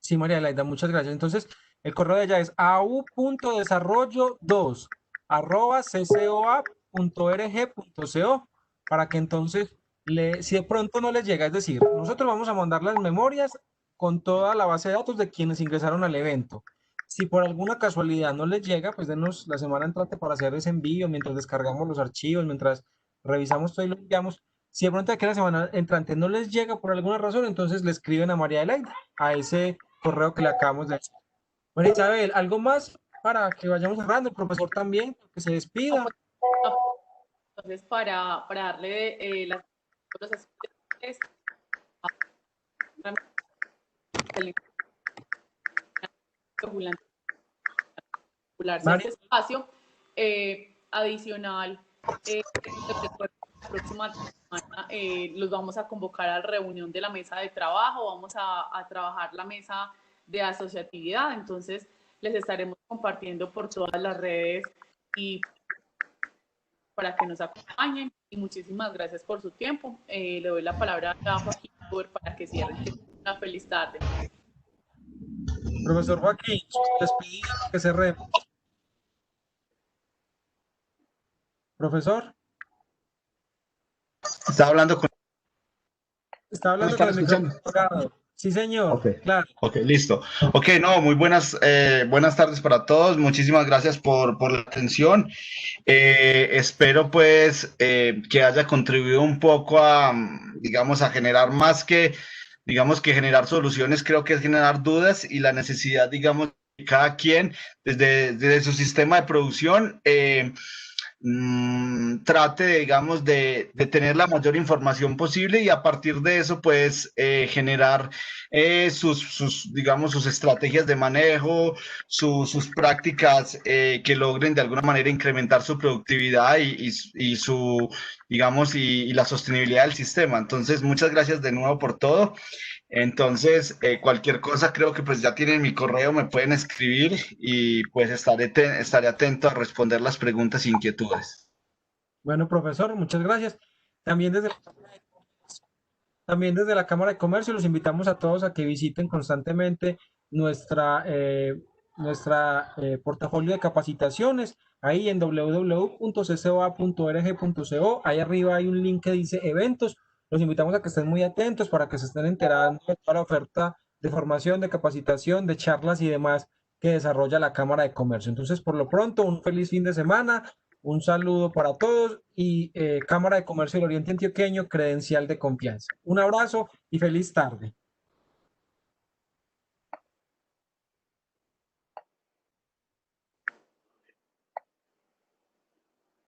Sí, María Adelaida, muchas gracias. Entonces, el correo de ella es au.desarrollo2@ccoa.org.co para que entonces, si de pronto no les llega, es decir, nosotros vamos a mandar las memorias con toda la base de datos de quienes ingresaron al evento. Si por alguna casualidad no les llega, pues denos la semana entrante para hacer ese envío mientras descargamos los archivos, mientras revisamos todo y lo enviamos. Si de pronto aquí la semana entrante no les llega por alguna razón, entonces le escriben a María Adelaida, a ese correo que le acabamos de hacer. Bueno, Isabel, ¿algo más para que vayamos cerrando? El profesor también, que se despida. Entonces, para darle las cosas este espacio adicional. La próxima semana los vamos a convocar a la reunión de la mesa de trabajo, vamos a trabajar la mesa de asociatividad, entonces les estaremos compartiendo por todas las redes y para que nos acompañen y muchísimas gracias por su tiempo. Le doy la palabra a Joaquín para que cierren. Una feliz tarde. Profesor Joaquín, despedida, que cerremos. Profesor. Está hablando con el micrófono. Sí, señor. Okay. Claro. Ok, listo. Ok, no, muy buenas tardes para todos. Muchísimas gracias por la atención. Espero pues que haya contribuido un poco a, digamos, a generar más que, digamos, que generar soluciones, creo que es generar dudas y la necesidad, digamos, de cada quien desde su sistema de producción trate, digamos, de tener la mayor información posible y a partir de eso, pues, generar digamos, sus estrategias de manejo, sus prácticas que logren de alguna manera incrementar su productividad y su, digamos, y la sostenibilidad del sistema. Entonces, muchas gracias de nuevo por todo. Entonces, cualquier cosa, creo que pues ya tienen mi correo, me pueden escribir y pues estaré atento a responder las preguntas e inquietudes. Bueno, profesor, muchas gracias. También desde la Cámara de Comercio los invitamos a todos a que visiten constantemente nuestra portafolio de capacitaciones ahí en www.ccoa.org.co. Ahí arriba hay un link que dice eventos. Los invitamos a que estén muy atentos para que se estén enterando de toda la oferta de formación, de capacitación, de charlas y demás que desarrolla la Cámara de Comercio. Entonces, por lo pronto, un feliz fin de semana, un saludo para todos y Cámara de Comercio del Oriente Antioqueño, credencial de confianza. Un abrazo y feliz tarde.